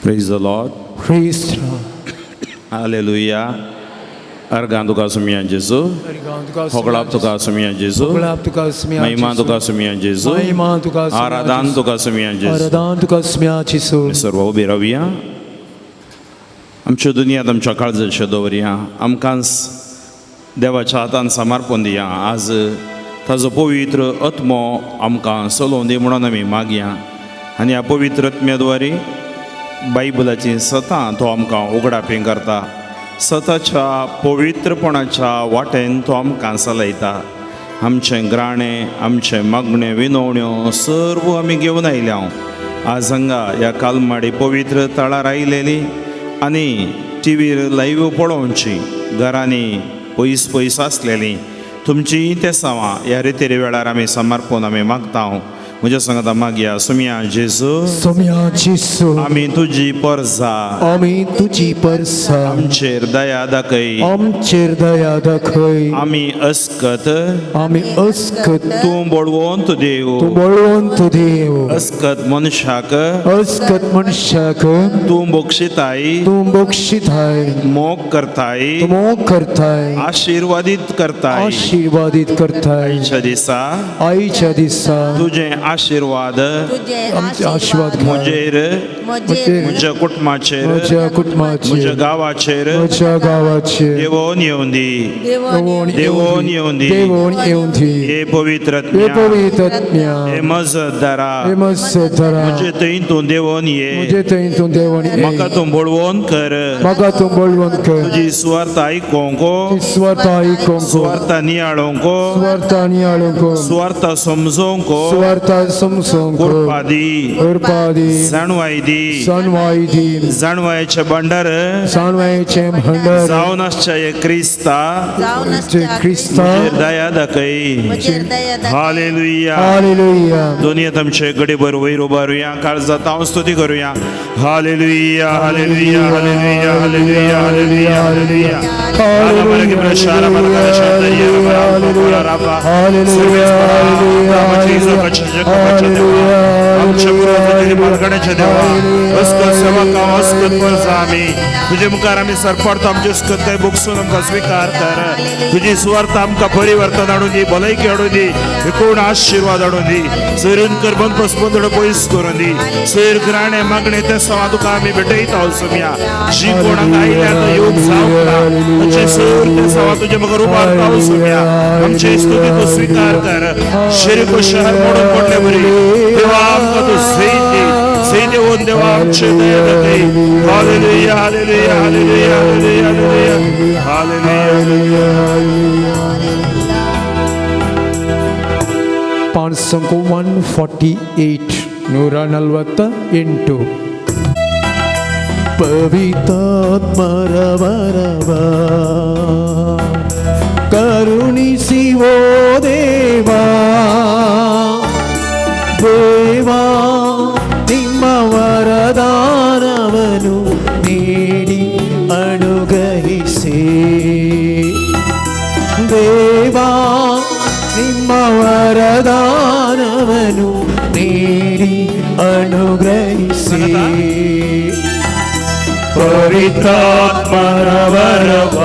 Praise the Lord. Praise the Lord. Hallelujah. Argan tuka sumiyan Jesu. Hoglap tuka sumiyan Jesu. Mahima tuka sumiyan Jesu. Aradan tuka sumiyan Jesu. सर्व उबे रावया. आमच्या दुनियात आमच्या काळजाचे दवरया. आमकांच देवाच्या हातान समर्पण दिया. आज ताजो पवित्र आत्मो आमकां चलोवन दी म्हणून आमी मागया. आनी ह्या पवित्र आत्म्याद्वारे बायबलाची सतां तो आमकां उगडापी करता. सताच्या पवित्रपणाच्या वाटेन तो आमकां चलयता. आमचें ग्राणें, आमचें मागणें, विनवण्यो सर्व आमी घेवन आयल्या. आज हांगा ह्या कालमाडी पवित्र तळार आयलेली आनी टीव्हीर लायव्ह पळोवची घरांनी पयस पयस आसलेली तुमची तेसावां ह्या रितीर वेळार आमी समर्पण आमी मागता. म्हज्या सांगात मागया. सोम्या जेजू, आमी तुजी परजा, आमी तुजी परसा, आमचेर दया दाखय, आमचेर दया दाखय. आमी अस्कत, आमी अस्कत, तूं बळवंत देव, तूं बळवंत देव. अस्कत मनशाक, अस्कत मनशाक तूं बक्षिताय, तूं बक्षिताय, मोग करताय, तूं मोग करताय, आशीर्वादीत करताय. आशीर्वादीत करताय. आयच्या दिसा, आयच्या दिसा तुझे आशीर्वाद आमचे आशीर्वाद म्हजेर, म्हज्या कुटुंबाचेर, म्हज्या कुटुंबाचेर, म्हज्या गांवाचेर, म्हज्या गांवाचेर देवोन येवन दी, देवोन येवन दी. देवोन येवन दी. हे पवित्र हे पवित्र आत्म्या, हे मजदारा, हे मजदारा, म्हजे थंय तूं देवोन ये, म्हजे थंय तूं देवोन ये. म्हाका तूं बळवोन कर, म्हाका तूं बळवंत कर. तुजी सुवार्थ आयकोंको, स्वार्थ आयकोंको, सुवार्थ नियाळोंको, स्वार्थ नियाळोंको, सुवार्थ समजोंको, स्वार्थ समजोंको, उर्पादी, जाणवाय दी, जाणवाय दी, जाणवायचे भंडार, जाणवायचे भंडार जावन आसच्या हे क्रिस्ता, क्रिस्ता दया दाखय. हालेलुया. हालेलुया. दुनियेत आमचे गडेभर वयर उबारुया. काळजात हांव स्तुती करूया. Hallelujah, hallelujah, hallelujah, hallelujah, hallelujah, hallelujah. आमच्या पुरातन मालकाण्याच्या देवा, अस्कत सेवका, अस्कत परजा आमी तुजे मुखार आमी सरपडतो. आमचे अस्कत काय बुकसून आमकां स्वीकार कर. तुजी सुवार्थ आमकां परिवर्तन हाडून दी, भलायकी हाडून दी, एकूण आशीर्वाद हाडून दी. सैरून करबन प्रस्पंदड पयस करून दी. सैर ग्राणे मागणे ते सवा तुका आमी भेटयता. सोम्या जी कोणाक आयल्या तो योग जावना तुजे सैर ते सवा तुजे मुखार उबारता. सोम्या आमचे स्तुती तूं स्वीकार कर. शेरिको शहर मोडून पडले बरी देवा आमकां तूं सैन दी. सैन देवून देवा आमचे दया दाखय. Hallelujah, hallelujah, hallelujah, hallelujah, hallelujah, hallelujah. ಪಾನ್ಸಂಕು 148 148. ಪವಿತ್ರಾತ್ಮರ ವರವ ಕರುಣಿಸಿ ಓ ದೇವಾ, ದೇವಾ ನಿಮ್ಮ ವರದಾನವನ್ನು ನೀಡಿ ಅನುಗ್ರಹಿಸಿ. ದೇವಾ ನಿಮ್ಮ ವರದಾನವನ್ನು ನೀಡಿ ಅನುಗ್ರಹಿಸಿ. ಪವಿತ್ರಾತ್ಮರ ವರವ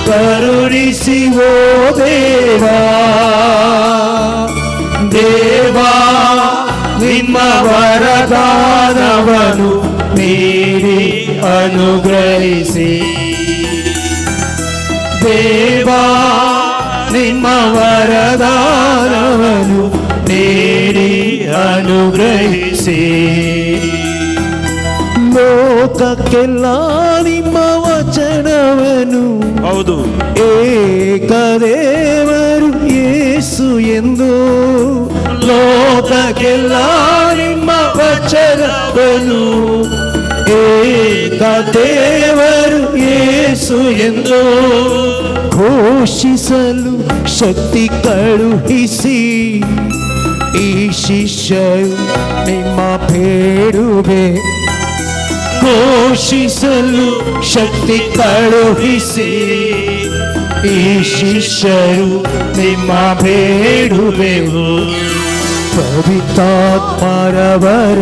ಕರುಣಿಸಿ ಓ ದೇವಾ, ದೇವಾ ನಿಮ್ಮ ವರದಾನವನ್ನು ನೀಡಿ ಅನುಗ್ರಹಿಸಿ. ದೇವಾ ನಿಮ್ಮ ವರದಾನವನ್ನು ನೀಡಿ ಅನುಗ್ರಹಿಸಿ. ಲೋಕಕ್ಕೆಲ್ಲ ನಿಮ್ಮ ವಚನವನ್ನು, ಹೌದು, ಏಕದೇವರು ಯೇಸು ಎಂದು. ಲೋಕಕ್ಕೆಲ್ಲ ನಿಮ್ಮ ವಚನವನ್ನು, ಏಕದೇವರು ಯೇಸು ಎಂದು ಘೋಷಿಸಲು ಶಕ್ತಿ ಕಳುಹಿಸಿ. ಈ ಶಿಷ್ಯರು ನಿಮ್ಮ ಬೇಡುವೆ ಘೋಷಿಸಲು ಶಕ್ತಿ ಕಳುಹಿಸಿ. ಈ ಶಿಷ್ಯರು ನಿಮ್ಮ ಬೇಡುವೆವು. ಪವಿತ್ರಾತ್ಮರ ವರ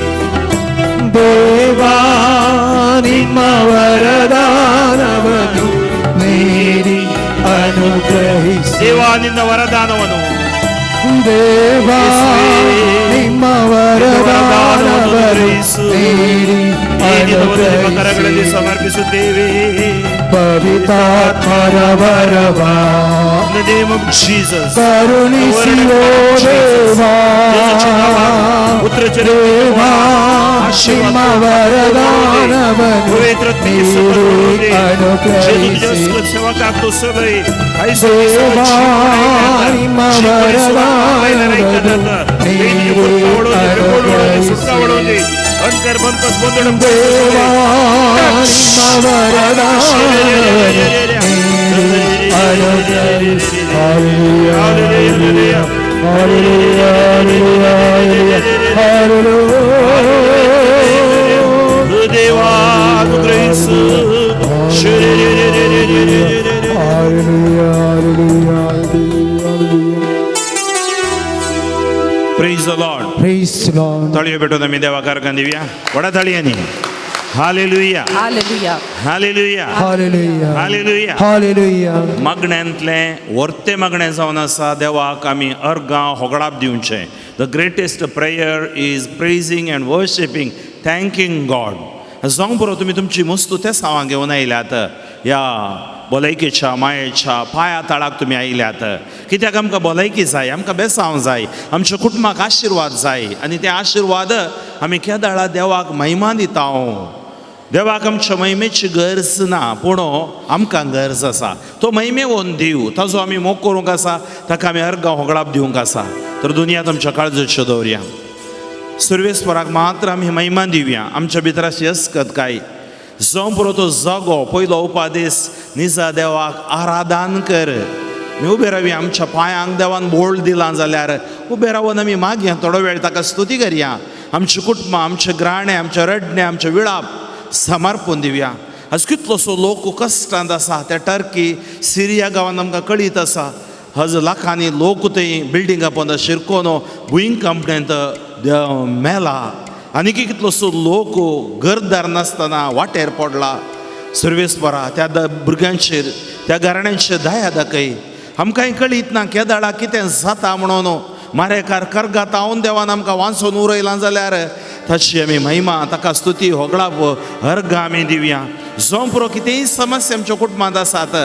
ನಿನ್ನ ವರದಾನವನ್ನು ದೇವಾ ನಿಮ್ಮ ವರದಾನವನ್ನು ನೀಡಿ ಕರಗಳಲ್ಲಿ ಸಮರ್ಪಿಸುತ್ತೇವೆ. ಪವಿತ್ರಾತ್ಮರ ವರವ In the name of Jesus. ಕರುಣಿಸಿ ಓ ದೇವಾ ದೇವಾ ನಿಮ್ಮ ವರದಾನವನ್ನು ನೀಡಿ ಅನುಗ್ರಹಿಸಿ ದೇವಾ ನಿಮ್ಮ ವರದಾನವನ್ನು ನೀಡಿ ಅನುಗ್ರಹಿಸಿ अंकर बनपस बंदड़म देवा ನಿಮ್ಮ ವರದಾನವನ್ನು ನೀಡಿ ಅನುಗ್ರಹಿಸಿ ಹಾಲೆಲೂಯಾ ಹಾಲೆಲೂಯಾ ಹಾಲೆಲೂಯಾ ಹಾಲೆಲೂಯಾ ದೇವಾ ಅನುಗ್ರಹಿಸು hallelujah hallelujah Praise the Lord. Praise the Lord. ತಳಿಯ ಬಿಟ್ಟು ನಮ್ಮ ದೇವ ಕರ್ಕಂದಿವ್ಯಾ ಒಡ ತಳಿಯನಿ hallelujah Hallelujah. Hallelujah Hallelujah. Hallelujah Hallelujah. मगण्यांतले वर्ते मगणे जावन आसा देवाक आमी अर्गां होगडाप दिवचे. The greatest prayer is praising end worshipping thanking God. जावं बरो तुमी तुमची मस्त ते सावां घेवन आयल्यात या भलायकेच्या मायेच्या पांया तळाक तुमी आयल्यात. कित्याक आमकां भलायकी जाय, आमकां बेसांव जाय, आमच्या कुटुंबाक आशिर्वाद जाय आनी ते आशिर्वाद आमी केदाळा देवाक महिमा दिता. देवाक आमच्या महिमेची गरज ना पूण आमकां गरज आसा. तो महिमे वोन दिव ताजो आमी मोग करूंक आसा, ताका आमी अर्गां होगडाप दिवंक आसा. तर दुनियांत आमच्या काळजाच्यो दवरया. सर्वेस्पराक मात्र आमी महिमा दिवया. आमच्या भितर अशी अस्कत काय जावं पुरो तो जागो पयलो उपादेश निजा देवाक आराधन कर. उबे रावया आमच्या पांयांक देवान बोळ दिलां जाल्यार उबे रावन आमी मागया थोडो वेळ ताका स्तुती करया. आमचें कुटुंबां, आमचें ग्राणें, आमचें रडणें, आमचें विळाप समर्पून दिवया. आज कितलोसो लोक कश्टांत आसा. त्या टर्की सिरिया गांवांत आमकां कळीत आसा हज लाखांनी लोक थंय बिल्डिंगा पोंदा शिरकोन बुईंग कंपनींत मेला. आनी कितलोसो लोक घरदार नासतना वाटेर पडला. सर्वेस्परा त्या भुरग्यांचेर त्या घराण्यांचेर दया दाखय. आमकांय कळीत ना केदाळा कितें जाता म्हणून मारेकार कर्गा तावन देवान आमकां वाचून उरयलां जाल्यार ताची आमी महिमा ताका स्तुती होगडाप अर्गां आमी दिवया. जावं पुरो कितेंय समस्या आमच्या कुटुंबांत आसात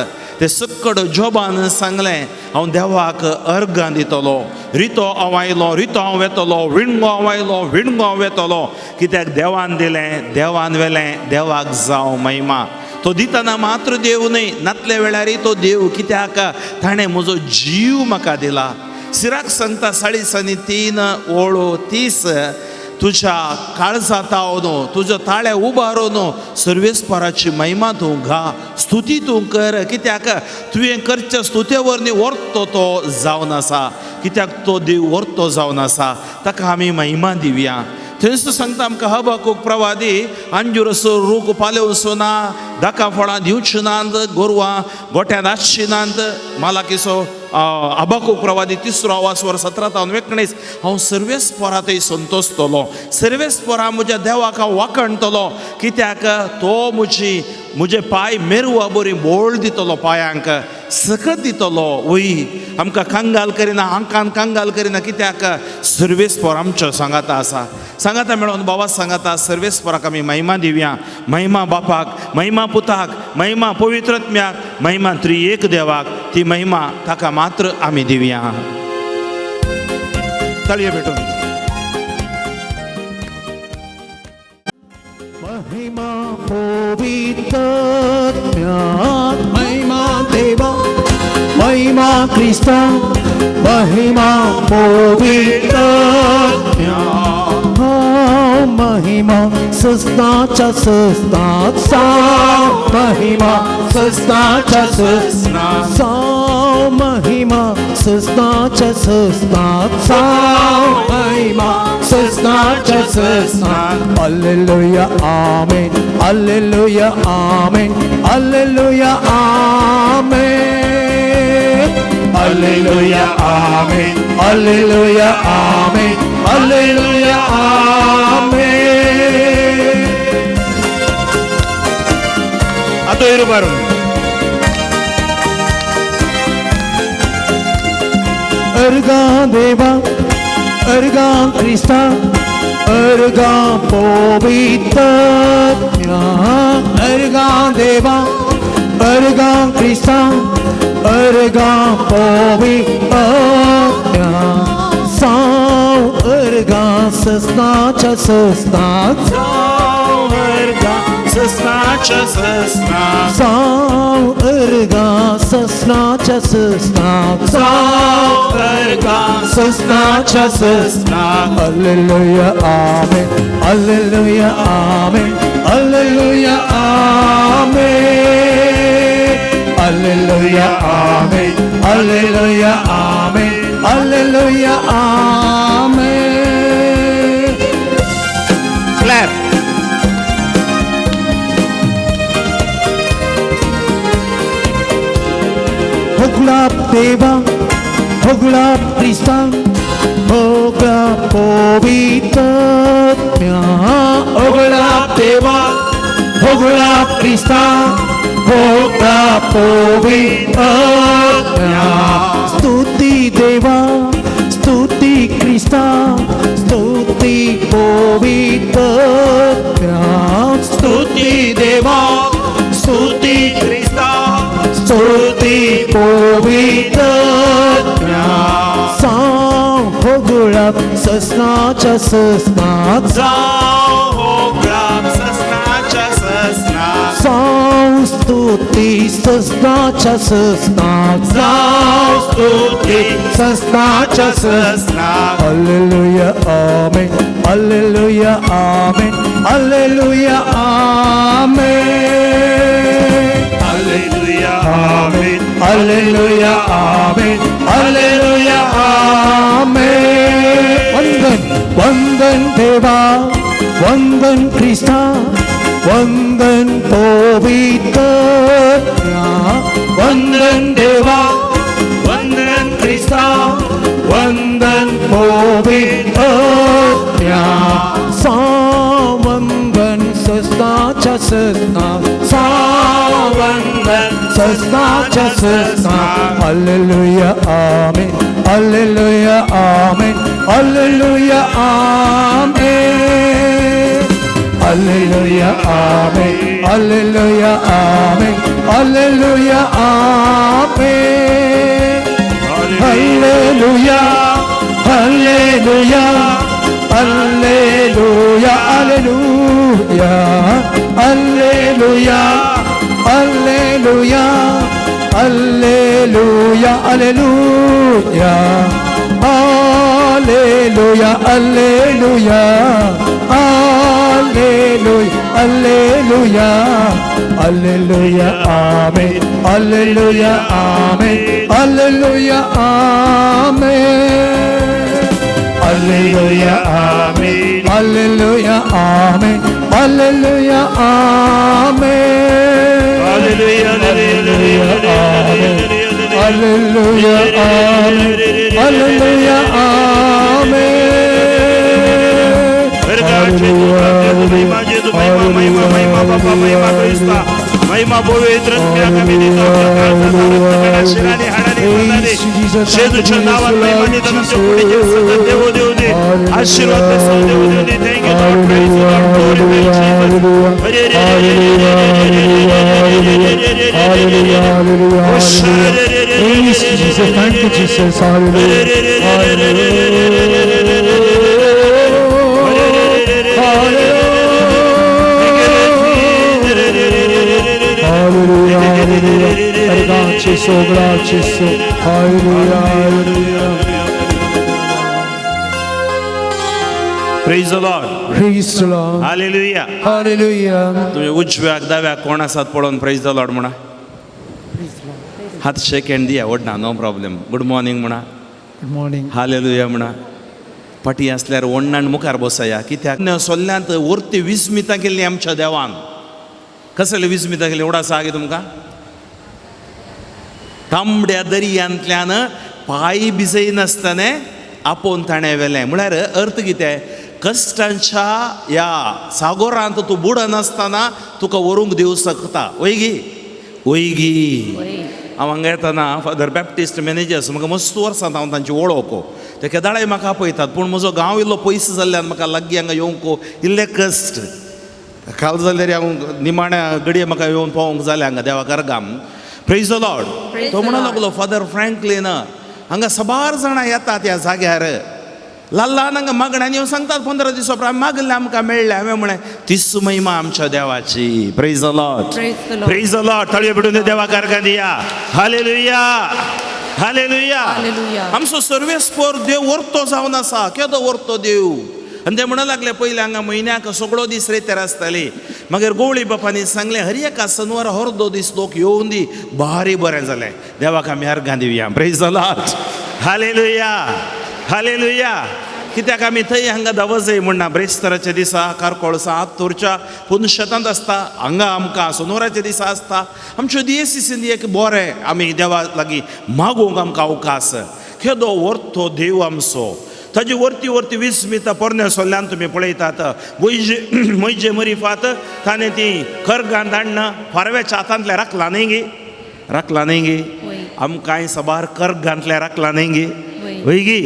ते सक्कड जॉबान सांगलें हांव देवाक अर्गां दितलो. रितो आवायलो रितो हांव वेतलो, विणगो आवायलो विणगो हांव वेतलो. कित्याक देवान दिलें देवान वेलें देवाक जावं महिमा. तो दितना मात्र देव न्हय, नातल्या वेळारय तो देव कित्याक ताणें म्हजो जीव म्हाका दिला. सिराक सांगता 3:30 तुझ्या काळजात तावन तुज्या ताळ्या उबारून सर्वेस्पराची महिमा तूं घा, स्तुती तूं कर. कित्याक तुवें करच्या स्तुते वरवीं वर्तो तो जावन आसा. कित्याक तो देव वर्तो जावन आसा ताका आमी महिमा दिवया. थंयच सांगता आमकां हबक्कूक प्रवादी अंजुरसो रूख पालवचो ना, दाका फळां दिवची नात, गोरवां गोठ्यांत आसची नात. मालाकीचो हबक्कूक प्रवादी 3:17 हांव सर्वेस्परा थंय संतोसतलो. सर्वेस्परा म्हज्या देवाक हांव वाखणतलो. कित्याक तो म्हजे पांय मेरवा बरी बोळ दितलो, पांयांक सकत दितलो. वय आमकां कांगाल करिना, आंकान कांगाल करिना. कित्याक सर्वेस्पर आमच्या सांगाता आसा. सांगाता मेळोन बाबा सांगाता सर्वेस्पराक आमी महिमा दिवया. महिमा बापाक, महिमा पुताक, महिमा पवित्रत्म्याक, महिमा त्रिएक देवाक. ती महिमा ताका मात्र आमी दिवया. ताळयो भेटून महिमा पवित्रत्म्यात, महिमा देवा, महिमा ख्रिस्ता, महिमा पवित्रत्म्यात, महिमा सस्ताच्या सस्तात साव, महिमा सस्ताच्या सस्तात साव, महिमा सस्ताच्या सस्तात साव, महिमा सस्ताच्या सस्तात. Hallelujah amen, hallelujah amen, hallelujah amen, hallelujah amen, hallelujah amen, hallelujah amen. आता इरू Barun Erga Deva, Erga Krista, Erga Povitanya, Erga Deva, Erga Krista, Erga Povitanya, Sau Erga Sasnacha Sasna, Sau erga sasnacha sasna, Sau Erga Sasnacha Sasna, Sau erga sasnacha sasna. Hallelujah, Amen. Hallelujah, Amen. Hallelujah, Amen. Hallelujah, Amen. Hallelujah, Amen. Hallelujah, Amen. Clap. Hogla Deva, Hogla Krista, Hogla Povitanya, Hogla Deva, Hogla Krista, Hogla Povitanya, Stuti Deva, Stuti Krista, Stuti Povitanya, Stuti Deva, Stuti Krista, Stuti Povitanya, Sau Hogla Sasnacha Sasna, Sau hoglam sasnacha sasna, Sau Stuti Sasnacha Sasna, Sau Stuti Sasnacha Sasna. Hallelujah, Amen. Hallelujah, Amen. Hallelujah, Amen. Hallelujah, Amen. Hallelujah, Amen. Hallelujah, Amen. Vandan, Vandan Deva, Vandan Krista, Vandan Povitanya, Vandan Deva, Vandan Krista, Vandan Povitanya, Savandan Sasnacha Sasna, Savandan Sasnacha Sasna. Hallelujah, Amen. Hallelujah, Amen. Hallelujah, Amen. Hallelujah, Amen. Hallelujah, Amen. Hallelujah, Amen. Hallelujah, Hallelujah, Hallelujah, Hallelujah, Hallelujah, Hallelujah, Hallelujah, Hallelujah, Hallelujah, Hallelujah, Hallelujah, Hallelujah, Amen. Hallelujah, Amen. Hallelujah, Amen. Hallelujah, Amen. Hallelujah, Amen. Hallelujah, Amen. Hallelujah, Hallelujah, Amen. Hallelujah, Amen. Hallelujah, Amen. महिमा पवित्र शेजूच्या नावात महिमा देतो तुमच्या पुढे सतत देव देऊ दे आशीर्वाद देऊ दे thank you Lord praise Praise the Lord. Praise the Lord. Hallelujah. Hallelujah. तुम्ही उजव्याक दाव्याक कोण आसात पळोवन प्रेज द लॉर्ड म्हणा हात शेक हँड दिया ओडना नो प्रॉब्लेम गुड मॉर्निंग म्हणा Good morning. हालेलुया म्हणा फाटी असल्यार ओडनान मुखार बसया कित्याक सोल्ल्यांत वर्ती 20 मितां केल्ली आमच्या देवान कसले 20 मितां केली एवढा सांगे तुमकां तांबड्या दर्यांतल्यान पांय भिजय नासतना आपोवन ताणें व्हेलें म्हळ्यार अर्थ कितें कश्टांच्या ह्या सागोरांत तूं बुडनासतना तुका व्हरूंक दिवं शकता वयगी वयगी हांव हांगा येतना फादर बॅप्टिस्ट मॅनेजर्स म्हाका मस्त वर्सां हांव तांची वळखो ते केदाळे म्हाका आपयतात पूण म्हजो गांव इल्लो पयस जाल्ल्यान म्हाका लागीं हांगा येवंक इल्लें कश्ट काल जाल्यार हांव निमाण्या घडये म्हाका येवन पावोंक जालें हांगा देवाकार गाम प्रेज द लॉर्ड तो म्हणूंक लागलो फादर फ्रँकलीन हांगा सबार जाणां येतात ह्या जाग्यार ल्हान ल्हान हांगा मागण्यांनी येवन सांगतात 15 दीस उपरांत मागलें आमकां मेळ्ळें हांवें म्हळें तीच महिमा आमच्या देवाची praise the Lord praise the Lord ताळयो पेटून देवाकार दिया हालेलुया हालेलुया आमचो सर्वेस्पर देव वर्तो जावन आसा केदो वर्तो देव आनी ते म्हणूंक लागले पयलीं हांगा म्हयन्याक सगळो दीस रेतेर आसताली मागीर गवळी बापानी सांगलें हर एका शनवार अर्दो दीस लोक येवन दी भारी बरें जालें देवाक आमी अर्घां दिवया praise the Lord hallelujah hallelujah कित्याक आमी थंय हांगा दवजय म्हणना ब्रेस्ताराच्या दिसा कारकोळसा तोरच्या पुनशतांत आसता हांगा आमकां सोनोराच्या दिसा आसता आमच्यो DSCCन एक बरें आमी देवा लागीं मागोवंक आमकां अवकाश केदो वर्तो देव आमचो ताजी वर्ती वर्ती विस्मिता पोरण्या सोल्ल्यान तुमी पळयतात मोयजे मरिफात ताणें ती कर्गां धाडना फारव्याच्या हातांतल्या राखला न्ही गे आमकांय सबार कर्गांतल्या राखला न्ही गे होय गी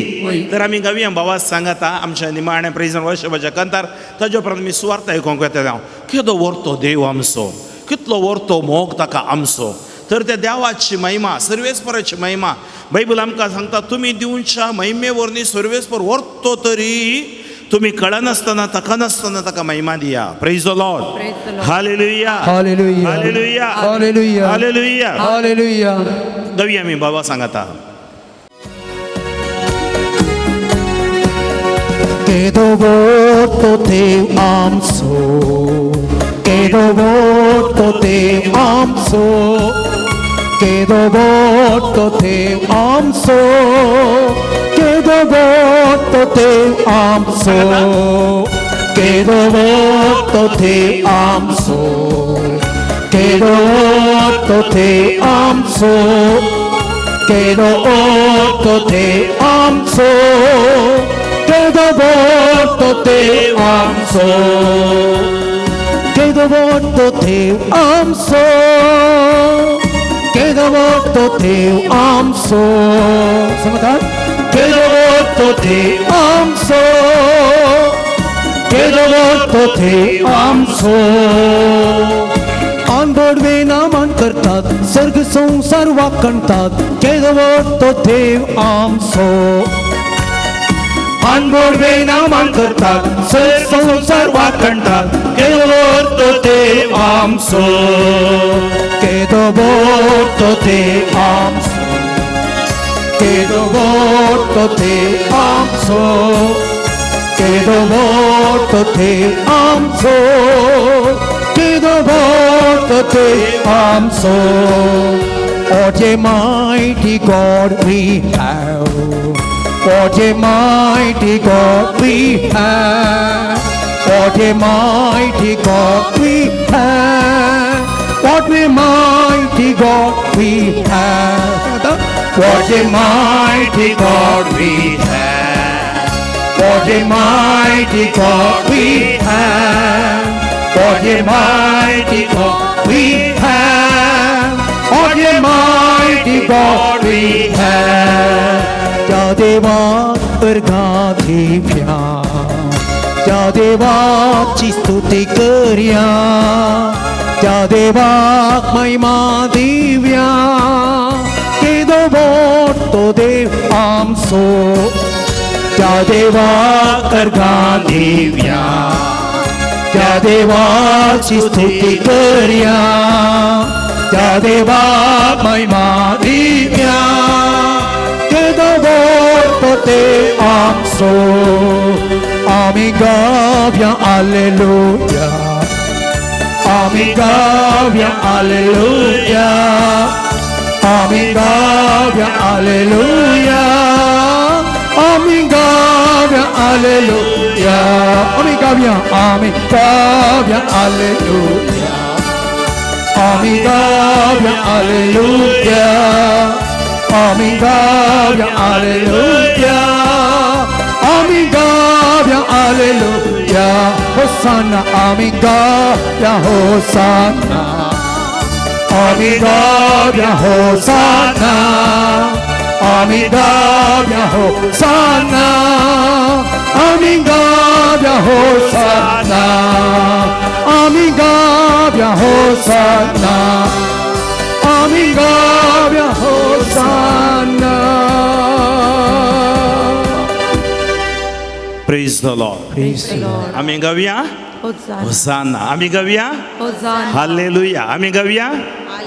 तर आमी गावया भावास सांगाता आमच्या निमाण्या प्रेजन वर्षाच्या कंतार ताजे उपरांत मी सुवार्थ आयकोंक येता हांव केदो वर्तो देव आमचो कितलो वर्तो मोग ताका आमचो तर त्या देवाची महिमा सर्वेस्पराची महिमा बायबल आमकां सांगता तुमी दिवच्या महिमे वरनी सर्वेस्पर वर्तो तरी तुम्ही कळनासतना तकनासतना ताका महिमा दिया praise the Lord hallelujah hallelujah hallelujah hallelujah hallelujah hallelujah गावया आमी बाबा सांगाता Quedo voto teu amso, quedo voto teu amso, quedo voto teu amso, quedo voto teu amso, quedo voto teu amso, quedo voto teu amso, quedo voto teu amso. Quedo voto teu amso, quedo voto teu amso, quedo voto teu amso. Sebentar. Quedo voto teu amso, quedo voto teu amso. Onboard Naaman करतात सर्ग संसार वाकणतात केदो voto teu amso. अनबोड Naaman करतात संसार वाकणतात केदो voto teu amso, केदो voto teu amso, केदो voto teu amso, केदो voto teu amso, केदो voto teu amso. What a mighty God we have. What a mighty God we have. What a mighty God we have. What a mighty God we have. What a mighty God we have. What a mighty God we have. What a mighty God we have. What a mighty God we have. त्या देवात अर्घाधिप्या त्या देवाची स्तुती करया त्या देवाक महिमा दिव्या केदो voto देव आमचो त्या देवाक अर्घां दिव्या त्या देवाची स्तुती करया त्या देवाक महिमा दिव्या Quedo voto teu amso, amigavia, alleluia, amigavia, alleluia, amigavia, alleluia, amigavia, alleluia, amigavia, amigavia, alleluia, amigavia, alleluia. Amigavia, alleluia, amigavia, alleluia, Hosanna, amigavia, Hosanna, आम्ही गाव्या होसाना, आम्ही गाव्या होसाना, आम्ही गाव्या होसाना, आम्ही गाव्या होसाना, आम्ही गाव्या hosanna. Praise the Lord. Praise the Lord. आम्ही गाऊया होसाना. आम्ही गाऊया हालेलुया. आम्ही गाऊया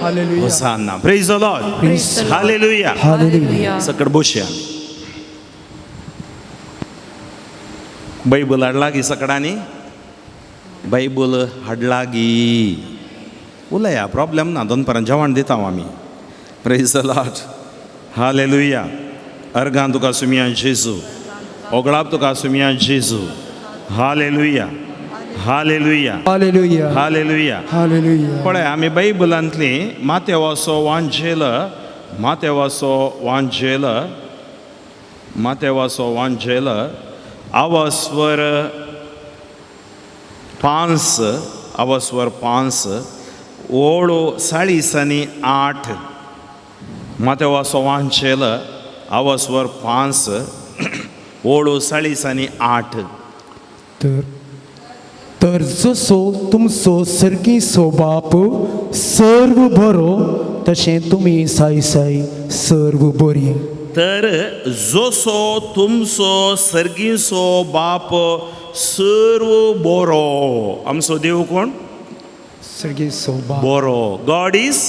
Hallelujah. होसाना. Praise the Lord. Praise the Lord. Hallelujah. Hallelujah. सकड बसया. Bible हाडला की सकडांनी बायबल हाडला की उलया प्रॉब्लेम ना. दोनपरां जेवण दिता आमी. Praise the Lord. हालेलुया. अर्गां तुका सुमिया जेजू. ओगळाप तुका सुमिया जेजू. Hallelujah. Hallelujah. Hallelujah. Hallelujah. Hallelujah. पळय आमी बायबलांतली मातेवाचो वांजेल आवस्वर 5 ओळो 48 मातेवाचो वांजेल आवस्वर 5 ओळो 48. तर जसो तुमचो सर्गीचो बाप सर्व बरो तशें तुमी साई साई सर्व बरी. तर जसो तुमचो सर्गीचो बाप सर्व बरो. आमचो देव कोण? सर्गीचो बाप बरो. God is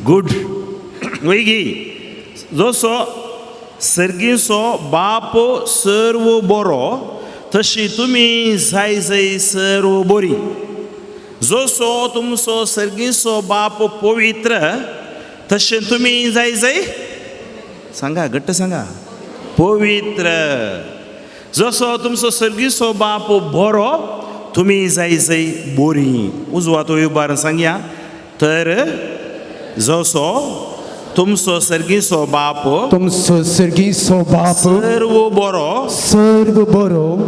good. वैगी जसो सर्गीचो बाप सर्व बरो तशी तुमी जाय जाय सर्व बरी. जसो तुमचो सर्गीचो बाप पवित्र तशें तुमी जाय जाय सांगा घट्ट सांगा पवित्र. जसो तुमचो सर्गीचो बाप बरो तुमी जाय जाय बरी. उजवा तो उबारून सांगया. तर जसो तुमचो सर्गीचो बाप सर्व बरो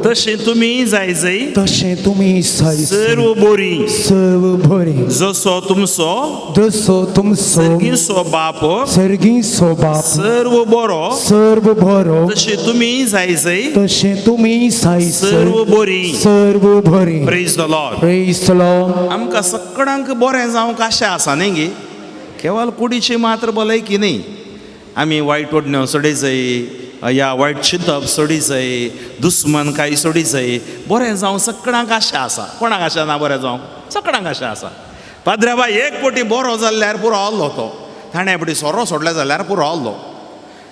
तशें तुमी जाय जाय सर्व बरी. जसो तुमचो सर्गीचो बाप सर्व बरो तशें तुमी जाय जाय सर्व बरी. Praise the Lord. आमकां सगळ्यांक बरें जावंक आशा आसा न्ही गे. केवळ कुडीची मात्र भलायकी न्ही. आमी वायट ओडण्यो सोडी जाय, या वायट चिंतप सोडी जाय, दुस्मनकाय सोडी जाय. बरें जावं सगळ्यांक आशा आसा. कोणाक आशा ना बरें जावंक? सगळ्यांक आशा आसा. पाद्र्या एक पोटी बरो जाल्ल्यार पुरो आहलो तो. ताणें पोटी सोरो सोडले जाल्यार पुरो आहलो.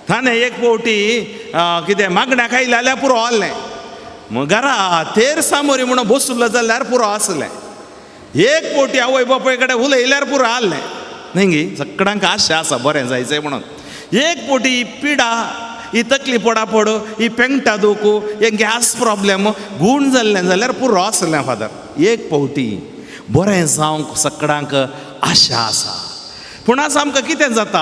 ताणें एक पोटी कितें मागण्याक आयलें जाल्यार पुरो आहलें. घरा तेर सामोरी म्हणून बसलो जाल्यार पुरो आसलें. एक पोटी आवय बापाय कडेन उलयल्यार पुरो आहलें. न्ही गे. सगळ्यांक आशा आसा बरें जायचें म्हणून. एक पोटी ही पिडा, ही तकली पडापड, ही पेंगटा दुखू, हे गॅस प्रॉब्लेम गूण जाल्लें जाल्यार पुरो आसलें फादर. एक फावटी बरें जावंक सगळ्यांक आशा आसा. पूण आज आमकां कितें जाता?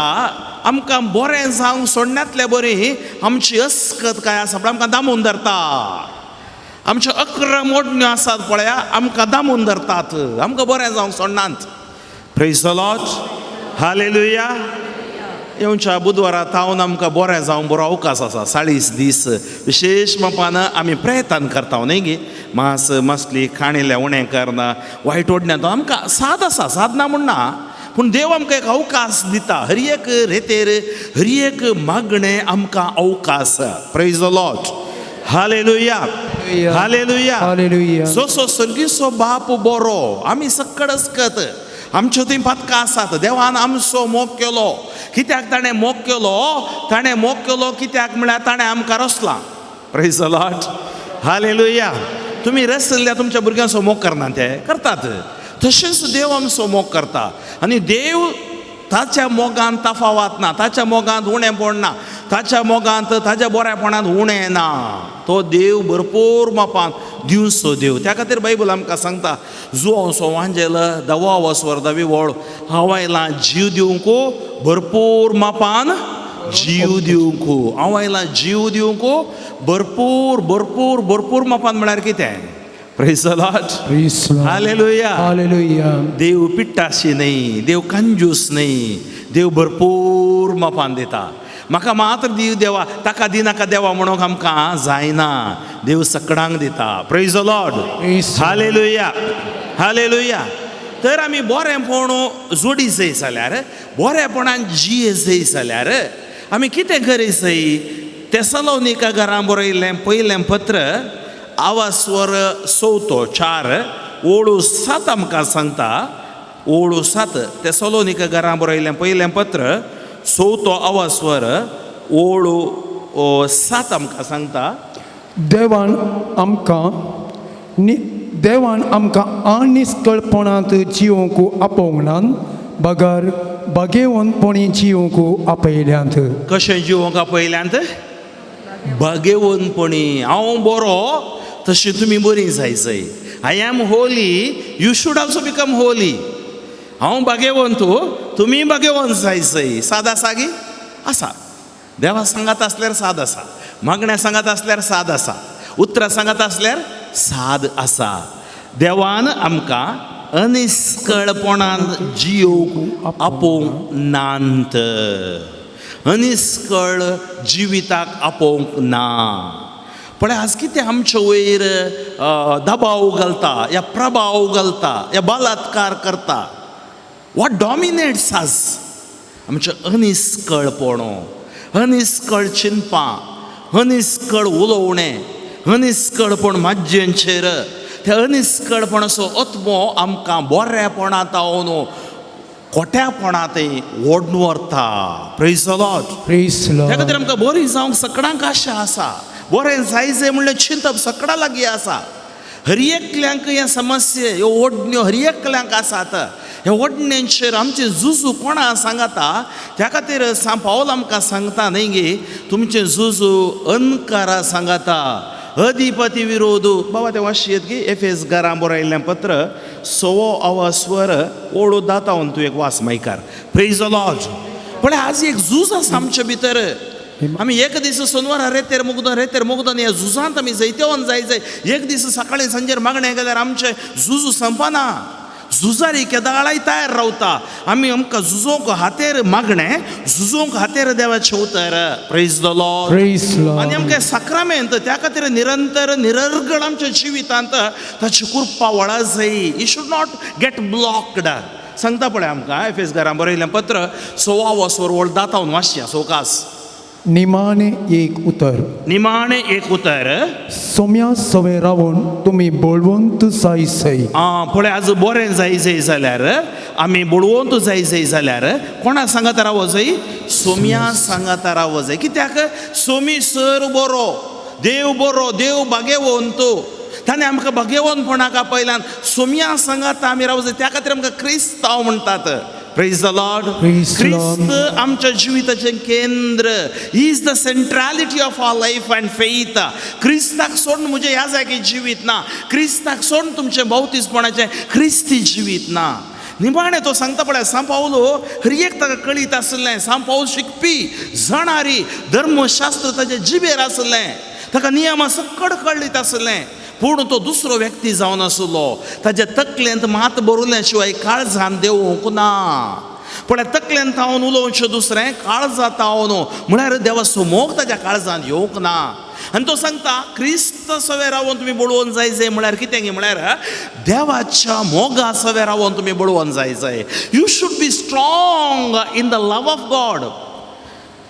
आमकां बरें जावंक सोडण्यांतल्या बरी आमची अस्कत काय आसा पळय आमकां दामून धरता. आमच्यो 11 मोडण्यो आसात पळया आमकां दामून धरतात. आमकां बरें जावंक सोडनात. Praise the Lord. हालेलुया. येवच्या बुधवारा तावन आमकां बरें जावंक बरो अवकाश आसा. 40 दीस विशेश मापान आमी प्रयत्न करता न्ही गे. मांस मसली खाणिल्लें उणें करना, वायट ओडण्यां आमकां साद आसा, साद ना म्हण ना. पूण देव आमकां एक अवकाश दिता. हर एक रेतेर हर एक मागणें आमकां अवकाश. Praise the Lord. Hallelujah. Hallelujah. जसो सर्गीचो बाप बरो आमी सकड अस्कत. आमच्यो थंय पथकां आसात. देवान आमचो मोग केलो. कित्याक ताणें मोग केलो? ताणें मोग केलो कित्याक म्हळ्यार ताणें आमकां रचलां. Praise the Lord. हालेलुया. तुमी रचल्या तुमच्या भुरग्यांचो मोग करना ते करतात. तशेंच देव आमचो मोग करता. आनी देव ताच्या मोगान तफावत ना. ताच्या मोगांत उणें पडना. ताच्या मोगांत ताच्या बरेपणांत उणें ना. तो देव भरपूर मापान दिवचो देव. त्या खातीर बायबल आमकां सांगता जुवांचो वांजेल 10 वस्वर 10 ओळ हांव आयलां जीव दिवंकू भरपूर मापान जीव दिवंकू. हांव आयलां जीव दिवंकू भरपूर भरपूर भरपूर मापान म्हळ्यार कितें? Praise the Lord. Praise Lord. Hallelujah. Hallelujah. देव पिट्टाशी नाही, देव कंजूस नाही, देव भरपूर मापान दिता. म्हाका मात्र दिव देवा ताका दिनाका देवा म्हणून आमकां जायना. देव सगळ्यांक दिता. Praise the Lord. Praise Lord. Hallelujah. Hallelujah. तर आमी बरेपण जोडी जाय जाल्यार, बरेपणान जिये जाय जाल्यार आमी कितें गरज जाय? तेसलोनिका घरां बरयल्लें पयलें पत्र आवास्वर 4:4-7 आमकां सांगता. 4:7 तेसलोनिका घरां बरयल्लें पयलें पत्र 4 आवास्वर 7 आमकां सांगता. देवान आमकां अनिश्कळपणांत जिवंक आपोवंक बगर बागेवनपणी जिवंक आपयल्यांत. कशें जिवंक आपयल्यांत? बागेवनपणी. हांव बरो तशी तुमी बरी जायचंय. I am holy, you should also become holy. हांव बागेवंत, तुमी बागेवंत जायचंय. साद आसा गी? आसा. देवा सांगत आसल्यार साद आसा. मागण्या सांगत आसल्यार साद आसा. उतरां सांगत आसल्यार साद आसा. देवान आमकां अनिश्कळपणान जियोवंक आपोवंक नांत. अनिश्कळ जिविताक आपोवंक ना. पण आज कितें आमचे वयर दबाव घालता, या प्रभाव घालता, या बलात्कार करता? वॉट डॉमिनेट्स अस? आमचें अनिश्कळपणो, अनिश्कळ चिंतपां, अनिश्कळ उलोवणें, अनिश्कळपण माज्जेंचेर. ते अनिश्कळपणाचो आत्मो आमकां बरेपणांत न्हू खोट्यापणांतय ओडून व्हरता. Praise the Lord. Praise त्या Lord. खातीर आमकां बरी जावंक सगळ्यांक आशा आसा. बरें जायचें म्हणलें चिंतप सगळ्यां लागीं आसा. हर एकल्यांक ह्या समस्या, ह्यो ओडण्यो हर एकल्यांक आसात. ह्या ओडण्यांचेर आमचें झुजू कोणा सांगता? त्या खातीर पावल आमकां सांगता न्ही गे, तुमचें झुजू अनकारा सांगता, अधिपती विरोध. बाबा ते वाचयेत गे, एफेस घरां बरयल्लें पत्र 6 आवास्वर 10 तूं एक वास मायकार. Praise the Lord. पण आज एक झूज आसा आमचे भितर. आमी एक दीस सोनवार रेतेर मुगदन ह्या झुजांत आमी जैतेवन जाय. एक दीस सकाळीं सांजेर मागणें गेल्यार आमचें झुजू संपना. झुजारी केदाळाय तयार रावता. आमकां झुजोवंक हातेर मागणें, झुजोवंक हातेर देवाचें उतर. Praise the Lord. Praise Lord. आनी आमकां साक्रामेंत, त्या खातीर निरंतर निरर्गळ आमच्या जिवितांत ताची कृपा वळा जाय. ही शूड नॉट गेट ब्लॉक्ड. सांगता पळय आमकां एफेस घरां बरयलें पत्र 6 आवास्वर 10 वाचया. सोकास निमाणे एक उतर. निमाणें एक उतर. सोम्या सवय रावून तुमी बळवंत जायसय. पळय आज बरें जाय जाल्यार, आमी बळवंत जाय जाल्यार कोणा सांगात रावो जाय? सोम्या सांगात रावो जाय. कित्याक? सोमी सर बरो, देव बागेवंत. ताणें आमकां बागेवंतपणाक आपयल्यान सोम्या सांगात आमी रावो जाय. त्या खातीर आमकां क्रिस्तांव म्हणटात. Praise the Lord. Praise the Lord. क्रिस्त आमच्या जिविताचें केंद्र. He is the centrality of our life and faith. क्रिस्ताक सोडून म्हजें ह्या जाग्यार जिवीत ना. क्रिस्ताक सोडून तुमचें भोवतीसपणाचें क्रिस्ती जिवीत ना. निमाणें तो सांगता पळय, सा पावलो हर एक ताका कळीत आसलें. सा पावल शिकपी, जाणारी, धर्मशास्त्र ताचे जिबेर आसलें. ताका नियमा सकट कळीत आसलें. पूण तो दुसरो व्यक्ती जावन आसलो. ताच्या तकलेंत मात बरोवल्या शिवाय काळजान देवूंक ना. पण तकलेंत तावन उलोवचें दुसरें, काळजांत तावन म्हळ्यार देवाचो मोग ताच्या काळजांत येवंक ना. आनी तो सांगता क्रिस्त सवे रावून तुमी बळोवन जाय म्हळ्यार कितें गे? म्हळ्यार देवाच्या मोगा सवे रावून तुमी बळोवन जाय. You should be strong in the love of God.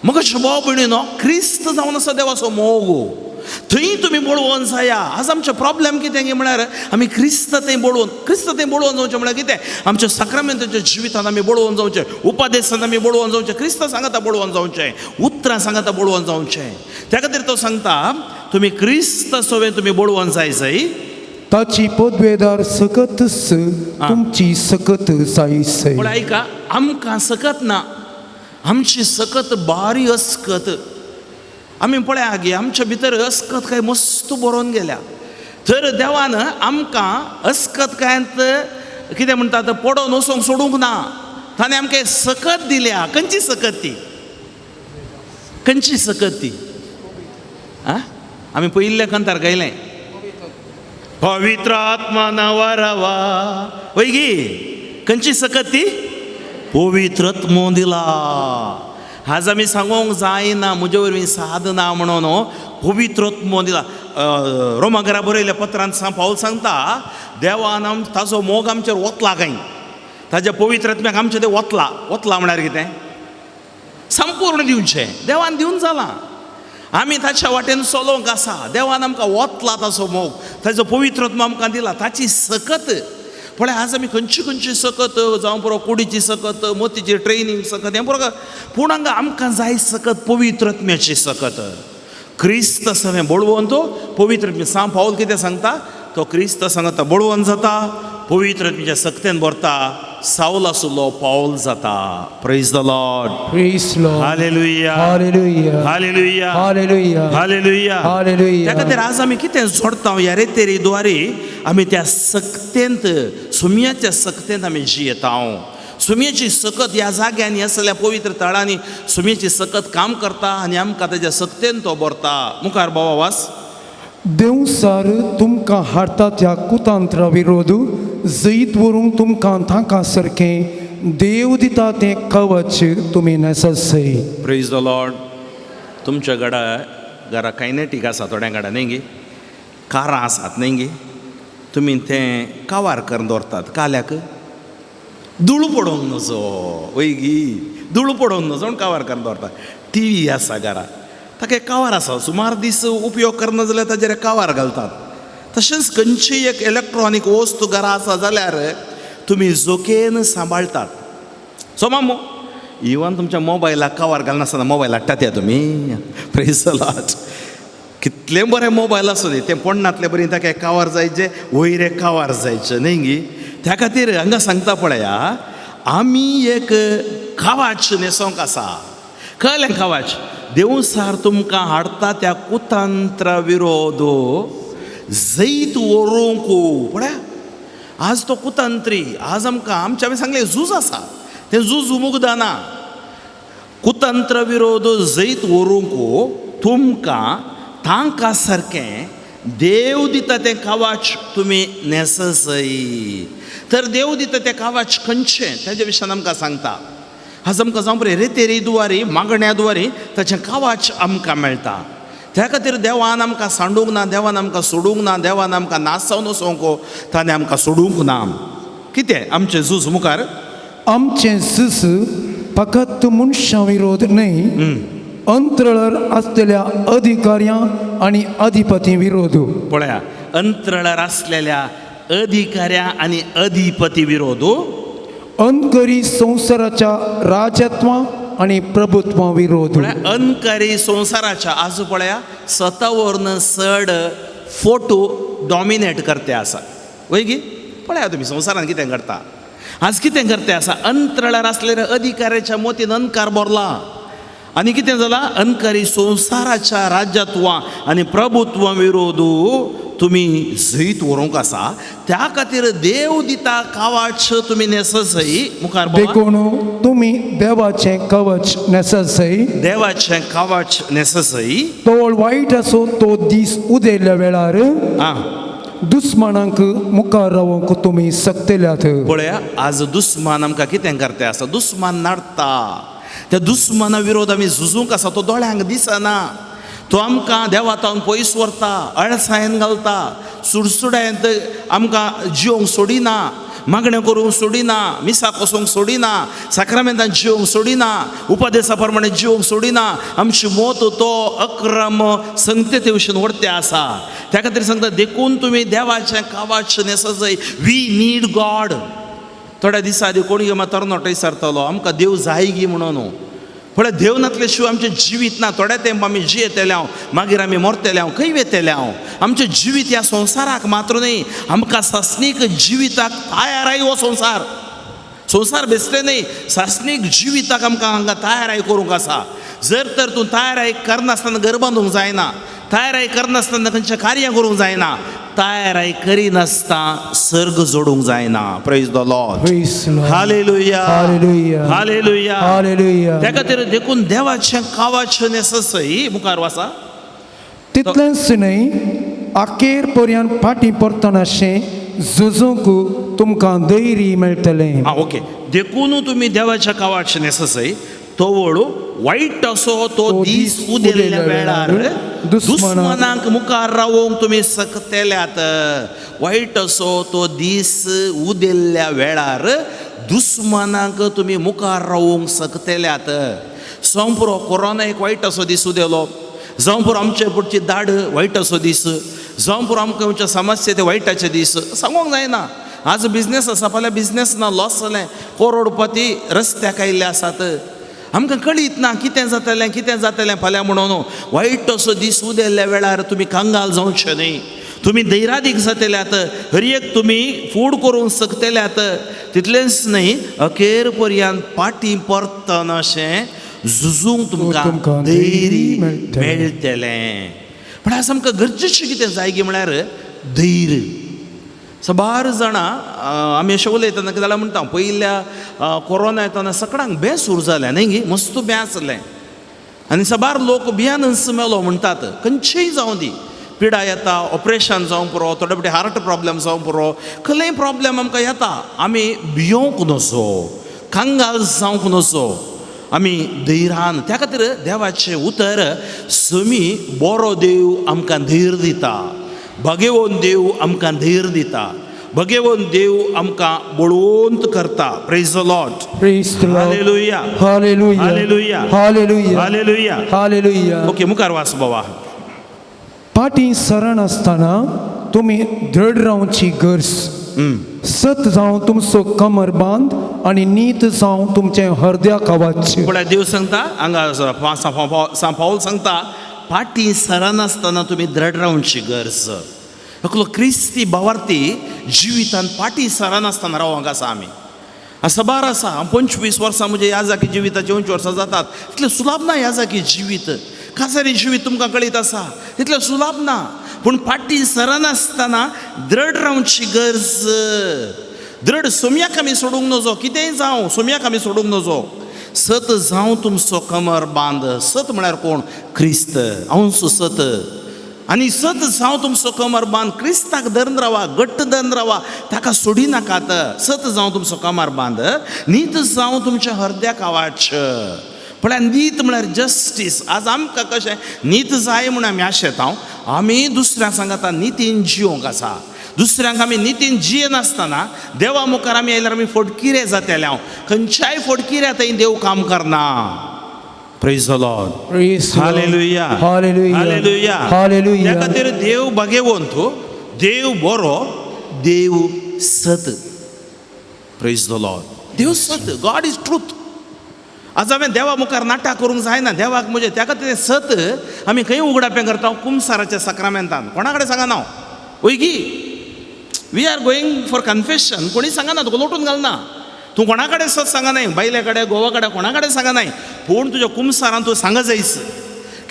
मगाच्या भाव भयणीनो, क्रिस्त जावन आसा देवाचो मोग. थंय तुमी बळोवन जाया. आज आमचें प्रॉब्लेम कितें गे? म्हळ्यार आमी क्रिस्त थंय बळोवन जावचें म्हळ्यार कितें? आमच्या साक्रामेंताच्या जिवितांत आमी बळोवन जावचें, उपदेशांत आमी बळोवन जावचें, क्रिस्त सांगता बळोवन जावचें, उतरां सांगता बळोवन जावचें. त्या खातीर तो सांगता तुमी क्रिस्त सवे तुमी बळोवन जाय. ताची पदवेदार सकत तुमची सकत जायसय. पण ऐका, आमकां सकत ना, आमची सकत बारी अस्कत. आमी पळया गे, आमच्या भितर अस्कत काय मस्त बरोवन गेल्या. तर देवान आमकां अस्कतकायांत कितें म्हणटात, पडोवन वचोंक सोडूंक ना. ताणें आमकां सकत दिल्या. खंयची सकत ती? खंयची सकत ती? आमी पयिल्ल्या कंतार गायलें, पवित्र आत्मा नवरवा वैगी खंयची सकत ती पवित्रत्म दिला. आज आमी सांगूंक जायना म्हजे वरवीं साधना म्हणून पवित्रत्म दिला. रोमाकारा बरयल्या पत्रांत पाऊल सांगता देवान ताचो मोग आमचेर वतला काय ताच्या पवित्रत्म्याक आमचे ते वतला म्हळ्यार कितें संपूर्ण दिवचें देवान दिवन जालां. आमी ताच्या वाटेन चलोवंक आसा. देवान आमकां वतला ताचो मोग ताचो पवित्रत्म आमकां दिला ताची सकत. पण आज आमी खंयची सकत जावं पुरो कुडीची सकत मोतीची ट्रेनिंग सकत हें पुरो पूण हांगा आमकां जाय सकत पवित्रत्म्याची सकत. क्रिस्त सगळें बळवून तो पवित्रत्म्य पाऊल कितें सांगता तो क्रिस्त सांगता बळवून जाता पवित्रत्म्याच्या सक्तेन भरता साऊल आसलो पाऊल जाता. Praise the Lord. Praise Lord. Hallelujah hallelujah. Hallelujah hallelujah. Hallelujah. Hallelujah. त्या खातीर आज आमी कितें जोडटा ह्या रेतेरीद्वारे आमी त्या सक्तेंत सुमयाच्या सक्तेंत आमी जियेता. सुमयेची सकत ह्या जाग्यान ह्या सगळ्या पवित्र तळांनी सुमयेची सकत काम करता आनी आमकां ताच्या सक्तेन तो भरता. मुखार बाबा वास. देवसार तुमकां हाडटा त्या कुतंत्रा विरोध जैत व्हरूंक तुमकां तांकां सारकें देव दिता तें कवच तुमी नेसय. Praise the Lord. तुमच्या घरा कायनेटीक आसा थोड्या घरा न्ही गे कारां आसात न्ही गे तुमी तें कावार करून दवरतात काल्याक धूळ पडोवंक नजो वैगी धूळ पडोवंक नजो कावार करून दवरतात. टी व्ही आसा घरा ताका एक कावार आसा सुमार दीस उपयोग करना जाल्यार ताजेर कावार घालतात. तशेंच खंयची एक इलेक्ट्रॉनीक वस्तू घरा आसा जाल्यार तुमी जोखेन सांबाळटात. सो मामू इवन तुमच्या मोबायलाक कावार घालनासतना मोबायल हाडटात या तुमी. Praise the Lord. कितले बरें मोबायल आसूं न्ही तें पडनातले बरी ताका एक कावार जायचे वयर एक कावार जायचे न्ही गी. त्या खातीर हांगा सांगता पळया आमी एक कावाच न्हेसोंक आसा. कळ्ळें कावाच देवसार तुमकां हाडटा त्या कुतंत्रा विरोध जैत व्हरूंक पळया. आज तो कुतंत्री आज आमकां आमच्या हांवें सांगलें झूज आसा तें झूज मुगदा ना. कुतंत्र विरोध जैत व्हरूंक तुमकां तांकां सारकें देव दिता तें कावाच तुमी नेसय. तर देव दिता तें कावाच खंयचें ताच्या विशयान आमकां सांगता. आज आमकां जावं बरें रेतेरीद्वारे मागण्याद्वारे ताचें कावाच आमकां मेळटा. त्या खातीर देवान आमकां सांडूंक ना देवान आमकां सोडूंक ना देवान आमकां नासोवन वचोंक ताणें आमकां सोडूंक ना. कितें आमचें झूज मुखार आमचें झूज फकत मनशां विरोध न्हय अंतराळार आसलेल्या अधिकाऱ्यां आनी अधिपती विरोध. पळया अंतराळार आसलेल्या अधिकाऱ्या आनी अधिपती विरोध अनकरी संवसाराच्या राजत्वा आनी प्रभुत्वा विरोध. अनकारी संवसाराच्या आज पळया स्वतावरन चड फोटो डॉमिनेट करते आसा वैगी. पळया तुमी संवसारान कितें करता आज कितें करते आसा अंतराळार आसलेल्या अधिकाऱ्याच्या मोतीन अंकार भरला आनी कितें जालां अनकारी संवसाराच्या राज्यत्वा आनी प्रभुत्वा विरोध तुमी जैत व्हरूंक आसा. त्या खातीर देव दिता कावाच तुमी नेसय. मुखार देखून तुमी देवाचें कवच नेसय. देवाचें कावाच नेसय. तो वायट आसो तो दीस उदेल्या वेळार दुस्मानांक मुखार रावंक तुमी सक्तेल्यात. पळया आज दुस्मान आमकां कितें करता आसा दुस्मान नाडटा. त्या दुस्माना विरोध आमी झुजूंक आसा तो दोळ्यांक दिसना. तो आमकां देवातावन पयस व्हरता अळसायेन घालता सुडसुड्यांत आमकां जिवंक सोडिना मागण्यो करूंक सोडिना मिसा कोसोवंक सोडिना साक्रामेंतांत जिवंक सोडिना उपदेशा प्रमाणे जिवंक सोडिना. आमची मोत तो अक्रम संगते भशेन व्हरते आसा. त्या खातीर सांगता देखून तुमी देवाचें कावाच नेसय. We need God. थोड्या दिसा आदी कोणी तरणाटो विचारतालो आमकां देव जाय गी म्हणून. पळय देव नासले शिवाय आमचें जिवीत ना. थोड्या तेंप आमी जियेतले मागीर आमी मरतले खंय वेतले. आमचें जिवीत ह्या संवसाराक मात्र न्ही आमकां सासणीक जिविताक तयाराय हो संवसार बेसले न्ही सासणीक जिविताक आमकां हांगा तयाराय करूंक आसा. जर तर तूं तयाराय करनासतना घर बांदूंक जायना तयाराय करनासतना खंयचें कार्य करूंक जायना तयाराय करिनासता सर्ग जोडूंक जायना. Praise the Lord. Hallelujah hallelujah. Hallelujah. Hallelujah. त्या खातीर देखून देवाचें कावाच नेसय. मुखार वाचा. तितलेंच न्हय अखेर पर्यंत फाटीं परतनाशें झुजूंक तुमकां धैर्य मेळटलें. हां ओके. देखून तुम्ही देवाच्या कावाटशें नेससय तोवळ वायट असो तो दीस उदेल्या वेळार दुस्मनांक मुखार रावोंक तुमी सकतेल्यात. वायट असो तो दीस उदेल्या वेळार दुस्मनांक तुमी मुखार रावोंक सकतेल्यात. जावं पुरो कोरोना एक वायट असो दीस उदेलो, जावं पुरो आमचे पुढची दाड वायट असो दीस, जावं पुरो आमकां आमच्या समस्या ते वायटाचे दीस सांगूंक जायना. आज बिझनेस आसा, फाल्यां बिझनेस ना, लॉस जालें, करोडपती रस्त्याक आयिल्ले आसात. आमकां कळीत ना कितें जातलें फाल्यां म्हणून. वायट असो दीस उदेल्ल्या वेळार तुमी कांगाल जावचे न्ही, तुमी धैर्यादीक जातल्यात, हर एक तुमी फूड करूंक शकतल्यात. तितलेंच न्ही, अखेर पर्यंत फाटीं परतना अशें झुजूंक तुमकां धैर्य मेळटलें. पण आज आमकां गरजेचें कितें जाय गे म्हळ्यार धैर्य. सबार जाणां आमी अशें उलयतना कितें जाल्यार म्हणटा पयल्या कोरोना येताना सगळ्यांक बें सुरू जालें न्ही गे, मस्त बें आसलें आनी सबार लोक भियानच मेलो म्हणटात. खंयचीय जावं दी पिडा येता, ऑपरेशन जावं पुरो, थोडे फावटी हार्ट प्रॉब्लेम जावं पुरो, खंयय प्रॉब्लेम आमकां येता. आमी भियोंक नजो, कांगाल जावंक नजो, आमी धैर्यान. त्या खातीर देवाचें उतर समी बरो देव आमकां धैर्य दिता, भगवंत देव आमकां धैर्य दिता, भगवंत देव आमकां बळवंत करता. Praise the Lord. Praise the Lord. Hallelujah, Hallelujah. Hallelujah, Hallelujah. Hallelujah. Hallelujah. Okay, मुखार वाच बाबा. फाटीं सरण आसतना तुमी दृढ रावची गरज. सत जावं तुमचो कमरबांद आनी नीत जावं तुमचें हृदयाक आवाज. पण देव सांगता हांगा सा पाऊल सांगता फाटीं सरानासतना तुमी दृढ रावची गरज. एकलो क्रिस्ती भावार्थी जिवितान फाटीं सरानासतना रावंक आसा आमी. सबार आसा 25 वर्सां म्हणजे याजाकी जिविताची 25 वर्सां जातात. इतलें सुलाभ ना याजाकी जिवीत, खासारी जिवीत तुमकां कळीत आसा, इतलें सुलाभ ना. पूण फाटीं सरानासतना दृढ रावची गरज. दृढ सोम्याक आमी सोडूंक नजो, कितेंय जावं सोम्याक आमी सोडूंक नजो. सत जावं तुमचो कमर बांद. सत म्हळ्यार कोण? क्रिस्त. हांवूच सत. आनी सत जावं तुमचो कमर बांद. क्रिस्ताक धरून रावा, घट्ट धरून रावा, ताका सोडी नाकात. सत जावं तुमचो कमर बांद. नीत जावं तुमच्या हृदयाक आवाज. म्हळ्यार नीत म्हळ्यार जस्टीस. आज आमकां कशें नीत जाय म्हूण आमी आशेता. आमी दुसऱ्यांक सांगता नितीन जिवंक आसा. दुसऱ्यांक आमी नितीन जियेनासतना देवा मुखार आमी आयल्यार आमी फटकिरे जातले. हांव खंयच्याय फटकिऱ्या थंय देव काम करना. Praise the Lord. Hallelujah, Hallelujah. Hallelujah. Hallelujah. त्या खातीर देव भगवंत, देव बरो, देव सत. Praise the Lord. देव सत. God is truth. आज हांवें देवा मुखार नाटक करूंक जायना. देवाक म्हणजे त्या खातीर सत आमी खंय उगडापें करता. कुमसाराच्या सक्रामेंतान कोणा कडेन सांगना हांव. ओगी we are going for confession. कोणी सांगना, तुका लोटून घालना. तूं कोणा कडेन सत सांगनाय, बायले कडेन, घोवा कडेन, कोणा कडेन सांगनाय. पूण तुज्या कुमसारान तूं सांग जायस.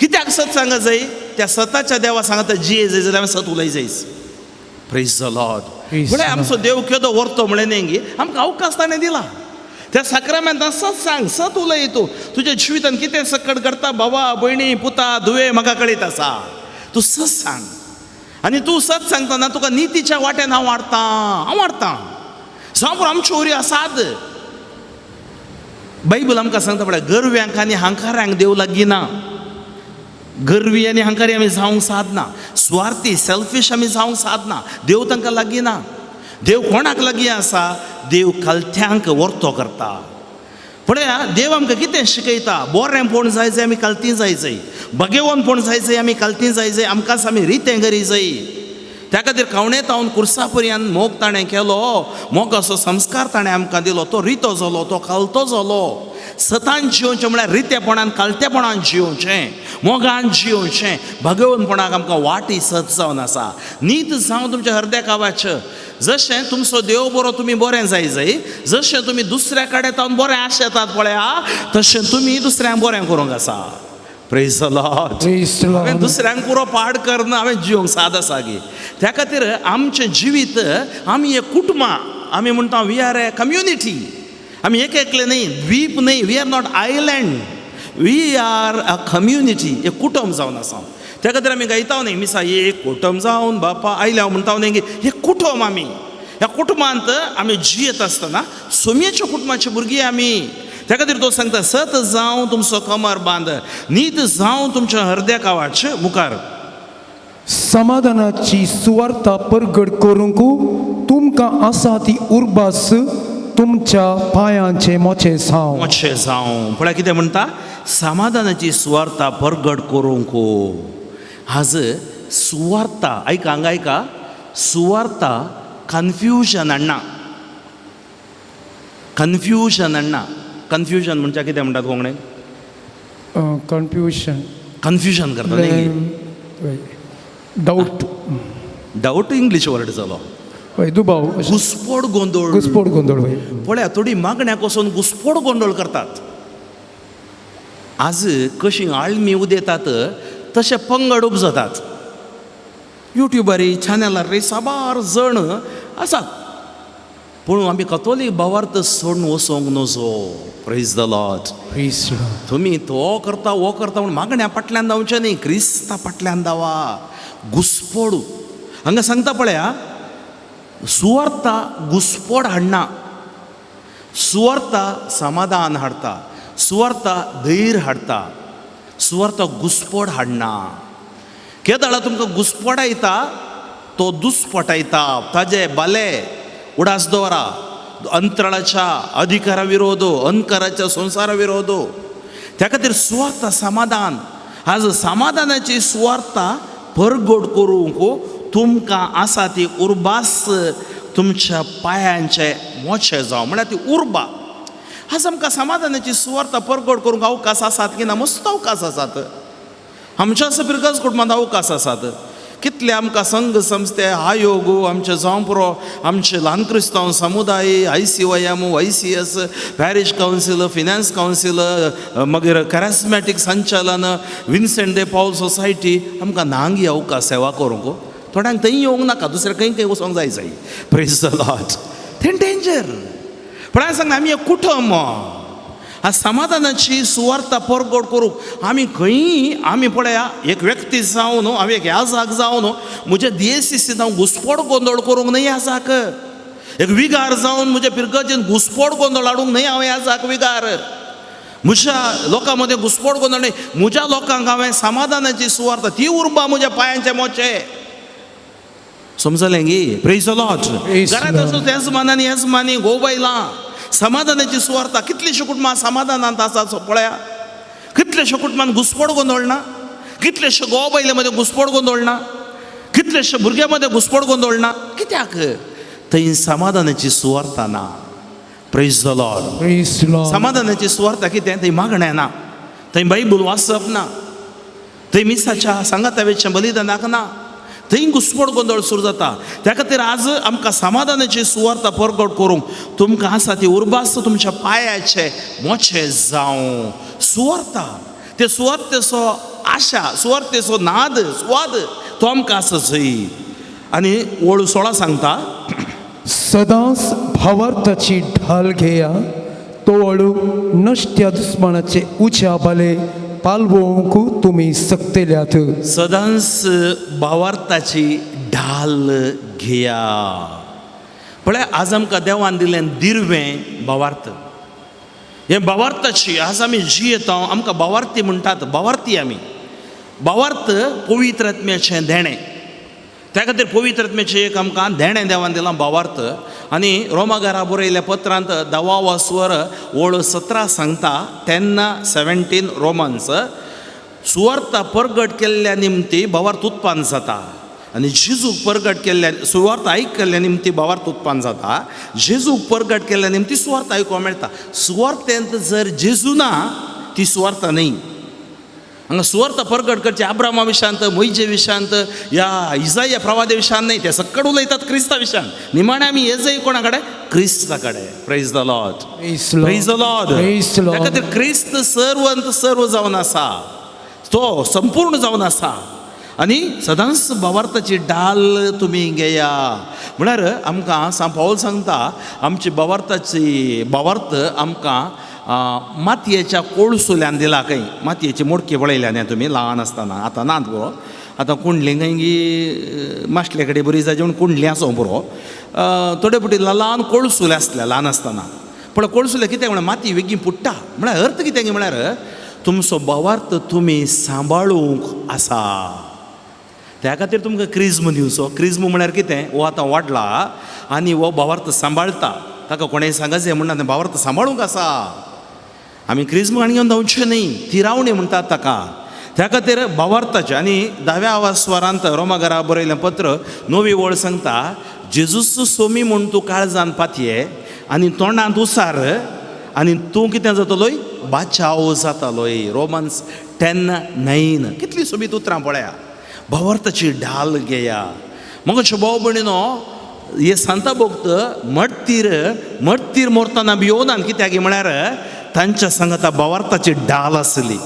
कित्याक सत सांग जाय? त्या सताच्या देवा सांगता जिये जाय जाल्यार सत उलय जायस. Praise the Lord. म्हळ्यार आमचो देव केदो व्हरतो म्हळें न्ही गे, आमकां अवकाश ताणें दिला. त्या सक्रामेंतान सत सांग, सत उलय. तूं तुज्या जिवितान कितें सकट करता, भावा भयणी पुता धुवे म्हाका कळीत आसा. तूं सत सांग. आनी तूं सत सांगतना तुका नितीच्या वाटेन हांव वाडटां. जावं पूण आमच्यो ओरी आसात. बायबल आमकां सांगता म्हळ्यार गरव्यांक आनी हांकाऱ्यांक देव लागीं ना. गरवी आनी हांकारी आमी जावंक सादना. स्वार्थी सेल्फीश आमी जावंक सादना. देव तांकां लागीं ना. देव कोणाक लागीं आसा? देव कालत्यांक वर्तो करता. पळया, देव आमकां कितें शिकयता? बोरेंपण जाय जाय आमी कालतीं जाय जाय, भगवंतपण जाय जाय आमी कालतीं जाय जाय, आमकांच आमी रितें करी जाय. त्या खातीर कावणे तावन कुर्सा पर्यंत मोग ताणें केलो. मोगाचो संस्कार ताणें आमकां दिलो. तो रितो जालो, तो कालतो जालो. सतान जिवचें म्हळ्यार रितेपणान कालतेपणान जिवचें, मोगान जिवचें. भगवंतपणाक आमकां वाटी सत जावन आसा. नीत जावं तुमच्या हृदयाक आवाज. जशें तुमचो देव बरो तुमी बरें जाय जाय, जशें तुमी दुसऱ्या कडेन तावन बरें आशेतात पळया, तशें तुमी दुसऱ्यांक बरें करूंक आसा. Praise the Lord. हांवें दुसऱ्यांक पुरो पाड करना, हांवें जिवंक साद आसा गे. त्या खातीर आमचें जिवीत आमी एक कुटुंबां, आमी म्हणटा वी आर ए कम्युनिटी. आमी एक एकले न्ही, द्वीप न्ही, we are not island, we are a community. एक कुटुंब जावन आसा. त्या खातीर आमी गायता न्ही मिसा एक कुटुंब जावन बापा आयल्या म्हणटा न्ही हे कुटुंब आमी ह्या कुटुंबांत आमी जियेत आसतना सोम्याच्या कुटुंबाची भुरगीं आमी त्या खातीर तो सांगता सत जावं तुमचो कमर बांद नीत जावं तुमच्या हृदया कावाचे मुखार समाधानाची सुवार्ता परगट करूंक तुमकां आसा ती उर्बास तुमच्या पांयांचे मोचे जावं मोचे जावं पळय कितें म्हणटा समाधानाची सुवार्ता परगट करूंक आज सुवार्ता ऐका हांगा ऐका सुवार्ता कन्फ्युजन हाडना कन्फ्युजन म्हणजे कितें म्हणटात कोंकणीन कन्फ्युजन करता न्ही डाऊट डाऊट इंग्लीश वर्ड जालो दुबाव घुसपोड गोंदळ घुसपोड गोंधळ पळय थोडी मागण्याक वचून घुसपोड गोंदळ करतात आज कशी आळमी उदेतात तशे पंगड उपजतात युट्यूबारी चॅनलार साबार जण आसात पूण आमी कथोलीक भावार्थ सोडून वचोंक नजो प्रेज द लॉर्ड तुमी तो करता वो करता म्हूण मागण्या फाटल्यान धांवचे न्ही क्रिस्ता फाटल्यान धांवा घुसपोड हांगा सांगता पळया सुवार्ता घुसपोड हाडना सुवार्ता समाधान हाडटा सुवार्ता धैर्य हाडटा सुवार्ता घुसपोड हाडना केदाळा तुमकां घुसपोड येता तो दुस्पटायता ताजे बाले उडास दवरा अंतराळाच्या अधिकारा विरोध अंधकाराच्या संसारा विरोध त्या खातीर सुवार्ता समाधान आज समाधानाची सुवार्ता परगट करूंक तुमकां आसा ती उर्बास तुमच्या पांयांचे मोचे जावं म्हळ्यार ती उर्बा आज आमकां समाधानाची सुवार्ता परगट करूंक अवकाश आसात की ना मस्त अवकाश आसात आमच्या पिरगज कुटुंबांत अवकाश आसात कितले आमकां संघ संस्थे आयोग आमचे जावं पुरो आमचे ल्हान क्रिस्तांव समुदाय ICYM ICS parish council finance council मागीर कॅरिस्मॅटीक संचालन विन्सेंट दे पॉल सोसायटी आमकां नांगी अवकाश सेवा करूंक थोड्यांक थंय येवंक नाका दुसऱ्या खंय वचोंक जाय प्रेज द लॉर्ड थंय डेंजर पण हांवें सांगलें आमी एक कुटुंब आज समाधानाची सुवार्ता परगट करूंक आमी खंयी आमी पळया एक व्यक्ती जावन हांव एक ह्या जाग जावन म्हज्या DSCC हांव घुसपोड गोंदळ करूंक न्हय ह्या जाक एक विगार जावन म्हज्या पिरगजेन घुसपोड गोंदळ हाडूंक न्हय हांव ह्या जाक विगार म्हज्या लोकां मदें घुसपोड गोंदळ न्हय म्हज्या लोकांक हांवें समाधानाची सुवार्ता ती उर्बा म्हज्या पांयांचे मोचे समजलें गी प्रेज द लॉर्ड घरांत आसूं येजमानी घोव बायलां समाधानाची सुवार्ता कितलींशीं कुटुंबां समाधानांत आसात पळया कितलेशे कुटुंबांत घुसपोड गोंदळ ना कितलेशे घोव बायले मदें घुसपोड गोंदळ ना कितलेशे भुरग्यां मदें घुसपोड गोंदळ ना कित्याक थंय समाधानाची सुवार्ता ना प्रेज द लॉर्ड समाधानाची सुवार्ता कितें थंय मागणें ना थंय बायबल वाचप ना थंय मिसाच्या सांगातावेचें बलिदानाक ना थंय घुसपोड गोंदळ सुरू जाता त्या खातीर आज आमकां समाधानाची सुवार्ता परगट करूंक तुमकां आसा ती उर्बास तुमच्या पांयाचे मोचे जावं सुवार्ता ते सुवार्तेचो आशा सुवार्तेचो नाद स्वाद तो आमकां आसा थंय आनी वळू 16 सांगता सदांच भावार्थाची ढाल घेया तोवळू नश्ट्या दुस्मनाचे उच्या बाले पालवोंक तुमी सक्तेल्यात सदांच भावार्थाची ढाल घेया पळय आज आमकां देवान दिलें दिर्वें भावार्थ हे भावार्थाची आज आमी जियेता आमकां भावार्थी म्हणटात भावार्थी आमी भावार्थ पवित्र आत्म्याचें देणें त्या खातीर पवित्र आत्म्याचें एक आमकां देणें देवान दिलां भावार्थ आनी रोमाकारा बरयल्या पत्रांत 10 स्वर वळू 17 सांगता 10:17 रोमन्स सुवार्ता परगट केल्ल्या निमती भावार्थ उत्पन्न जाता आनी जेजूक परगट केल्ल्या सुवार्थ आयकल्ल्या निमती भावार्थ उत्पन्न जाता जेजूक परगट केल्ल्या निमती सुवार्थ आयकूंक मेळटा सुवार्थेंत जर जेजू ना ती सुवार्थ न्ही हांगा सुवार्थ परगट करचे अब्रामा विशांत मोइजे विशांत या इसाया प्रवादे विशांत न्ही ते सकड उलयतात क्रिस्ता विशांत निमाणे आमी येजय कोणा कडेन क्रिस्ता कडेन praise the Lord praise the Lord त्या खातीर क्रिस्त सर्वंत सर्व जावन आसा तो संपूर्ण जावन आसा आनी सदांच भावार्थाची ढाल तुमी घेया म्हळ्यार आमकां पावल सांगता आमची भावार्थाची भावार्थ आमकां मातयेच्या कोळसुल्यान दिला खंय मातयेची मोडकी पळयल्या न्ही तुमी ल्हान आसतना आतां नात पुरो आतां कुंडली खंय माशले कडेन बरी जाय म्हूण कुंडली आसूं पुरो थोडे फावटी ल्हान कोळसुले आसले ल्हान आसतना पूण कोळसुले कितें म्हळ्यार माती बेगीन फुट्टा म्हळ्यार अर्थ कितें गे म्हळ्यार तुमचो भावार्थ तुमी सांबाळूंक आसा त्या खातीर तुमकां क्रिज्म दिवचो क्रिज्म म्हळ्यार कितें हो आतां वाडला आनी हो भावार्थ सांबाळटा ताका कोणेंय सांगाचें म्हणना तें भावार्थ सांबाळूंक आसा आमी क्रिज्म आनी घेवन धांवचे न्ही तिरावणी म्हणटात ताका त्या खातीर भावार्थाचें आनी 10व्या स्वरांत रोमाघरा बरयलें पत्र 9वी ओळ सांगता जेजूस सोमी म्हूण तूं काळजान पातये आनी तोंडांत उसार आनी तूं कितें जातलोय बाचाव जातालोय रोमन्स 10:9 कितली सोबीत उतरां पळया भावार्थाची ढाल घेया मगो भाव भयणीनो हे सांता भोक्त मडतीर मोरतना भियोनान कित्याक म्हळ्यार तांच्या सांगाता भावार्थाची ढाल आसली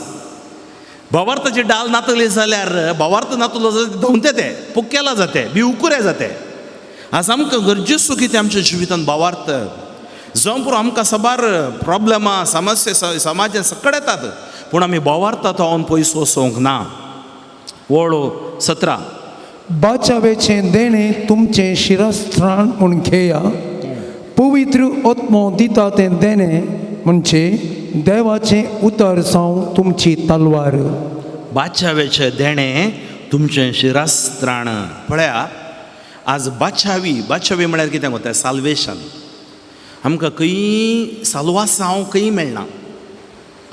भावार्थाची ढाल नातली जाल्यार भावार्थ नातलो जाल्यार धांवते ते पुक्केला जाते भिवकुरे जाते आज आमकां गरजेचो कितें आमच्या जिवितांत भावार्थ जावं पुरो आमकां सबार प्रॉब्लेमां समस्या समाजान सकड येतात पूण आमी भावार्थांत हांवन पयस वचोंक ना वळो 17 बाचावेचें देणें तुमचें शिरस्त्राण म्हूण घेया पवित्र आत्मो दिता तें देणें म्हणजे देवाचें उतर जावं तुमची तलवार बाचावेचें देणें तुमचें शिरस्त्राण पळया आज बाचावी म्हळ्यार कितें गो तें साल्वेशन आमकां खंय साल्वासांव खंय मेळना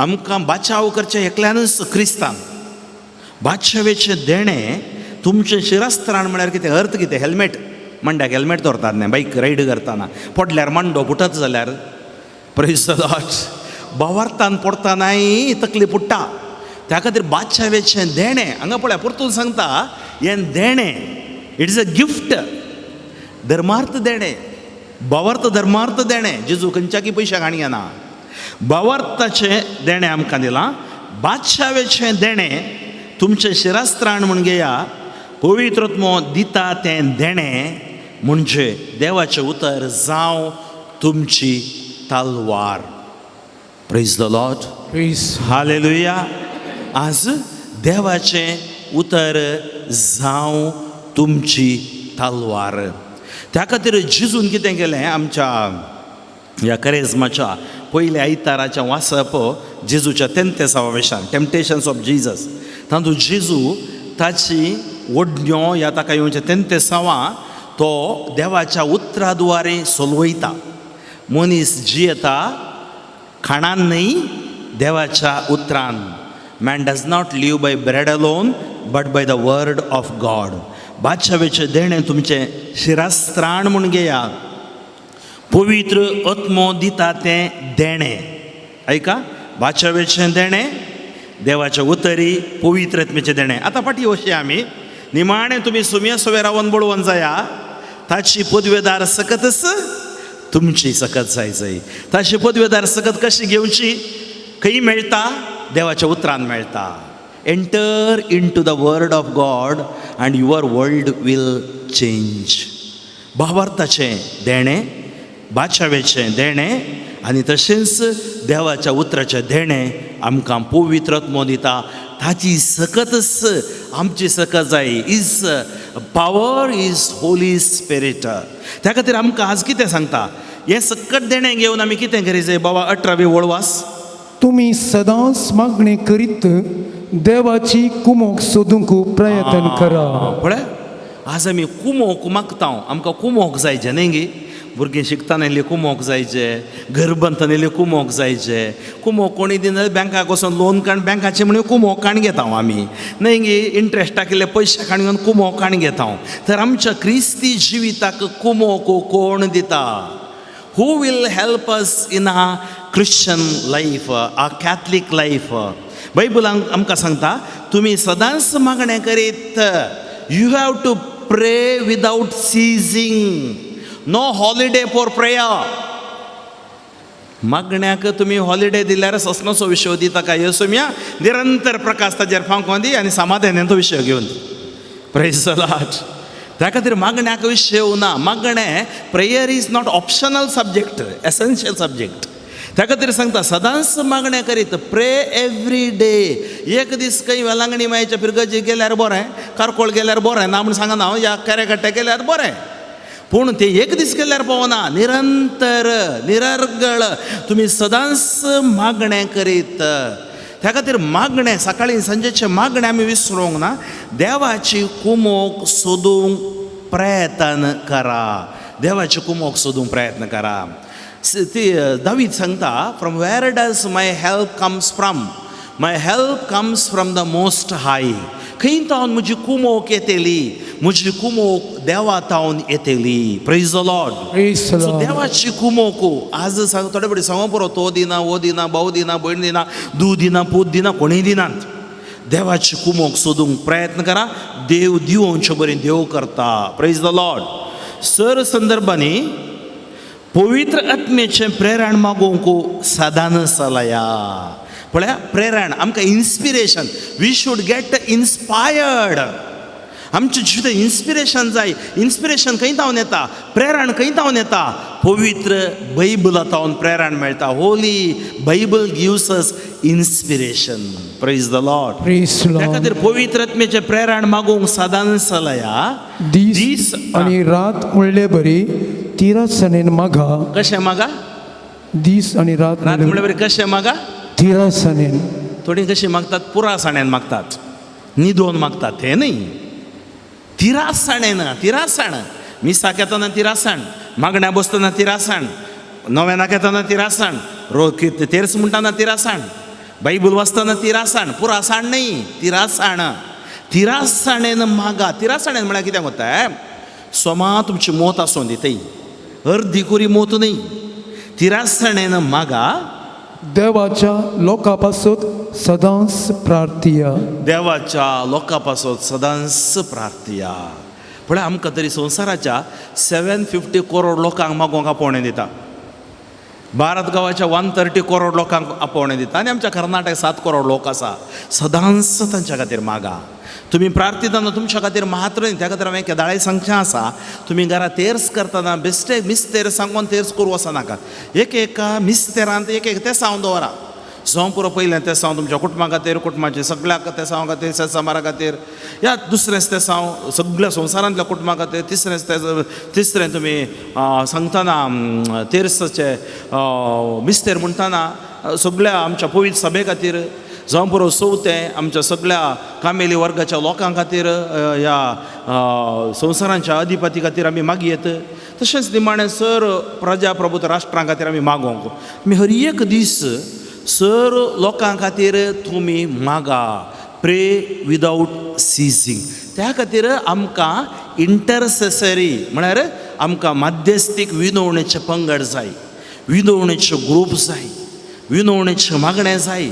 आमकां बाचाव करचें एकल्यानूच क्रिस्तान बादशावेचें देणें तुमचें शिरस्त्राण म्हळ्यार कितें अर्थ कितें हेल्मेट मंड्याक हेल्मेट दवरतात न्ही बायक रायड करतना पडल्यार मांडो फुटत जाल्यार प्रेज द लॉर्ड भावार्थान पडटनाय तकली फुट्टा त्या खातीर बादशावेचें देणें हांगा पळय परतून सांगता हें देणें इट इज अ गिफ्ट धर्मार्थ देणें भावार्थ धर्मार्थ देणें जेजू खंयच्याकी पयशाक हाणी घेना भावार्थाचें देणें आमकां दिलां बादशावेचें देणें तुमचें शिरस्त्राण म्हूण घेया पवित्र आत्मो दिता तें देणें म्हणजे देवाचें उतर जावं तुमची तलवार praise the Lord please hallelujah आज देवाचें उतर जावं तुमची तलवार त्या खातीर जेजून कितें केलें आमच्या ह्या करेजमाच्या पयल्या आयताराचें वाचप जेजूच्या 33वा वेशान टेम्पटेशन्स ऑफ जिजस तातूंत जेजू ताची ओडण्यो ह्या ताका येवचे 33वां तो देवाच्या उतरा द्वारे सोलवयता मनीस जियेता खाणान न्ही देवाच्या उतरान man does not live by bread alone but by the word of God बादशावेचें देणें तुमचें शिरस्त्राण म्हूण घेया पवित्र आत्मो दिता तें देणें ऐका बादशावेचें देणें देवाच्या उतरी पवित्र आत्म्याचें देणें आतां फाटीं वचया आमी निमाणें तुमी सुमया सवे रावन बळोवन जाया ताची पदवेदार सकतच तुमची सकत जायचय ताची पदवेदार सकत कशी घेवची खंय मेळटा देवाच्या उतरान मेळटा enter into the word of God and your world will change भावार्थाचें देणें बादशावेचें देणें आनी तशेंच देवाच्या उतराचें देणें आमकां पवित्र आत्मो दिता ताची सकतच आमची सकत जाय is power is Holy spirit त्या खातीर आमकां आज कितें सांगता हें सकत देणें घेवन आमी कितें करीत बाबा 18वी वळवास तुम्ही सदांच मागणी करीत देवाची कुमोक सोदूंक प्रयत्न करा पळय आज आमी कुमोक मागता आमकां कुमोक जायचें न्ही गे भुरगीं शिकतना इल्लें कुमोक जायचें घर बांदतना इल्लें कुमोक जायचें कुमोक कोणी दिन जाल्यार बँकाक वचोन लोन काण बँकाचें म्हणून कुमोक काण घेता आमी न्हय गे इंट्रस्टाक इल्ले पयशे काण घेवन कुमोक काण घेता तर आमच्या क्रिस्ती जिविताक कुमोक कोण दिता who will help us in a Christian life a Catholic life Bible आमकां सांगता तुमी सदांच मागणें करीत you have to pray without ceasing no holiday for prayer मागण्याक तुमी हॉलिडे दिल्यार ससनोचो विशय दिता काय येसुम्या निरंतर प्रकाश ताजेर फांको दी आनी समाधानान तो विशय घेवन प्रेज द लॉर्ड त्या खातीर मागण्याक विशय ना मागणें prayer is not optional subject essential subject त्या खातीर सांगता सदांच मागणें करीत, प्रे एवरी डे. एक दीस खंय वेलांगणी मायच्या पिरगजी गेल्यार बरें, कारकोळ गेल्यार बरें ना म्हण सांगना हांव, या केरेकट्टे गेल्यार बरें. पूण ते एक दीस केल्यार पावना, निरंतर निरर्गळ तुमी सदांच मागणें करीत. त्या खातीर मागणें सकाळीं सांजेचें मागणें आमी विसरूंक ना. देवाची कुमोक सोदूंक प्रयत्न करा. देवाची कुमोक सोदूंक प्रयत्न करा. ती दावीद सांगता, from where does my help comes from? My help comes from the most high. खंय तावन म्हजी कुमोक येतली? म्हजी कुमोक देवा तावन येतली. Praise the Lord. Praise the so Lord. देवाची कुमोक आज सांग, थोडे बडी सांगो पुरो, तो दिना, वो दिना, भाऊ दिना, भयण दिना, धू दिना, पूत दिना, कोणीय दिनात. देवाची कुमोक सोदूंक प्रयत्न करा. देव दिवोंचे बरें देव करता. Praise the lord. सर संदर्भांनी पवित्र आत्मेचें प्रेरण मागोवंक सदांच चलया. पळया, प्रेरण आमकां inspiration. We should get inspired. आमच्या जिवितांत इन्स्पिरेशन जाय. इन्स्पिरेशन खंय तावन येता? प्रेरण खंय तावन येता? पवित्र बायबला तावन प्रेरण मेळटा. Holy Bible gives us inspiration. Praise the Lord. Praise the त्या Lord. खातीर पवित्र आत्मेचें प्रेरण मागोवंक सदांच चलया. दीस आणि रात म्हणले बरी तिरासनेन मागा. कशें मागा? दीस आणि रात रात म्हणले म्हणल्यार बरें कशें मागा? तिरासनेन. थोडी कशी मागतात? पुरासाण्यान मागतात, न्हिदोवन मागतात. हे न्ही, तिरासाणेन. तिरासण मिसाक येतना तिरासण, मागण्या बसतना तिरासण, नव्यानाक येतना तिरासण, तेर्स म्हणटाना तिरासण, बायबल वाचतना तिरासण. पुरासाण न्ही, तिरासण. तिरासणेन मागा. तिरासणेन म्हळ्यार कितें कोत्ता? सोमा तुमची मोत आसूं दी थंय, अर्दी कुरी मोत न्ही. तिरासणेन मागा. देवाच्या लोकां पासून सदांच प्रार्थिया. देवाच्या लोकां पासून सदांच प्रार्थया. पळय, आमकां तरी संवसाराच्या 750 करोड लोकांक मागोवंक आपोवणें दिता. भारत गांवाच्या 130 करोड लोकांक आपोवणें दिता. आनी आमच्या कर्नाटक 7 करोड लोक आसा. सदांच तांच्या खातीर मागा. तुमी प्रार्थितना तुमच्या खातीर मात्र न्ही. त्या खातीर हांवें केदाळे सांगचें आसा, तुमी घरा तेर्स करतना बेश्टे मिस्तेर सांगून तेर्स करूं वचनाका. एक मिस्तेरांत एक तें सावन दवरा. जावं पुरो पयलें तें सावन तुमच्या कुटुंबा खातीर, कुटुंबाच्या सगळ्याक तें साव खातीर, समारा खातीर, या दुसरेंच तें साव सगळ्या संवसारांतल्या कुटुंबा खातीर, तिसरें तुमी सांगतना तेर्साचें मिस्तेर म्हणटाना सगळ्या आमच्या पवित्र सभे खातीर, जावं पुरो चवथें आमच्या सगळ्या कामेली वर्गाच्या लोकां खातीर, ह्या संवसारांच्या अधिपती खातीर आमी मागयेत. तशेंच निमाणें सर प्रजाप्रभुत्व राष्ट्रां खातीर आमी मागोवंक. आमी हर एक दीस सर लोकां खातीर तुमी मागा. प्रे विदाउट सिजींग. त्या खातीर आमकां इंटरसेसरी म्हळ्यार आमकां मध्यस्थीक विनवणेचे पंगड जाय, विनवणेचे ग्रूप जाय, विनवणेचे मागणें जाय.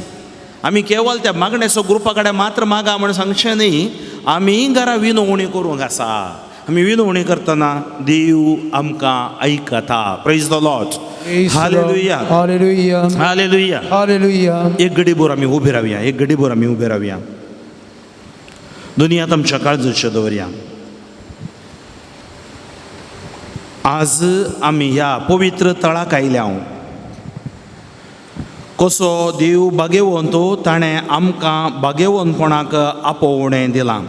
आमी केवळ त्या मागण्याचो ग्रुपा कडेन मात्र मागा म्हण सांगचें न्ही. आमी घरा विनवणी करूंक आसा. आमी विनवणी करतना देव आमकां आयकता. Praise the Lord. Hallelujah. Hallelujah. Hallelujah. Hallelujah. एक घडीभर आमी उबे रावया. एक घडीभर आमी उबे रावया. दुनियांत आमच्या काळजाचेर दवरया. आज आमी ह्या पवित्र तळाक आयल्या. कसो देव भाग्यवंतो ताणें आमकां भाग्यवंतपणाक आपोवणें दिलां.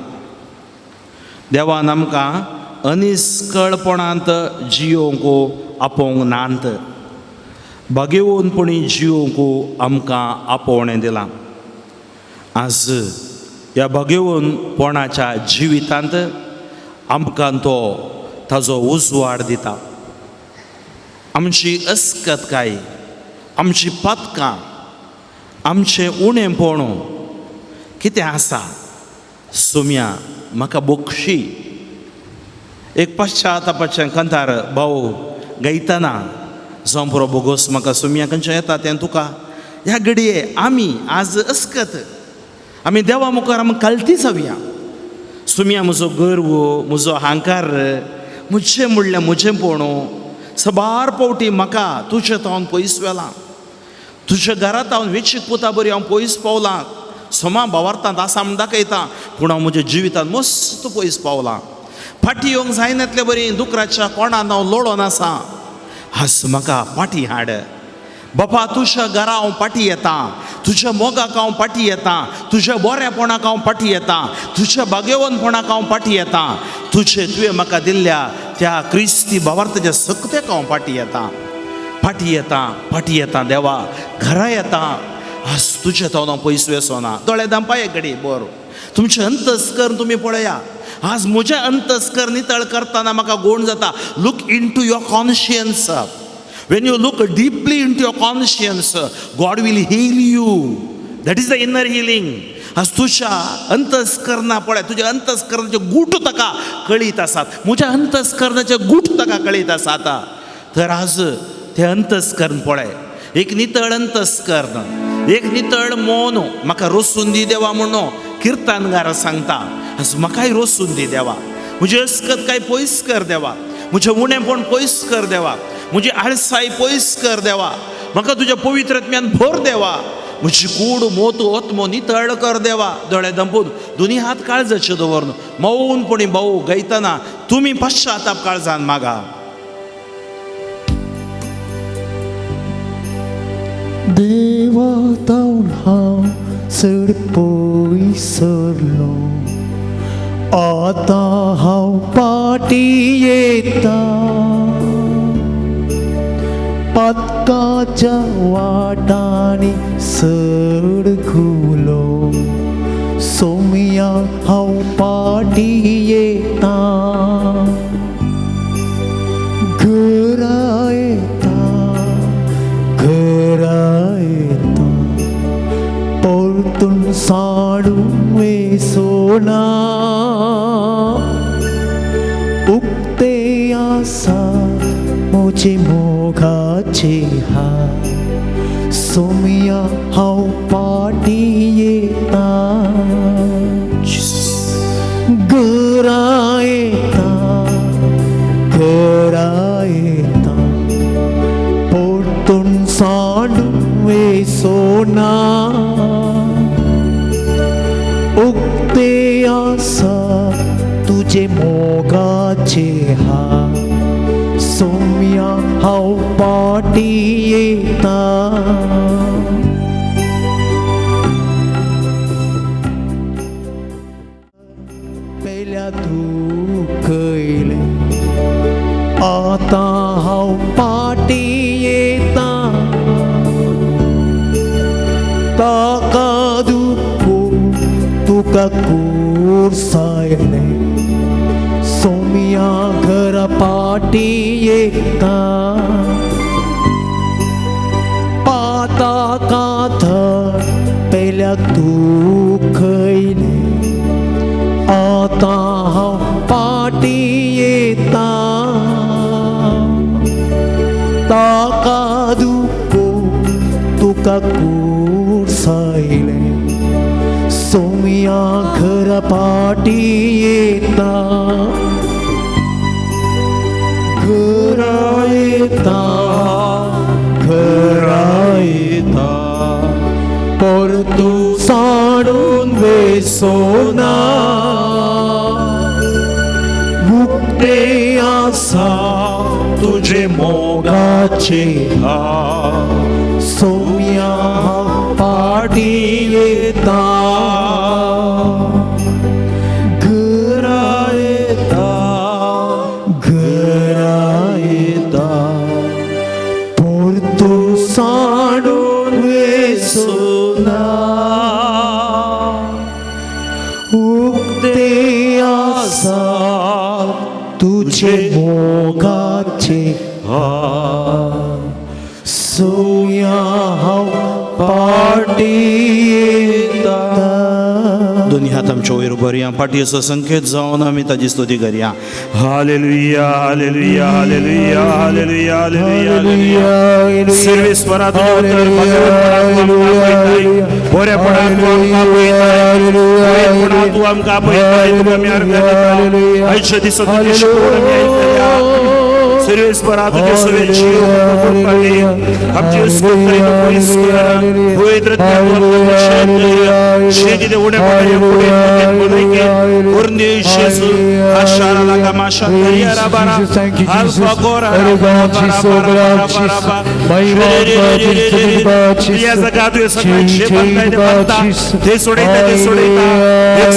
देवान आमकां अनिस्कळपणांत जियोवंक आपोवंक नात. भाग्यवंतपणी जियोवंक आमकां आपोवणें दिलां. आज ह्या भाग्यवंतपणाच्या जिवितांत आमकां तो ताजो उजवाड दिता. आमची अस्कतकाय, आमची पथकां, आमचें उणेंपण कितें आसा? सोम्या म्हाका बक्षी. एक पश्चातापाचें कंथार भाव गायतना जावं पुरो बोगोस म्हाका सोम्या खंयचें येता तें तुका. ह्या घडये आमी आज अस्कत आमी देवा मुखार आमी कालती जावया. सोम्या म्हजो गर्व, म्हजो अहंकार, म्हजें म्हणलें म्हजेंपण सबार पावटी म्हाका तुजें हांव पयस वेलां. तुज्या घरांत हांव वेचीक पुता बरी हांव पयस पावलां. सोमा भावार्थांत आसा म्हण दाखयता, पूण हांव म्हज्या जिवितांत मस्त पयस पावलां. फाटी येवंक जायनातले बरी दुकराच्या कोणान हांव लोडोन आसा. आज म्हाका फाटी हाड. बापा तुझ्या घरा हांव फाटी येता, तुझ्या मोगाक हांव फाटी येता, तुझ्या बरेपणाक हांव फाटी येता, तुझ्या बागेवनपणाक हांव फाटी येता, तुवें म्हाका दिल्ल्या त्या क्रिस्ती भावार्थाच्या सक्तेक हांव फाटी येता, फाटी येता, फाटी येता देवा, घरा येता. आज तुझ्या तोंडां पयस वेसोना. दोळे दांपा एक घडी बर. तुमचे अंतस्करण तुम्ही पळया. आज म्हजें अंतस्करण नितळ करतना म्हाका गोड जाता. Look into your conscience. When you look deeply into your conscience, God will heal you. That is the inner healing. आज तुझ्या अंतस्करणा पळय, तुझ्या अंतस्करणाचे गूट ताका कळीत आसात. म्हज्या अंतस्करणाचे गूट ताका कळीत आसात. तर आज ते अंतस्करण पळय, एक नितळ अंतस्करण, एक नितळ मौन म्हाका रोसून दी देवा म्हणून किर्तनगार सांगता. आज म्हाकाय रोसून दी देवा. म्हजी अस्कत काय पयस कर देवा. म्हजें उणेपण पयस कर देवा. म्हजी आळसाय पयस कर देवा. म्हाका तुज्या पवित्रत्म्यान भर देवा. म्हजी कूड मोत ओतमो नितळ कर देवा. दोळे दंपून दोनी हात काळजाचे दवरून मौनपणी भाऊ गयतना तुमी पश्चाताप काळजान मागा. देवा जावन हांव चड पयसरलो, आतां हांव फाटी येता. पातकाच्या वाटांनी चड घुलो, सोमया हांव फाटी येता. घरा येता, घरा येता, परतून साडून वेसोना. उक्ते आसा म्हजे मोगाचे हात, सोमया हांव फाटी येता. घरा येता, घरा येता, परतून साडून वेसोना. उक्ते आसा तुझे मोगाचे हात, सोमया हांव फाटी येता. पयल्या तूं कयलें, आतां हांव फाटी येता. ताका दुखून तुका कुर्सायलें, सोमया घरा फाटी येता. पाताका थळ पयल्याक तूं खयलें, आतां हांव फाटी येता. ताका दुखून तुका कुर्सायलें, सोमया घरा फाटी येता. घरा येता, घरा येता, परतून साडून वेसोना. उक्ते आसा तुझे मोगाचे हात, सोमया हांव फाटी येता. घरा येता, घरा येता, परतून साडून वेसोना. उक्ते आसा तुझे मोगाचे हात, सोमया हांव फाटी येता. दोन्ही हात आमच्या वयर बरया, फाटी असो संकेत जावन आमी ताजी स्तुती करया. Hallelujah, hallelujah, hallelujah, hallelujah, hallelujah. सर्वेस्परा तुझे उतर भगवंतपणाक तूं आमकां आपयताय, बरेपणाक तूं आमकां आपयताय, बरेपणाक तूं आमकां आपयताय. तुका आमी अर्घ दिता. आयच्या दिसा तुजी शिकवण आमी आयकल्या. सर्वेस्परा तुझे सवे जीव कोपाले आमचे स्तोत्र पवित्र पवित्र शेती दे उडे पडे पुढे बोलायके वर्णे येशू आशारा लागा माशा तरियारा बारा अल्फा गोरा या जगा तू सगळं शेपंताय दे माता ते सोडयता एक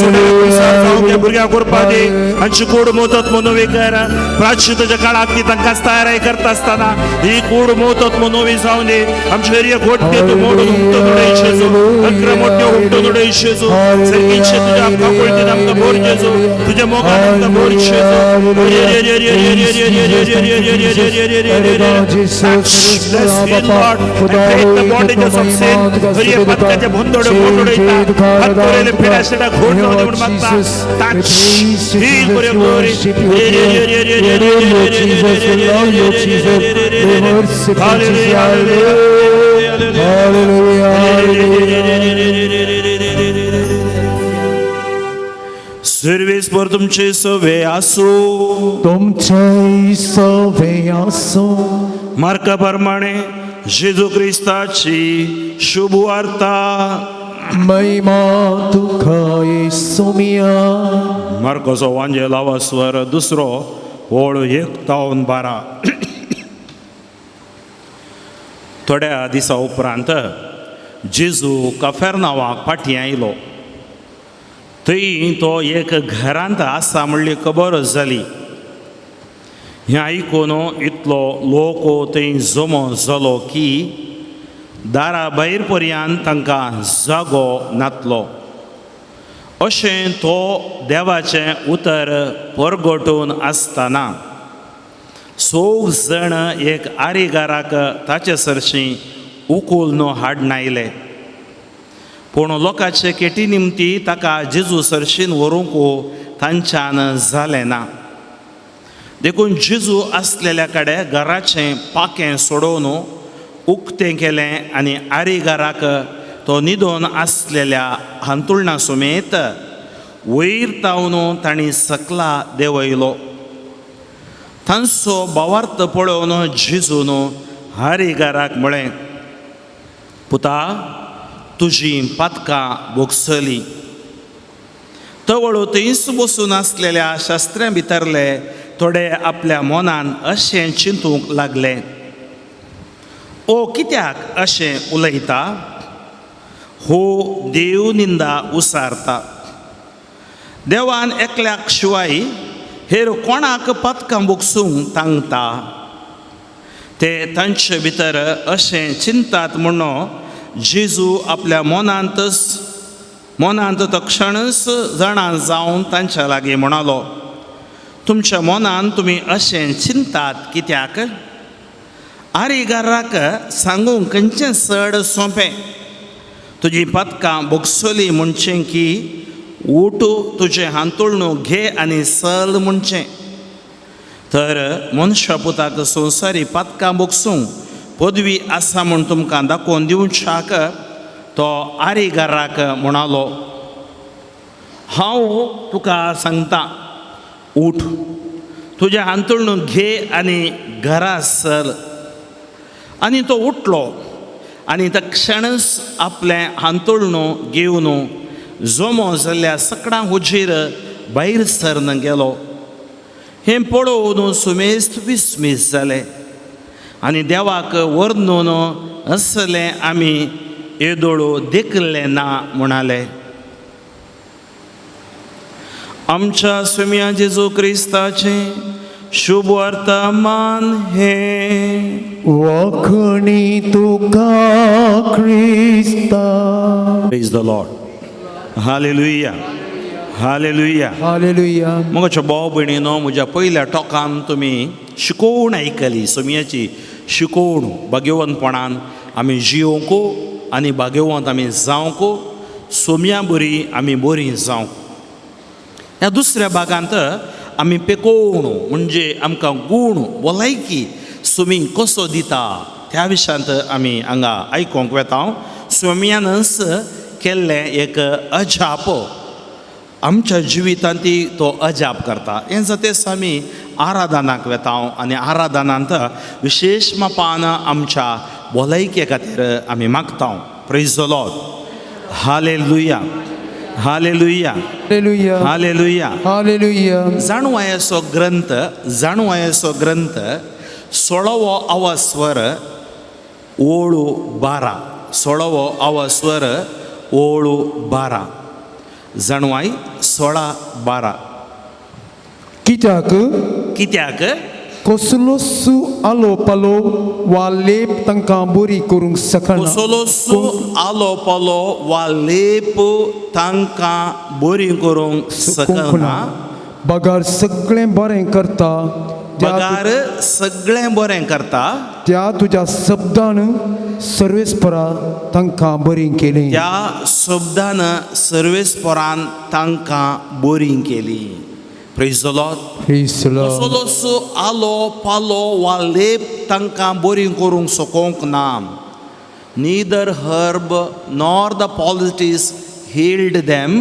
सोडयता जाऊ भुरग्या कोरपादे आमची कोड मोतात मनोवे करा प्राचिताच्या काळात ती तांकां तयारी करता असताना ही कोड मोतात मनोवे जाऊन दे आमचे एरिया घोटते तू मोडून उठतो थोडे शेजो अकरा मोठे उठतो थोडे शेजो सर्कीचे तुझ्या आमका कोळते आमका बोर जेजो तुझ्या मोगा आमका bore शेजो bondages of sin hariya patkaje bondode bondode ita hatkorele pedaseta ghod no de matta touch feel kore glory service पर तुमचे सवे आसो तुमचे सवे आसो मार्का प्रमाणे जेजू ख्रिस्ताची शुभ वार्ता महिमा तुका येसुमिया मार्कोचो वांजेलावा स्वर दुसरो ओळ 1:12 थोड्या दिसा उपरांत जेजू कफरनावाक फाटीं आयलो थंय तो एक घरांत आसा म्हणली खबर जाली हें आयकून इतलो लोक थंय जमो जालो की दारा भायर पर्यंत तांकां जागो नातलो अशें तो देवाचें उतर परगटून आसतना 6 जण एक आरिगाराक ताचे सरशीं उखूल हाडून आयले पूण लोकांचे केटी निमती ताका जेजू सरशीन व्हरूंक तांच्यान जालें ना देखून जेजू आसलेल्या कडेन घराचें पाकें सोडोवन उक्तें केलें आनी आरिगाराक तो न्हिदोन आसलेल्या हांतुळणा समेत वयर तावन तांणी सकला देंवयलो तांचो भावार्थ पळोवन जेजून आरिगाराक म्हळें पुता तुजीं पातकां भोगसलीं तवळो थंयच बसून आसलेल्या शास्त्र्यां भितरले थोडे आपल्या मनान अशें चिंतूंक लागले ओ कित्याक अशें उलयता हो देव निंदा उसारता देवान एकल्याक शिवाय हेर कोणाक पातकां भोगसूंक सांगता ते तांचे भितर अशें चिंतात म्हणून जेजू आपल्या मनांत तो क्षणच जाणा जावन तांच्या लागीं म्हणालो तुमच्या मनान तुमी अशें चिंतात कित्याक आरिगाराक सांगूंक खंयचें चड सोंपें तुजीं पातकां भोगसलीं म्हणचें की ऊठ तुजें हांतुळणो घे आनी चल म्हणचें तर मनशा पुताक संवसारी पातकां भोगसूंक पदवी आसा म्हूण तुमकां दाखोवन दिवच्याक तो आरिगाराक म्हणालो हांव तुका सांगतां उठ तुजें हांतुळणो घे आनी घरा चल आनी तो उठलो आनी तक्षणच आपलें हांतुळणो घेवन जमो जाल्ल्या सकडां हुजीर भायर सरन गेलो हें पळोवन सुमेस्त विस्मीत जाले आनी देवाक वर्णून असलें आमी येदोळो देखले ना म्हणाले आमच्या सुम्या जेजू क्रिस्ताचें शुभ वर्तमान हे वखणी तुका क्रिस्ता praise the Lord hallelujah hallelujah hallelujah म्हज्या भाव भयणीनो म्हज्या पयल्या टॉकान तुमी शिकोवण आयकली सुमयाची शिकोवण भाग्यवंतपणान आमी जियोंक आनी भाग्यवंत आमी जावंक सोम्या बरी आमी बरी जावंक ह्या दुसऱ्या भागांत आमी पेकोवण म्हणजे आमकां गूण भलायकी सुमी कसो दिता त्या विशयांत आमी हांगा आयकोंक वेता स्वामियानच केल्लें एक अजाप आमच्या जिवितांत तो अजाप करता हें जातेच आमी आराधनाक वेता आनी आराधनांत विशेष मापान आमच्या भलायके खातीर आमी मागता. Praise the Lord. Hallelujah, hallelujah, hallelujah, hallelujah. Hallelujah. जाणवायेचो ग्रंथ 16वो अवस्वर ओळू 12. 16वो अवस्वर ओळू 12. जाणवाय 16:12. कित्याक कसलोसू आलो पालो वा लेप तांकां बरी करूंक शकना. कसलोसू आलो पालो वा लेप तांकां बरी करूंक शकना. बगार सगळें बरें करता. पगार सगळें बरें करता. त्या तुज्या शब्दान सर्वेस्परा तांकां बरी केली. त्या शब्दान सर्वेस्परान तांकां बरी केली. Praise the Lord. Praise the Lord. कसलोसो आलो पालो वा लेप तांकां बरी करूंक सोकोंक ना. Neither herb nor the politics healed them.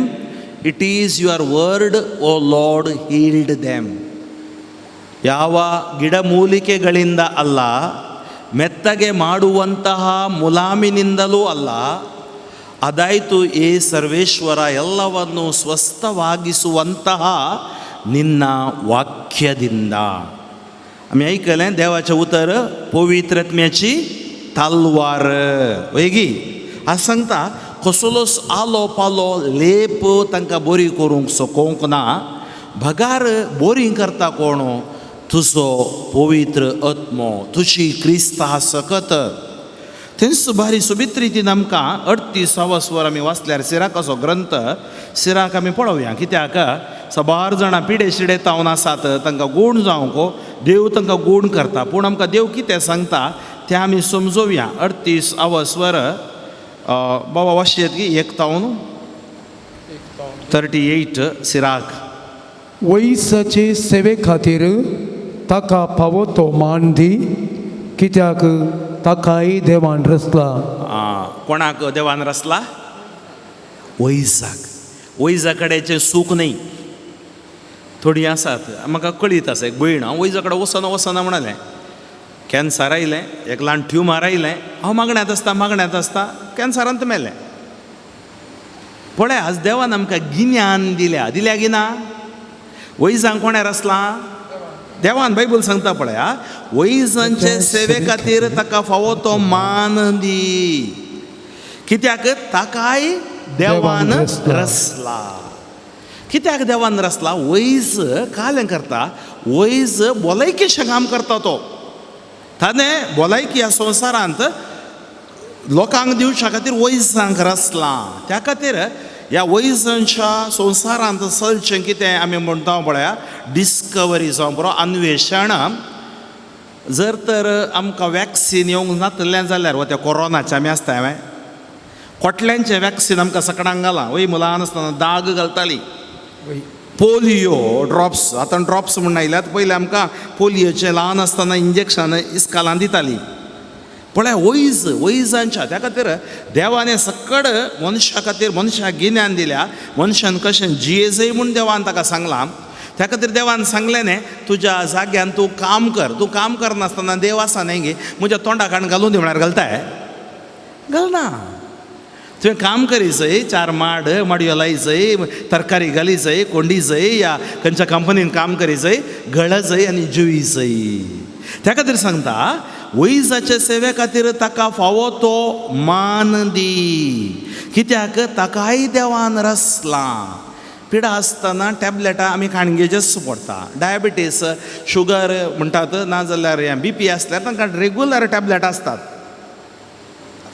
It is your word O Lord healed them. ಯಾವ ಗಿಡಮೂಲಿಕೆಗಳಿಂದ ಅಲ್ಲ, ಮೆತ್ತಗೆ ಮಾಡುವಂತಹ ಮುಲಾಮಿನಿಂದಲೂ ಅಲ್ಲ, ಅದಾಯಿತು ಏ ಸರ್ವೇಶ್ವರ ಎಲ್ಲವನ್ನು ಸ್ವಸ್ಥವಾಗಿಸುವಂತಹ ನಿನ್ನ वाक्यದಿಂದ. आम्ही ऐकलें देवाचें उतर पवित्रत्म्याची तलवार. वेगी आज सांगता कसलोच आलो पालो लेप तांकां बरी करूंक सोकोंक ना. भगार बरी करता कोण? तुजो पवित्र आत्मो, तुजी क्रिस्ता सकत. थंयच बारी सोबीत रितीन आमकां 38 स्वर आमी वाचल्यार सिराकाचो ग्रंथ सिराक आमी पळोवया. कित्याक सबार जाणां पिडे शिडे तावन आसात, तांकां गूण जावंक देव तांकां गूण करता. पूण आमकां देव कितें सांगता तें आमी समजोवया. 38 स्वर बाबा वाचयेत की एक तावन 38 सिराक. वैसाचे सेवे खातीर ताका फावो तो मान दी. कित्याक ताकाय देवान रचला. कोणाक देवान रचला? वैजाक. वैजा कडेचें सूख न्ही. थोडीं आसात, म्हाका कळीत आसा एक भयण, हांव वैजा कडेन वचना म्हणालें. कॅन्सर आयलें, एक ल्हान ट्युमर आयलें, हांव मागण्यांत आसता कॅन्सरांत मेलें. पळय आज देवान आमकां गिन्यान दिल्या की ना? वैजांक कोणें रचलां? देवान. बायबल सांगता पळय वैजांचे सेवे खातीर ताका फावो तो मान दी. कित्याक ताकाय देवान रचला. कित्याक देवान रचला? वैज कालें करता, वैज भलायकेचें काम करता तो. ताणें भलायकी ह्या संवसारांत लोकांक दिवच्या खातीर वैजांक रचलां. त्या खातीर ह्या वैजांच्या संवसारांत चलचें कितें आमी म्हणटा पळय डिस्कवरी जावं बरो अन्वेशण. जर तर आमकां वॅक्सीन येवंक नातलें जाल्यार त्या कोरोनाचें आमी आसता हांवें कोटल्यांचें वॅक्सीन आमकां सगळ्यांक घालां. वय ल्हान आसतना दाग घालतालीं. पोलियो ड्रॉप्स, आतां ड्रॉप्स म्हण आयल्यात. पयलीं आमकां पोलियोचें ल्हान आसतना इंजेक्शन इस्कालान दितालीं. पळय वैजांच्या. त्या खातीर देवान सकड मनशा खातीर मनशाक गिन्यान दिल्या. मनशान कशें जियेजय म्हूण देवान ताका सांगलां. त्या खातीर देवान सांगलें न्ही तुज्या जाग्यान तूं काम कर. तूं काम करनासतना देव आसा न्ही गे म्हज्या तोंडाकान घालून दी म्हळ्यार घालताय? घालना. तुवें काम करीचय, 4 माडयो लायचय, तरकारी घालीचय, कोंडीचय, या खंयच्या कंपनीन काम करीचय, गळचय आनी जुयचय. त्या खातीर सांगता वैजाचे सेवे खातीर ताका फावो तो मान दी. कित्याक ताकाय देवान रचलां. पिडा आसतना टॅबलेटां आमी खाणगेचेच पडटा. डायबिटीस, शुगर म्हणटात, नाजाल्यार BP आसल्यार तांकां रेगुलर टॅबलेट आसतात.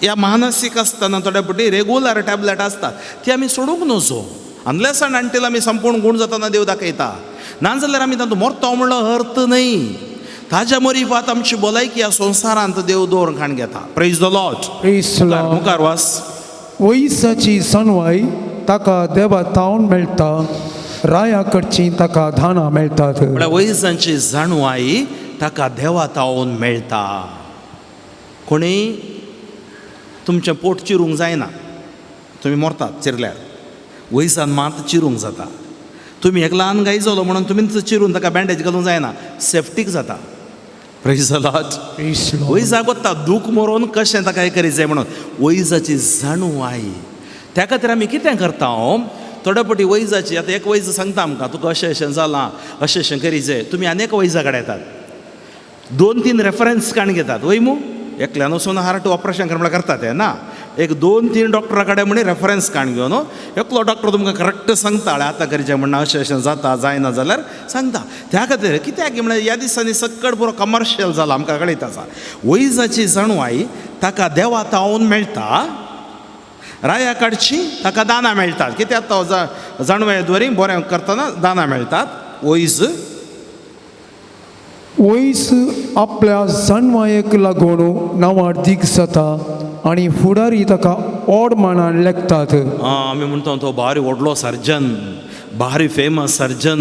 ह्या मानसीक आसतना थोड्या फावटी रेगुलर टॅबलेट आसतात. ती आमी सोडूंक नजो. अनलेस अँड अंटील आमी संपूर्ण गूण जातना देव दाखयता. नाजाल्यार आमी तातूंत मरता म्हणलो अर्थ न्ही. ताज्या मरिफात आमची भलायकी ह्या संवसारांत देव दवरून खाण घेता. Praise the Lord. Praise the Lord. मुखार वास. वैसाची सणवाय ताका देवा तावन मेळटा. राया कडची ताका धानां मेळटात. वैजांची जाणवाई ताका देवा तावन मेळटा. कोणी तुमचें पोट चिरूंक जायना. तुमी मरतात चिरल्यार. वैजान मात चिरूंक जाता. तुम्ही एक ल्हान गाई जालो म्हणून तुमीच चिरून ताका बँडेज घालूंक जायना सेफ्टीक जाता praise the Lord Praise Lord. वैजा कोत्ता दूख मरोवन कशें ताका हें करीत जाय म्हणून वैजाची जाणवाय त्या खातीर आमी कितें करता थोडे फावटी वैजाची आतां एक वैज सांगता आमकां तुका अशें जालां अशें करीत जाय तुमी आनीक वैजा कडेन येतात 2-3 रेफरन्स काण घेतात वय मू एकल्यान वचून हार्ट ऑपरेशन करपाक करतात ते ना एक 2-3 डॉक्टरा कडेन म्हणी रेफरन्स काण घेवन एकलो डॉक्टर तुमकां करेक्ट सांगता आतां करचें म्हणून अशें जाता जायना जाल्यार सांगता त्या खातीर कित्याक म्हळ्यार ह्या दिसांनी सकट बरो कमर्शियल जाला आमकां कळीत आसा वैजाची जाणवाय ताका देवा तावून मेळटा राया काडची ताका दानां मेळटात कित्याक तो जाणवाय द्वारी बरें करतना दानां मेळटात वैज वैस आपल्या जाणवायेक लागून नांवां दीक जाता आनी फुडारी ताका ओड मानान लेखतात आमी म्हणटा तो भारी व्हडलो सर्जन भारी फेमस सर्जन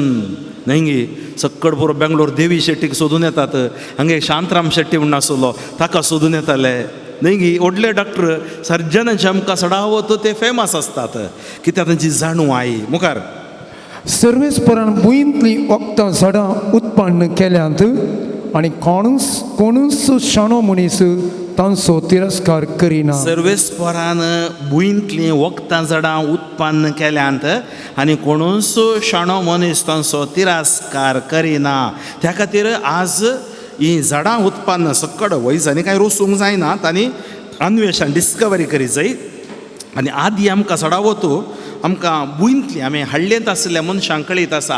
न्ही सक्कड पुरो बेंगलोर देवी शेट्टीक सोदून येतात हांगे शांतराम शेट्टी म्हणून आसलो ताका सोदून येताले न्ही व्हडले डॉक्टर सर्जनाचे आमकां सडावत ते फेमस आसतात कित्याक तांची जाणवाय मुखार सर्वेस्परान भुंयतलीं वखदां झाडां उत्पन्न केल्यांत आनी कोणूच शाणो मनीस तांचो तिरस्कार करिना सर्वेस्परान भुंयतलीं वखदां झाडां उत्पन्न केल्यांत आनी कोणूच शाणो मनीस तांचो तिरस्कार करिना त्या खातीर आज ही झाडां उत्पन्न सक्कड वैजांनी कांय रोसूंक जायना तांणी अन्वेषण डिस्कवरी करी जाय आनी आदी आमकां सडावतू आमकां भुंयतलीं आमी हळ्ळेंत आसलेल्या मनशांक कळीत आसा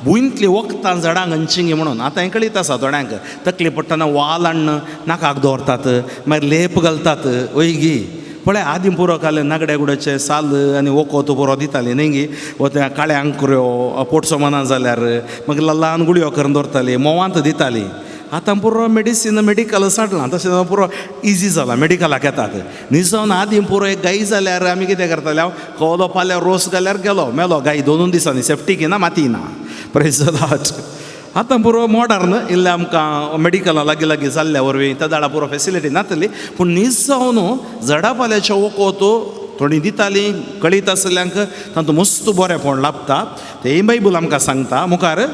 भुंयतलीं वखदां झाडां खंयचीं म्हणून आतां हें कळीत आसा थोड्यांक तकली पडटना वाल हाडून नाकाक दवरतात मागीर लेप घालतात वयगी पळय आदीं पुरो काले नागड्या गुड्याचे साल आनी वखद पुरो दिताली न्ही गे वो त्या काळ्या आंकुऱ्यो पोटसो मना जाल्यार मागीर ल्हान गुळयो करून दवरताली मोवांत दिताली आतां पुरो मेडिसीन मेडिकल साडलां तशें पुरो इजी जाला मेडिकलाक येतात न्हिजोवन आदीं पुरो एक गाय जाल्यार आमी कितें करताले हांव कवलो पाल्यार रोस घाल्यार गेलो मेलो गाय 2 दिसांनी सेफ्टी ना माती ना प्रेज द लॉर्ड आतां पुरो मॉडर्न इल्लें आमकां मेडिकला लागीं जाल्ल्या वरवीं त्या दाडा पुरो फेसिलिटी नासली पूण न्हीज जावन झाडां पाल्याचें वखद थोडीं दितालीं कळीत आसल्यांक तातूंत मस्त बरेंपण लाभता तें बायबल आमकां सांगता मुखार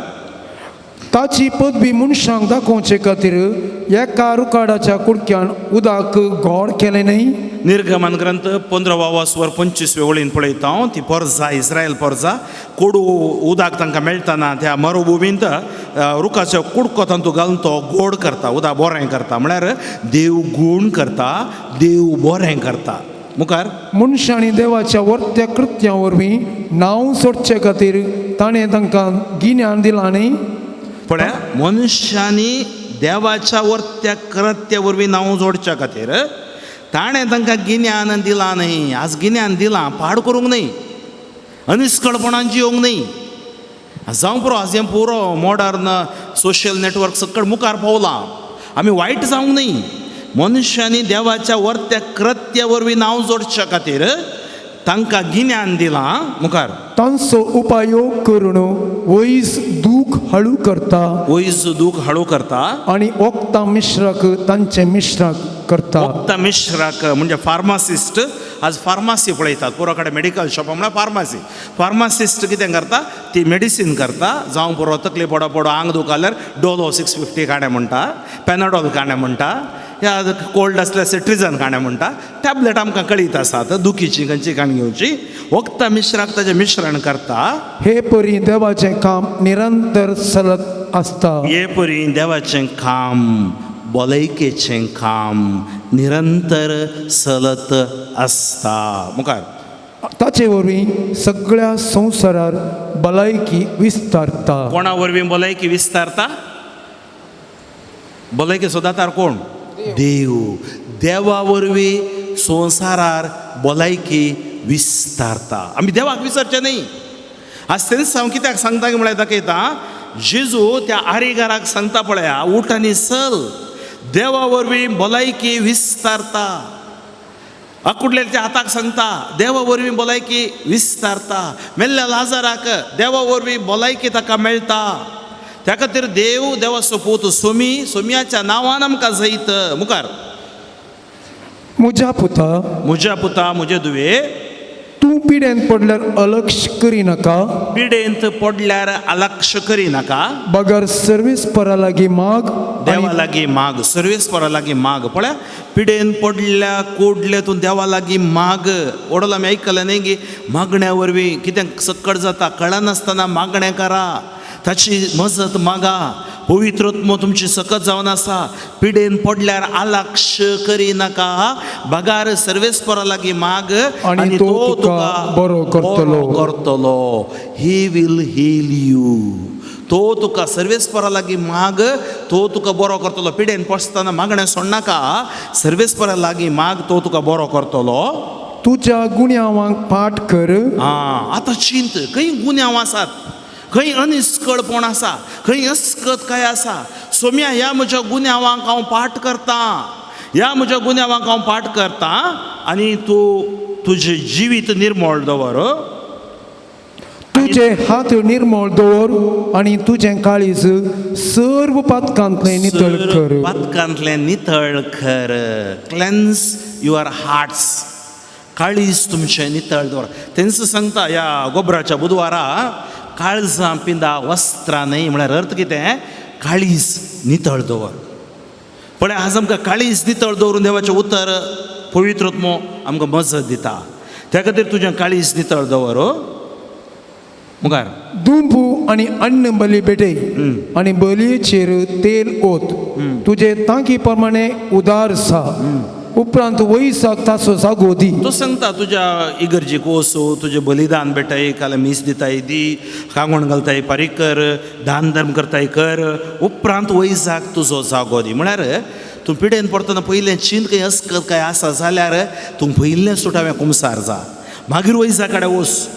ताची पदवी मनशांक दाखोवचे खातीर एका रुकाडाच्या कुडक्यान उदक गोड केलें न्ही निर्गमन ग्रंथ 15 वळीन पळयता हांव ती पोरजा इस्रायल पोरजा कोडू उदक तांकां मेळटना त्या मरुभुमींत रुखाचो कुडको तातूंत घालून तो गोड करता उदक बरें करता म्हळ्यार देव गूण करता देव बरें करता मुखार मनशांनी देवाच्या वर्त्या कृत्यां वरवीं नांव सोडचे खातीर ताणें तांकां गिन्यान दिलां न्ही पळय मनशांनी देवाच्या वर्त्या कृत्या वरवीं नांव जोडच्या खातीर ताणें तांकां गिन्यान दिलां न्ही आज गिन्यान दिलां पाड करूंक न्ही अनिश्कळपणान जियोंक न्ही जावं पुरो आज हें पुरो मॉडर्न सोशियल नेटवर्क सकट मुखार पावलां आमी वायट जावंक न्ही मनशांनी देवाच्या वर्त्या कृत्या वरवीं नांव जोडच्या खातीर तांकां गिन्यान दिलां मुखार तांचो उपयोग करून वैस दूख हळू करता वैज दूख हळू करता आनी वखदां मिश्राक तांचे मिश्राक करता वखदां मिश्राक म्हणजे फार्मासिस्ट आज फार्मासी पळयतात पुरो कडेन मेडिकल शॉप म्हळ्यार फार्मासिस्ट कितें करता ती मेडिसीन करता जावं पुरो तकली पडो आंग दुखल्यार डोलो 650 काणे म्हणटा पॅनाडॉल काणे म्हणटा या कोल्ड असल्यार सिट्रिजन काणे म्हणटा टॅबलेट आमकां कळीत आसात दुखीची खंयची काण घेवची वखदां मिश्राक ताचें मिश्रण करता हे परी देवाचें काम निरंतर चलत आसता हे परी देवाचें काम भलायकेचें काम निरंतर चलत आसता मुखार ताचे वरवीं सगळ्या संवसारार भलायकी विस्तारता कोणा वरवीं भलायकी विस्तारता भलायकी सदांतार कोण देव देवा वरवीं संवसारार भलायकी विस्तारता आमी देवाक विसरचे न्ही आज तेंच हांव कित्याक सांगता म्हळ्यार दाखयता जेजू त्या आरिगाराक सांगता पळया उठ आनी चल देवा वरवीं भलायकी विस्तारता आकुडलेच्या हाताक सांगता देवा वरवीं भलायकी विस्तारता मेल्ल्या लाजाराक देवा वरवीं भलायकी ताका मेळटा त्या खातीर देव देवाचो पूत सोमियाच्या नांवान आमकां जैत मुखार म्हज्या पुता म्हज्या पुता म्हजे दुवे तूं पिड्यान पडल्यार अलक्ष करिनाका पिडेंत पडल्यार अलक्ष करिनाका बगर सर्वीस परा लागीं माग देवा लागीं माग सर्वेस्परा लागीं माग पळय पिडेन पडल्या कोडले तूं देवा लागीं माग ओडोल आमी आयकलें न्ही की मागण्या वरवीं कितें सक्कड जाता कळनासतना मागणें करा ताची मजत मागा पवित्रत्व तुमची सकत जावन आसा पिडेन पडल्यार अलक्ष करिनाका बगार सर्वेस्परा लागीं माग आनी तो तुका बरो करतलो ही विल हील यू तो तुका सर्वेस्परा लागीं माग तो तुका बरो करतलो पिडेन पडटना मागणें सोडनाका सर्वेस्परा लागीं माग तो तुका बरो करतलो तुज्या गुन्यांवांक पाठ कर आतां चिंत खंय गुन्यांव आसात खंय अनिस्कळपण आसा खंय अस्कत काय आसा सोम्या ह्या म्हज्या गुन्यांवांक हांव पाठ करतां ह्या म्हज्या गुन्यांवांक हांव पाठ करतां आनी तूं तुजें जिवीत निर्मळ दवर तुजे हात निर्मळ दवर आनी तुजें काळीज सर्व पातकांतलें नितळ कर पातकांतलें नितळ कर क्लेन्स युअर हार्ट्स काळीज तुमचें नितळ दवर तेंच सांगता ह्या गोबराच्या बुधवारा काळजां पिंदा वस्त्रां न्हय म्हळ्यार अर्थ कितें काळीज नितळ दवर पण आज आमकां काळीज नितळ दवरून देवाचें उतर पवित्रत्व आमकां मजत दिता त्या खातीर तुजें काळीज नितळ दवर मुखार दुंपू आनी अन्न बली भेटय आनी बलयेचेर तेल ओत तुजे तांकी प्रमाणे उदार सा उपरांत वैसाक ताचो जागो दी तो सांगता तुज्या इगर्जेक वचो तुजें बलिदान भेटय काल मीस दिताय दी कांगोण घालताय फारीक कर दान धर्म करताय कर उपरांत वैसाक तुजो जागो दी म्हळ्यार तूं पिडेन पडटना पयलें चिंत खंय अस्कत काय आसा जाल्यार तूं पयलें सुटाव्या कुमसार जा मागीर वैसा कडेन वच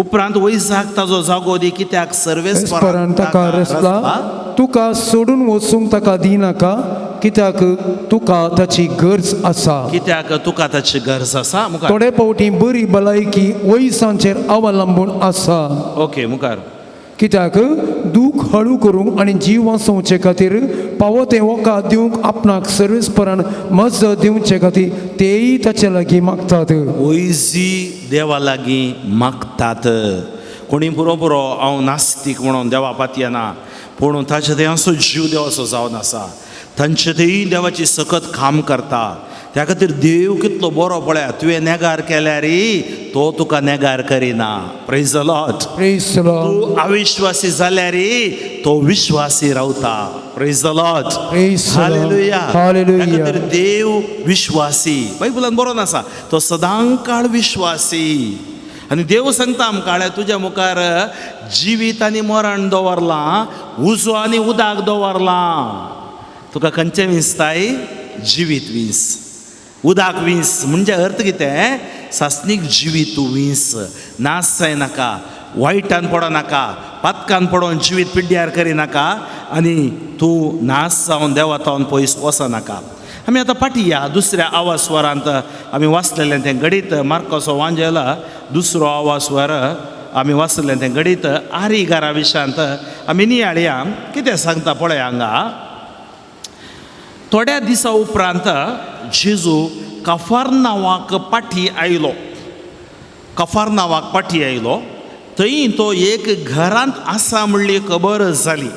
उपरांत वैसाक ताजो जागो दी कित्याक सर्वेस्परान ताका रचला तुका सोडून वचूंक ताका दिनाका कित्याक तुका ताची गरज आसा कित्याक तुका ताची गरज आसा मुखार थोडे फावटी बरी भलायकी वैसांचेर अवलंबून आसा ओके मुखार कित्याक दूख हळू करूंक आनी जीव वाचोवचे खातीर पावो तें वोका दिवंक आपणाक सर्वेस्परान मजत दिवचे खातीर तेय ताचे लागीं मागतात वैजी देवा लागीं मागतात कोणी पुरो पुरो हांव नास्तीक म्हणून देवा पातयेना पूण ताचे थंय असो जीव देवाचो जावन आसा तांचे थंय देवाची सकत काम करता त्या खातीर देव कितलो बरो पळया तुवें नेगार केल्यार तो तुका नेगार करिना प्रेज द लॉर्ड तूं अविश्वासी जाल्यार तो विश्वासी रावता प्रेज द लॉर्ड हालेलुया त्या खातीर देव विश्वासी बायबलान बरोवन आसा तो सदां काळ विश्वासी आनी देव सांगता आमकां तुज्या मुखार जिवीत आनी मरण दवरलां उजो आनी उदक दवरलां तुका खंयचें विंसताय जिवीत वीस उदक वीस म्हणजे अर्थ कितें सासनीक जिवीत तूं वीस नास जायनाका वायटान पडनाका पातकान पडोवन जिवीत पिड्ड्यार करिनाका आनी तूं नास जावन देवातावन पयस वचनाका आमी आतां पाटिया दुसऱ्या आवाज स्वरांत आमी वाचलेलें तें गडीत मार्कोसो वांजेला दुसरो आवाज स्वर आमी वाचलेलें तें गडीत आरिगारा विशयांत आमी नियाळया कितें सांगता पळय हांगा थोड्या दिसा उपरांत जेजू कफरनावाक पाठी आयलो थंय तो एक घरांत आसा म्हणली खबर जाली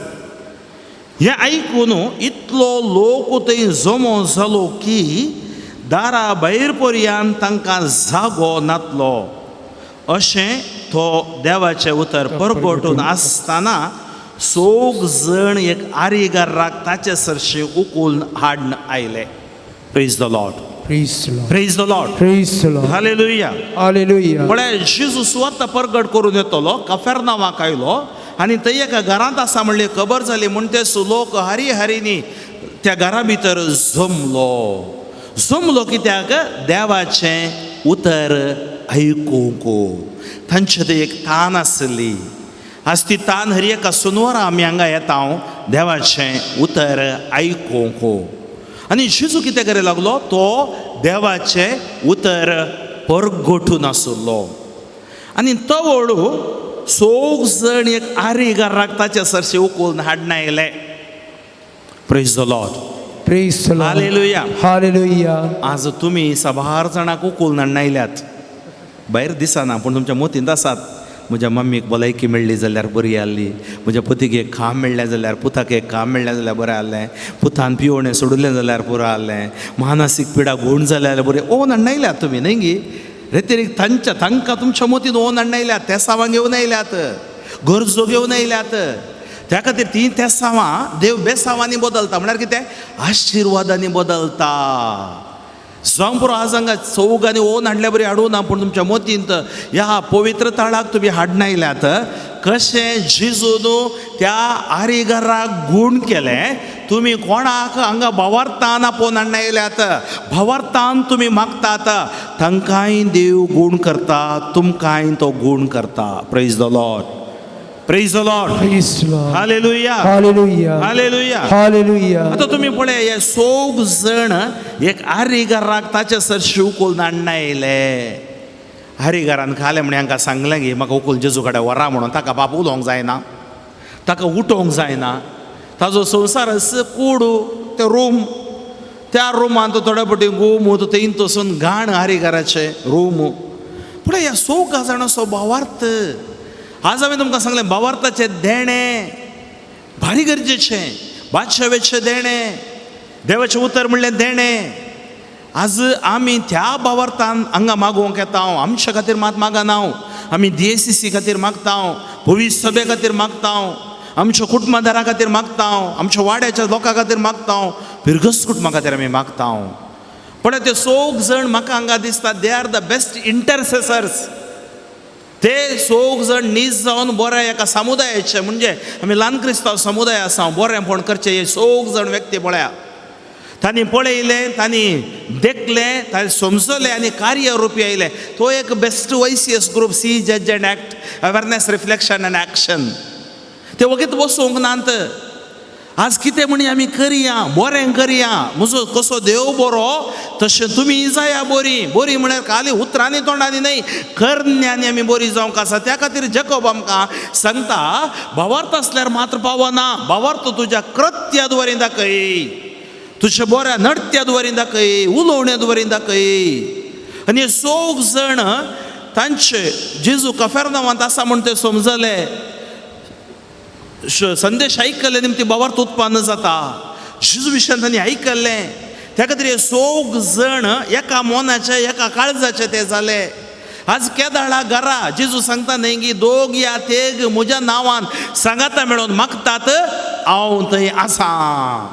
हें आयकून इतलो लोक थंय जमो जालो की दारा भायर पर्यंत तांकां जागो नातलो अशें तो देवाचें उतर परगटून आसतना सोग जण एक आरिगाराक ताचे सरशी उखलून हाडून आयले praise the Lord praise the Lord hallelujah म्हळ्यार जेजू स्वता परगट करून येतलो कफरनावाक आयलो आनी थंय एका घरांत आसा म्हणली खबर जाली म्हणटेच लोक हारी हारीनी त्या घरा भितर जमलो कित्याक देवाचें उतर आयकूंक तांचे थंय एक तान आसली आज ती तान हरी एका सुनवारा आमी हांगा येता देवाचें उतर आयकूंक आनी जेजू कितें करूंक लागलो तो देवाचें उतर परगटून आसलो आनी तो व्हडू सोग जण एक आरिगाराक ताचे सरशी उखलून हाडून आयले प्रेज द लॉर्ड हालेलुया आज तुमी 100 जाणांक उखलून हाडून आयल्यात भायर दिसना पूण तुमच्या मोतींत आसात. म्हज्या मम्मीक भलायकी मेळ्ळी जाल्यार बरी आसली, म्हज्या पुतीक एक काम मेळ्ळें जाल्यार, पुताक एक काम मेळ्ळें जाल्यार बरें जालें, पुतान पिवणें सोडलें जाल्यार पुरो जालें, मानसीक पिडा घोण जाल्यार बरें. ओन हाडनायल्यात तुमी न्हय गी रेतीरीक तांकां तुमच्या मोतीन ओन हाडनायल्यात, तेसावां घेवन आयल्यात, गरजो घेवन आयल्यात. त्या खातीर ती तेसावां देव बेसावांनी बदलता, म्हळ्यार कितें आशिर्वादांनी बदलता. जावं पुरो आज हांगा चौगांनी ओन हाडल्या बरी हाडूं ना, पूण तुमच्या मोतींत ह्या पवित्र ताळाक तुमी हाडनायल्यात. कशें जेजून त्या आरिगाराक गूण केलें, तुमी कोणाक हांगा भावार्थान आपोवन हाडनायल्यात, भावार्थान तुमी मागतात, तांकांय देव गूण करता, तुमकांय तो गूण करता. Praise the Lord, praise the Lord, Praise the Lord. Hallelujah, Hallelujah. Hallelujah. Hallelujah. आता तुम्ही पळय हे 100 जण एक आरिगाराक ताचे सर शिवकोल धाडून आयले. आरिगारान खालें म्हणे हांकां सांगलें की म्हाका उखोल जेजू कडेन व्हरा म्हणून. ताका बाप उलोवंक जायना, ताका उठोवंक जायना, ताजो संवसार कूड ते रूम, त्या रुमान तो थोडे पटी गोमू तो थंय तसून घाण आरिगाराचे रूम. पूण ह्या 100 जाणांचो भावार्थ आज हांवें तुमकां सांगलें, भावार्थाचे देणे भारी गरजेचें, बादशावेचे देणे, देवाचें उतर म्हणलें देणे. आज आमी त्या भावार्थान हांगा मागोवंक येता. आमच्या खातीर मात मागना, आमी DSCC खातीर मागता, भवीस सभे खातीर मागता, आमच्या कुटुंबदारा खातीर मागता, आमच्या वाड्याच्या लोकां खातीर मागता, फिरगस कुटुंबा खातीर आमी मागता. पण ते 100 जण म्हाका हांगा दिसता दे आर द बेस्ट इंटरसेसर्स. ते 100 जण नीज जावन बऱ्या एका समुदायाचे, म्हणजे आमी ल्हान क्रिस्तांव समुदाय आसा, बरेंपण करचे हे 100 जण व्यक्ती पळया. तांणी पळयलें, तांणी देखलें, तांणी समजलें आनी कार्य रुपी आयलें. तो एक बेस्ट YCS ग्रूप, सी जज and act, awareness, reflection and action. ते वगीत बसूंक नात. आज कितें म्हणी आमी करया, बरें करया, म्हजो कसो देव बरो तशें तुमी जाया बरी. बरी म्हळ्यार खाली उतरांनी तोंडांनी न्हय, करन्यांनी आमी बरी जावंक आसा. त्या खातीर जॅकोब आमकां सांगता, भावार्थ आसल्यार मात्र पावना, भावार्थ तुज्या कृत्यांत वरी दाखय, तुज्या बऱ्या नडत्यांत वरी दाखय, उलोवण्यांत वरी दाखय. आनी हे 100 जण तांचे जेजू कफरनावांत आसा म्हूण ते समजले, संदेश आयकल्ले, निमती भावार्थ उत्पन्न जाता. जेजू विशयान तांणी आयकल्लें. त्या खातीर हे 100 जण एका मोनाचे, एका काळजाचे ते जाले. आज केदाळा घरा जेजू सांगता न्हय की 2 या 3 म्हज्या नांवान सांगाता मेळोन मागतात, हांव थंय आसा.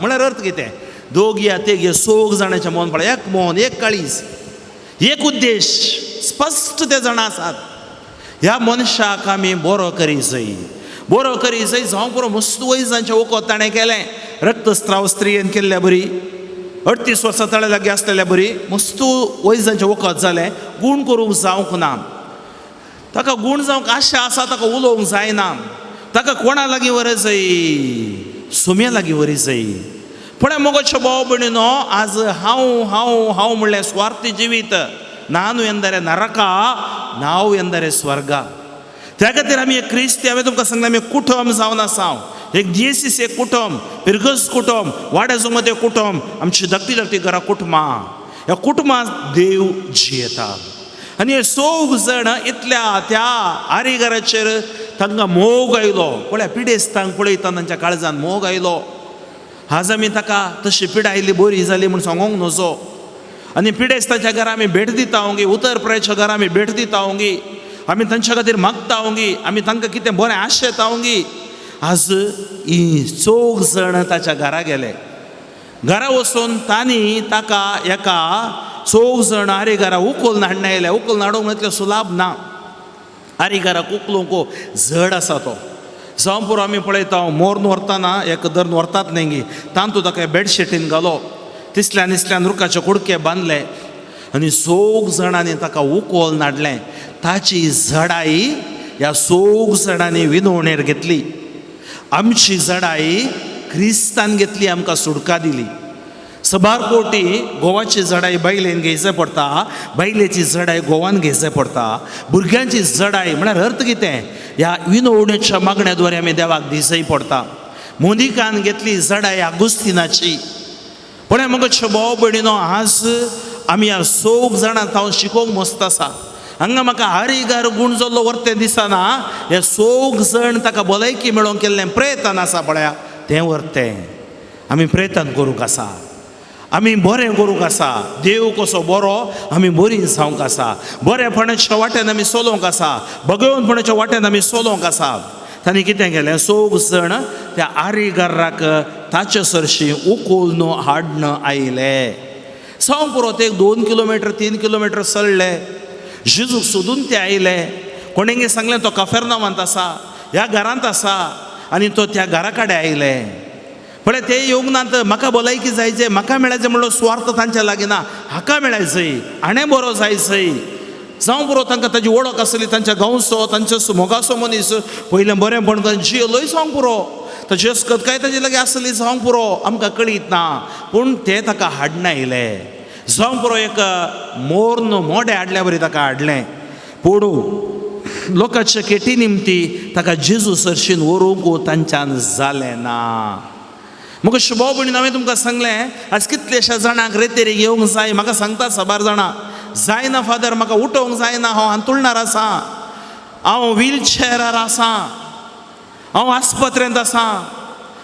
म्हळ्यार अर्थ कितें, 2 या 3 हे 100 जाणांचें मोन पळय, एक मोन, एक काळीज, एक उद्देश स्पश्ट ते जाणा आसात. ह्या मनशाक आमी बरो करी जाय, बरो करी जाय. जावं पुरो मस्त वयजांचे वखद ताणें केलें, रक्तस्त्राव स्त्रियेन केल्ल्या बरी, 38 वर्सां ताळे लागीं आसलेल्या बरी, मस्त वयजांचे वखद जालें. गूण करूंक जावंक ना, ताका गूण जावंक आशा आसा, ताका उलोवंक जायना, ताका कोणा लागीं व्हर जाय, सुम्या लागीं व्हरी जाय. पण मोगोच्या भाव भयणीनो, आज हांव हांव हांव म्हणलें स्वार्थी जिवीत, नानु ಎಂದರೆ ನರಕ, ನಾವು ಎಂದರೆ ಸ್ವರ್ಗ. त्या खातीर आमी एक क्रिस्ती, हांवें तुमकां सांगलें, आमी कुटुंब जावन आसा. एक DSCC एक कुटुंब, फिरगस कुटुंब, वाड्याचो मदें कुटुंब, आमची धाकटी घरां कुटुंबां. ह्या कुटुंबांत देव जियेता. आनी हे 100 जण इतल्या त्या आरिगाराचेर तांकां मोग आयलो. पळय पिडेस्तांक पळयता तांच्या काळजान मोग आयलो. आज आमी ताका तशी पिडा आयली बरी जाली म्हूण सांगोंक नजो. आनी पिडेस्ताच्या घरा आमी भेट दिता ओंगी, उत्तर प्रदेशच्या घरा आमी भेट दिता ओंगी, आमी तांच्या खातीर मागता ओंगी, आमी तांकां कितें बरें आशेता ओंगी. आज ही 100 जण ताच्या घरा गेले. घरा वचून तांणी ताका एका 100 जण आरिगारा उखलून हाडून आयले. उखलून हाडूंक इतलें सुलाभ ना, आरिगाराक उखलूंक जड आसा तो. जावं पुरो आमी पळयता मोर्न व्हरतना एक धरून व्हरतात न्ही गी, तांतू ताका बेडशीटीन घालो, तिसल्यान इसल्यान रुखाचे कुडके बांदले आनी 100 जाणांनी ताका उखोल हाडलें. ताची जडाई ह्या 100 जाणांनी विनवणेर घेतली. आमची जडाई क्रिस्तान घेतली, आमकां सुडका दिली. सबारकोटी गोवाची जडाई बायलेन घेवचें पडटा, बायलेची जडाई गोवान घेवचें पडटा. भुरग्यांची जडाई म्हळ्यार अर्थ कितें, ह्या विनवणेच्या मागण्याद्वारे आमी देवाक दिसय पडटा. मोनिकान घेतली जडाई आगुस्तिनाची. पण मगच्या भाव भयणीनो, आज आमी ह्या 100 जाणां हांव शिकोवंक मस्त आसा. हांगा म्हाका आरिगार गुंजल्लो व्हरतें दिसना हे सोग जण ताका भलायकी मेळोवंक केल्लें प्रयत्न आसा पळया तें व्हरतें. आमी प्रयत्न करूंक आसा, आमी बरें करूंक आसा, देव कसो बरो आमी बरीं जावंक आसा, बरेपणाच्या वाटेन आमी चलोवंक आसा, भगवंतपणाच्या वाटेन आमी चलोवंक आसा. तांणी कितें केलें, सोग जण त्या आरिगाराक ताचे सरशी उखलून हाडून आयले. जावं पुरो ते 2 किलोमीटर 3 किलोमीटर चलले, जेजूक सोदून ते आयले. कोणेंगे सांगलें तो कफरनावांत आसा, ह्या घरांत आसा, आनी तो त्या घरा कडेन आयले. पळय ते येवंक ना तर म्हाका भलायकी जायचें, म्हाका मेळायचें म्हणलो स्वार्थ तांच्या लागीं ना, हाका मेळायचंय, हाणें बरो जायचंय. जावं पुरो तांकां ताची वळख आसली, तांच्या गांवचो तांच्या मोगाचो मनीस पयलें बरेंपण जियेलोय जावं पुरो, ताची अस्कतकाय ताचे लागीं आसली जावं पुरो, आमकां कळीत ना. पूण ते ताका हाडून आयले. जावं पुरो एक मोर्न मोडे हाडल्या बरी ताका हाडलें. पोडू लोकांच्या केटी निमती ताका जेजू सरशीन व्हरूंक तांच्यान जालें ना. म्हाका शुभो भयणीन हांवें तुमकां सांगलें आज कितलेशा जाणांक रेतेरेक येवंक जाय, म्हाका सांगता साबार जाणां जायना फादर, म्हाका उठोवंक जायना, हांव हांतुळणार आसा, हांव व्हीलचॅरार आसा, हांव आस्पत्रेंत आसा,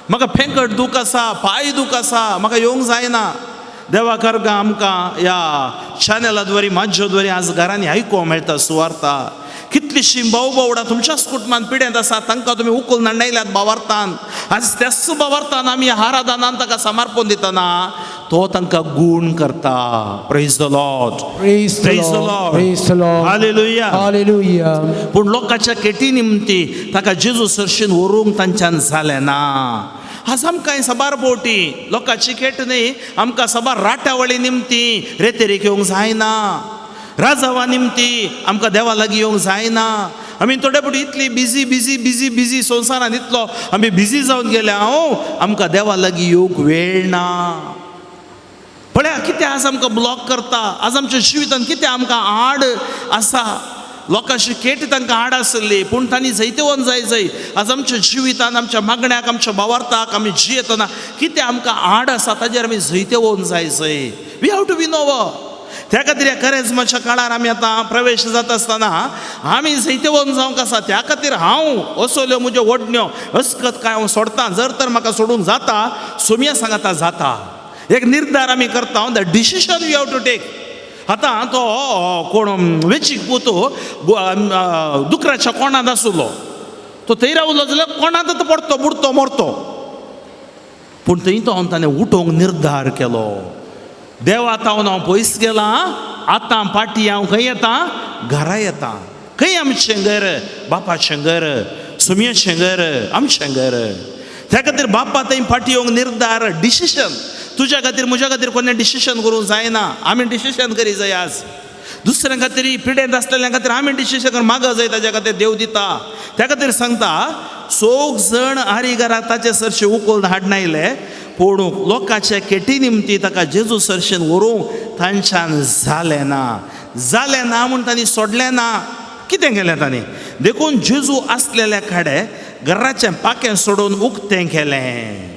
म्हाका फेंकट दूख आसा, पांय दूख आसा, म्हाका येवंक जायना. देवा करगा आमकां ह्या चॅनलाद्वारे माध्यद्वारे आज घरांनी आयकोवंक मेळटा सुवार्ता. कितलीशीं भाऊ भावडां तुमच्याच कुटुंबांत पिडेंत आसा, तांकां तुमी उखलून हाडनायल्यात भावार्थान. आज त्याच भावार्थान आमी आराधनान ताका समर्पण दितना तो तांकां गूण करता. Praise the Lord, Praise the Praise the Lord. Lord. Praise the Lord. Hallelujah. Hallelujah. पूण लोकांच्या केटी निमती ताका जेजू सरशीन व्हरूंक तांच्यान जालें ना. आज आमकां सबार पोवटी लोकांची केट न्ही, आमकां सबार राट्यावळी निमती रेतेरेक येवंक जायना, राजावा निमती आमकां देवा लागीं येवंक जायना. आमी थोडे फावटी इतली बिजी बिजी बिजी बिजी संवसारान इतलो आमी बिजी जावन गेले आमकां देवा लागीं येवंक वेळ ना. पळया कितें आज आमकां ब्लॉक करता, आज आमच्या जिवितान कितें आमकां आड आसा. लोकांची केट तांकां आड आसली पूण तांणी जैतेवन जाय. आज आमच्या जिवितान आमच्या मागण्याक आमच्या भावार्थाक आमी जियेतना कितें आमकां आड आसा ताजेर आमी जैतेवन जाय. वी हॅव टू बी नोवर. त्या खातीर ह्या करेजमाच्या काळार आमी आतां प्रवेश जाता आसतना आमी जैतेवन जावंक आसा. त्या खातीर हांव असल्यो म्हज्यो ओडण्यो अस्कत काय हांव सोडतां. जर तर म्हाका सोडूंक जाता सोमिया सांगाता जाता. एक निर्धार आमी करता, the decision we have to take. आतां तो कोण वेचीक पोतो दुकराच्या कोणांत आसलो, तो थंय रावलो जाल्यार कोणांत तो पडतो बुडतो मरतो. पूण थंय तो ताणें उठोवंक निर्धार केलो. देवा तावन हांव पयस गेलां, आतां पाटी हांव खंय येतां, घरा येतां. खंय आमचें घर, बापाचें घर, सुमयेचें घर, आमचें घर. त्या खातीर बापा थंय फाटी येवंक निर्धार, डिसिशन. तुज्या खातीर म्हज्या खातीर कोणें डिसिशन करूंक जायना. आमी डिसिशन करी जाय. आज दुसऱ्या खातीर पिडेंत आसलेल्या खातीर आमी डिसिशन कर माग जाय, ताच्या खातीर देव दिता. त्या खातीर सांगता सोग जण आरिगाराक ताचे सरशी उखलून हाडून आयले. पळोवंक लोकांच्या केटी निमती ताका जेजू सरशीन व्हरूंक तांच्यान जालें ना म्हूण तांणी सोडलें ना. कितें केलें तांणी, देखून जेजू आसलेल्या कडेन घराचें पाकें सोडून उक्तें केलें.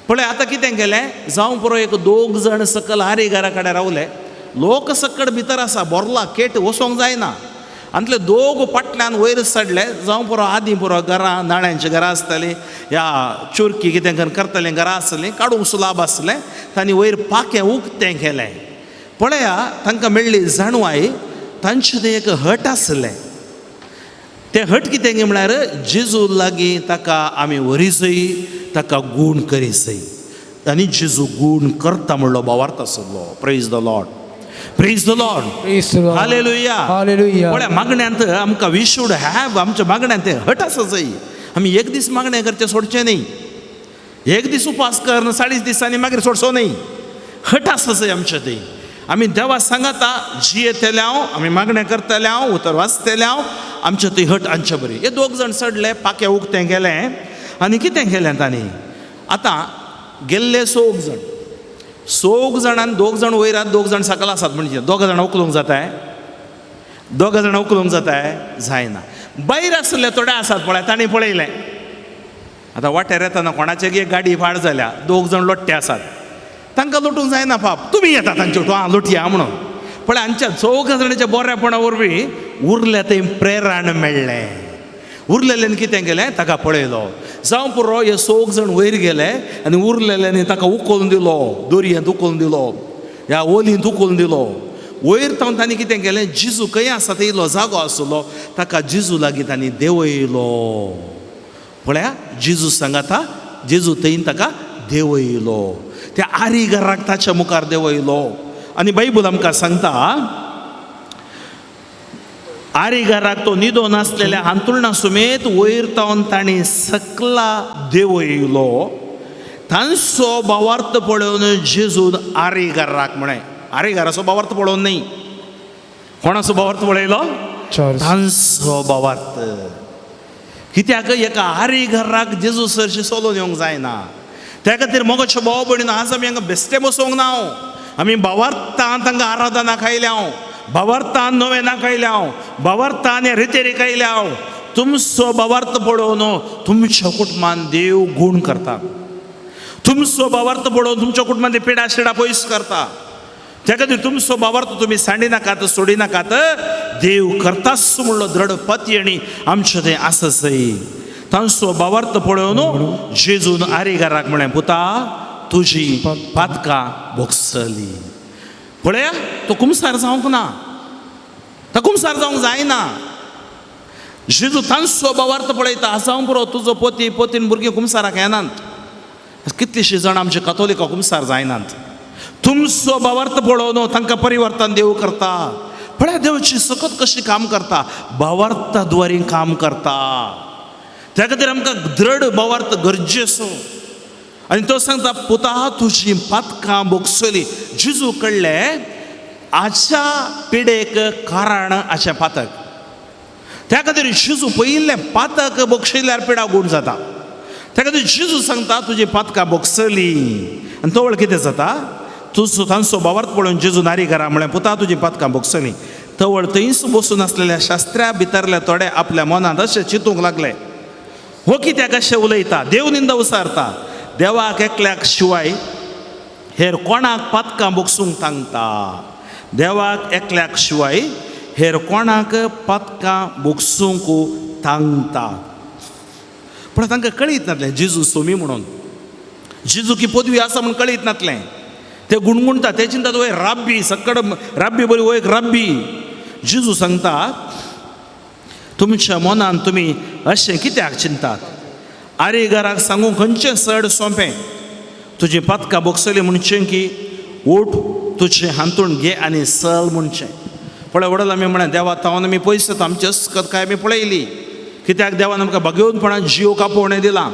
पळय आतां कितें केलें, जावं पुरो एक 2 जण सकल आरिगारा कडेन रावले. लोक सकड भितर आसा, बोरला केट वचोंक जायना. आनी 2 फाटल्यान वयर चडले. जावं पुरो आदीं पुरो घरां, नाळ्यांची घरां आसतालीं, ह्या चुरकी कितें करून करतालीं घरां आसलीं, काडूंक सुलाब आसलें. तांणी वयर पाकें उक्तें केलें. पळया तांकां मेळ्ळी जाणवाय, तांचें थंय एक हट आसलें. तें हट कितें गे म्हळ्यार जेजू लागीं ताका आमी व्हरीचय, ताका गूण करीचय. आनी जेजू गूण करता म्हणलो भावार्थ आसलो. Praise the Lord, praise the Lord, Praise the Lord. Hallelujah. Hallelujah. पळय मागण्यांत आमकां वी शूड हॅव, आमच्या मागण्यांत तें हट आसा जाय. आमी एक दीस मागणें करचें सोडचें न्ही. एक दीस उपास कर 40 दिसांनी मागीर सोडचो न्ही. हट आसा जाय आमचें थंय. आमी देवा सांगाता जियेतले हांव, आमी मागणें करतले हांव, उतर वाचतले हांव, आमचें थंय हट आमचे बरी. हे 2 जण चडले, पाकें उक्तें केलें. आनी कितें केलें तांणी, आतां गेल्ले 6 जाणांन 2 जण वयर आसात, 2 जण सकल आसात. म्हणजे 2 जाणां उखलूंक जाताय, 2 जाणां उखलूंक जाताय, जायना. भायर आसले थोडे आसात पळय, तांणी पळयलें. आतां वाटेर येताना कोणाची एक गाडी पाड जाल्या, 2 जण लोट्टे आसात, तांकां लुटूंक जायना. पाप तुमी येता तांचे वांगडा लोटया म्हणून. पण हांच्या चौगा जाणांच्या बऱ्यापणा वरवीं उरल्या थंय प्रेरण मेळ्ळें. उरलेल्यान कितें केलें, ताका पळयलो. जावं पुरो हे 6 जाण वयर गेले आनी उरलेल्यांनी ताका उखलून दिलो, दर्यांत उखलून दिलो, ह्या ओलींत उखलून दिलो. वयर तावन तांणी कितें केलें, जेजू खंय आसा थंय इल्लो जागो आसलो, ताका जेजू लागीं तांणी देंवयलो. पळया, जेजू सांगाता, जेजू थंय ताका देंवयलो. त्या आरिगाराक ताच्या मुखार देंवयलो. आनी बायबल आमकां सांगता, आरिगाराक तो न्हिदो नासलेल्या हांतुरणां समेत वयर तावन तांणी सकला देंवयलो. तांचो भावार्थ पळोवन जेजून आरिगाराक म्हळें. आरिगाराचो भावार्थ पळोवन न्ही, कोणाचो भावार्थ पळयलो, तांचो भावार्थ. कित्याक एका आरिगाराक जेजू सरशी चलोवन येवंक जायना. त्या खातीर मोगाच्या भाव भयणीनो, आज आमी हांगा बेश्टे बसोंक ना. आमी भावार्थान तांकां आराधना खायल्या, भावार्थान नवें नाखायल्या, भावार्थान रितेरी खायल्या. तुमचो भावार्थ पळोवन तुमच्या कुटुंबान देव गूण करता. तुमचो भावार्थ पळोवन तुमच्या कुटुंबांतली पिडा शिडा पयस करता. त्या खातीर तुमचो भावार्थ तुमी सांडिनाकात, सोडिनाकात. देव करताच म्हणलो दृढ पत्यणी आमचे थंय आसय. तांचो भावार्थ पळोवन जेजून आरिगाराक म्हळें, पुता तुजी पातकां भोगसली. पळया, तो कुमसार जावंक ना, तो कुमसार जावंक जायना. जेजू तांचो भावार्थ पळयता. जावं पुरो तुजो पोती पोतीन भुरगीं कुमसाराक येनात. कितलींशीं जाणां आमचे कातोलिका कुमसार जायनात. तुमचो भावार्थ पळोवन तांकां परिवर्तन देव करता. पळया, देवाची सकत कशी काम करता, भावार्थाद्वारे काम करता. त्या खातीर आमकां दृढ भावार्थ गरजेचो. आनी तो सांगता, पुता तुजी पातकां भोगसली. जेजू कळ्ळें आजच्या पिडेक कारण आशें पातक. त्या खातीर जेजू पयिल्लें पातक भोगशिल्ल्यार पिडा गूण जाता. त्या खातीर जेजू सांगता तुजी पातकां भोगसली. आनी तो वेळ कितें जाता, तुजो तांचो भावार्थ पळोवन जेजू आरिगारा म्हळें, पुता तुजी पातकां भोगसली. तो वेळ थंयच बसून आसलेल्या शास्त्र्या भितरले थोडे आपल्या मनांत अशें चिंतूंक लागले, हो कित्याक अशें उलयता, देव निंदा उसारता. देवाक एकल्याक शिवाय हेर कोणाक पातकां भोगसूंक सांगता. देवाक एकल्याक शिवाय हेर कोणाक पातकां भोगसूंक सांगता. पण तांकां कळीत नासलें जेजू सोमी म्हणून. जेजू की पदवी आसा म्हणून कळीत नासलें. ते गुणगुणता, ते चिंतात वय राब्बी, सकड राब्बी बरी वय राब्बी. जेजू सांगता, तुमच्या मनान तुमी अशें कित्याक चिंतात. आरिगाराक सांगूं खंयचें चड सोंपें, तुजी पातकां भोगसली म्हणचें की उठ तुजें हांतूण घे आनी चल म्हणचें. पळय, वडल आमी म्हळें, देवा तावन आमी पयस आमची अस्कत काय आमी पळयली. कित्याक देवान आमकां भगवंतपणान जीव कापोवणें दिला.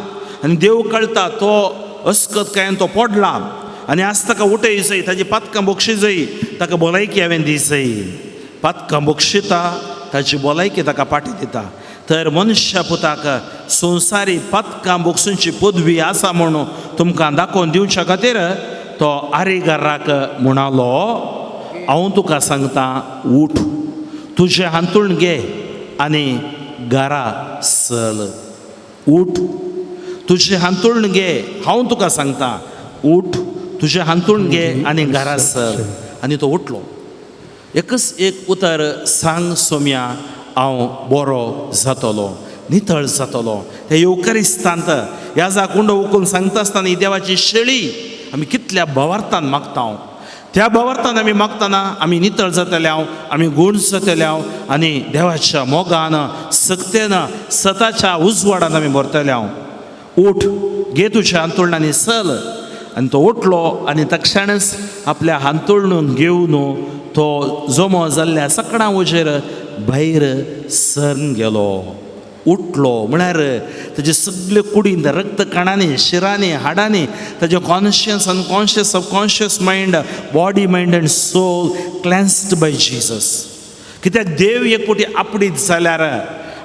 आनी देव कळटा तो अस्कत काय तो पडला. आनी आज ताका उठय जाय, ताजी पातकां भोगशी जाय, ताका भलायकी हांवें दी जाय. पातकां भोगशिता, ताची भलायकी ताका पाटी दिता. तर मनुश्या पुताक संवसारी पातकां भोगसूंची पदवी आसा म्हणून तुमकां दाखोवन दिवच्या खातीर तो आरिगाराक म्हणालो, हांव तुका सांगता, उठ तुजें हांतूण घे आनी घरा चल. उठ तुजें हांतूण घे, हांव तुका सांगता, उठ तुजें हांतूण घे आनी घरा चल. आनी तो उठलो. एकच एक उतर सांग सोम्या, हांव बरो जातलो, नितळ जातलो. हे येवकारिस्तांत ह्या जाकुंड उखलून सांगता आसतना ही देवाची शेळी आमी कितल्या भावार्थान मागता. त्या भावार्थान आमी मागतना आमी नितळ जातले, आमी गूण जातले आनी देवाच्या मोगान सक्तेन सताच्या उजवाडान आमी भरतले. उठ घे तुज्या हांतूण आनी चल. आनी तो उठलो आनी तक्षणच आपल्या हांतूण घेवन तो जमो जाल्ल्या सकाळां वजेर भायर सरून गेलो. उठलो म्हळ्यार ताजे सगळे कुडींत रक्त कणांनी, शिरांनी, हाडांनी ताजे conscious, unconscious, subconscious mind, body, mind and soul cleansed by Jesus. कित्याक देव एक फावटी आपणीत जाल्यार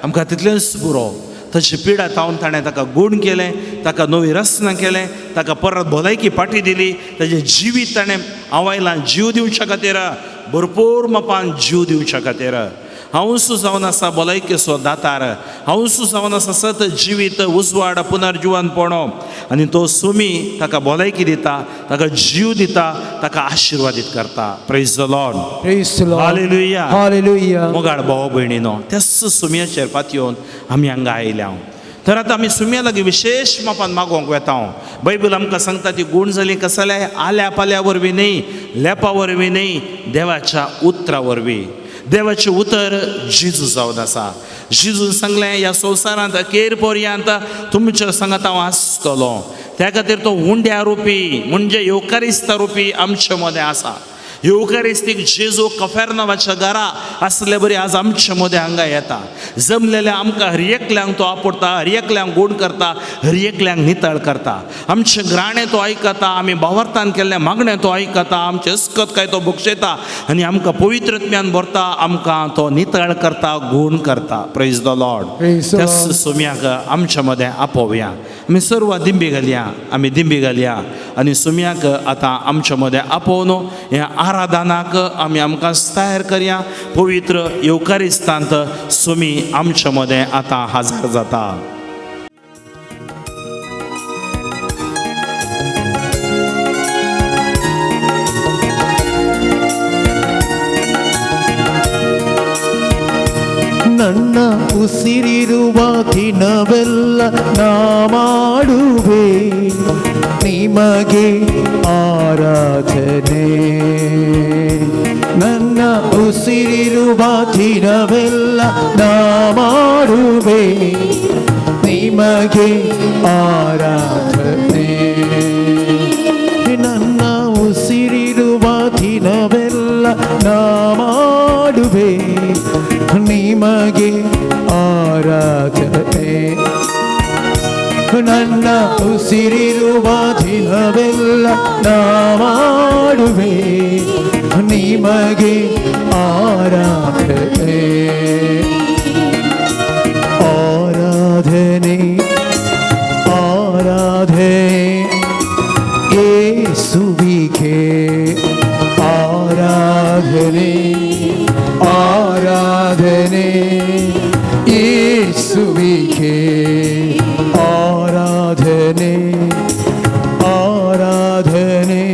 आमकां तितलेंच पुरो. ताची पिडा तावन ताणें ताका गूण केलें, ताका नवी रचना केलें, ताका परत भलायकी पाटी दिली. ताजें जिवीत ताणें आवायलां जीव दिवच्या खातीर, भरपूर मापान जीव दिवच्या खातीर. हांवूं जावन आसा भलायकेचो दातार, हांवूं जावन आसा सत जिवीत उजवाड पुनर्जिवनपणो, आनी तो सुमी ताका भलायकी दिता, ताका जीव दिता, ताका आशिर्वादीत करता. Praise the Lord. Praise the Lord. Hallelujah. Hallelujah. मोगाळ भाव भयणीनो, त्याच सुमयाचेर पातयेवन आमी हांगा आयल्या. तर आतां आमी सुमया लागीं विशेष मापान मागोवंक वेता. बायबल आमकां सांगता ती गूण जाली कसल्या आल्या पाल्या वरवीं न्ही, लेपा वरवीं न्ही, देवाच्या उतरा वरवीं. देवाचें उतर जेजू जावन आसा. जेजून सांगलें ह्या संवसारांत अखेर पर्यंत तुमच्या सांगात हांव आसतलो. त्या खातीर तो हुंड्या रुपी म्हणजे युकारिस्ता रुपी आमचे मदें आसा. युकारिस्तीक जेजू कफेर्नावाच्या घरा आसले बरी आज आमच्या मदें हांगा येता. जमलेले आमकां हर एकल्यांक तो आपडटा, हर एकल्यांक गूण करता, हर एकल्यांक नितळ करता. आमचे ग्राणें तो आयकता, आमी भावार्थान केल्लें मागणें तो आयकता, आमचें अस्कत काय तो भोगशेता आनी आमकां पवित्रत्म्यान भरता, आमकां तो नितळ करता, गूण करता. Praise the Lord. Praise the त्याच Lord. सुमयाक आमच्या मदें आपोवया. आमी सर्व दिंबी घालया, आमी दिंबी घालया आनी सुमयाक आतां आमच्या मदें आपोवन हें आराधनाक आमी आमकां तयार करया. पवित्र युकारिस्तांत सुमी आमच्या मदें आतां हजर जाता. ನನ್ನ ಉಸಿರಿರುವ ದಿನವೆಲ್ಲ ನಾ ಮಾಡುವೆ ನಿಮಗೆ ಆರಾಧನೆ. ನನ್ನ ಉಸಿರಿರುವ ದಿನವೆಲ್ಲ ನಾ ಮಾಡುವೆ ನಿಮಗೆ ಆರಾಧನೆ. ನನ್ನ ಉಸಿರಿರುವ ದಿನವೆಲ್ಲ ನಾ ಮಾಡುವೆ ನಿಮಗೆ ಆರಾಧನೆ. ನನ್ನ ಉಸಿರಿರುವ ದಿನವೆಲ್ಲ ನಾ ಮಾಡುವೆ ನಿಮಗೆ ಆರಾಧನೆ. ಆರಾಧನೆ ಆರಾಧನೆ ಯೇಸುವಿಗೆ ಆರಾಧನೆ. ಆರಾಧನೆ ಯೇಸುವಿಗೆ ಆರಾಧನೆ. ಆರಾಧನೆ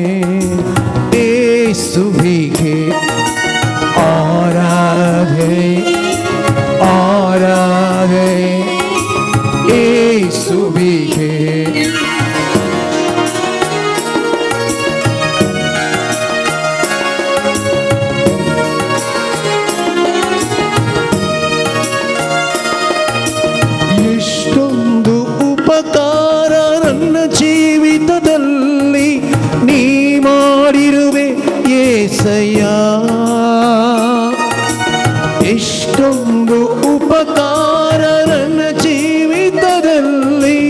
ಯೇಸುವಿಗೆ ಆರಾಧನೆ. ಆರಾಧನೆ ಯೇಸುವಿಗೆ. ಎಷ್ಟೊಂದು ಉಪಕಾರ ನನ್ನ ಜೀವಿತದಲ್ಲಿ ನೀ ಮಾಡಿರುವೆ యేసయ్య. ಎಷ್ಟೊಂದು ಉಪಕಾರ ನನ್ನ ಜೀವಿತದಲ್ಲಿ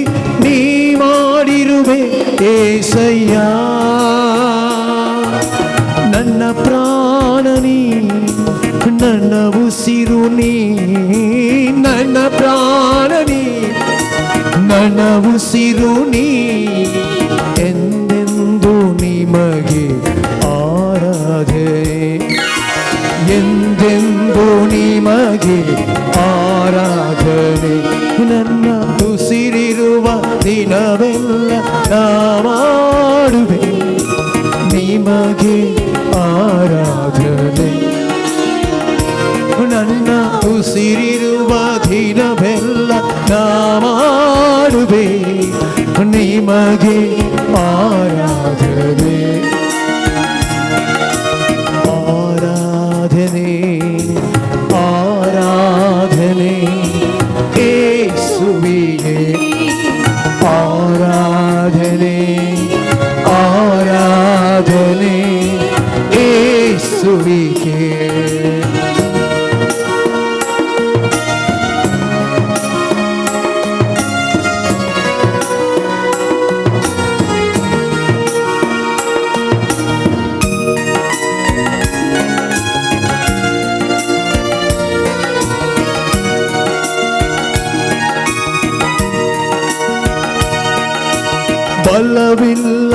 ನೀ ಮಾಡಿರುವೆ యేసయ్య. ನನ್ನ ಪ್ರಾಣ ನೀ, ನನ್ನ ಉಸಿರು ನೀ, ನನ್ನ ಪ್ರಾಣ ನೀ, ನನ್ನ ಉಸಿರು ನೀ. ಎಂದೆಂದು ನಿಮಗೆ ಆರಾಧನೆ, ಎಂದೆಂದು ನಿಮಗೆ ಆರಾಧನೆ. ನನ್ನ ಉಸಿರಿರುವ ದಿನವೆಲ್ಲ ನಾ ಮಾಡುವೆ ನಿಮಗೆ ಆರಾಧನೆ. ನನ್ನ ಉಸಿರಿರುವ ದಿನವೆಲ್ಲ ನಾ ಮಾಡುವೆ ನಿಮಗೆ ಆರಾಧನೆ. ಆರಾಧನೆ ಆರಾಧನೆ ಯೇಸುವಿಗೆ ಆರಾಧನೆ. ಆರಾಧನೆ ಯೇಸುವಿಗೆ.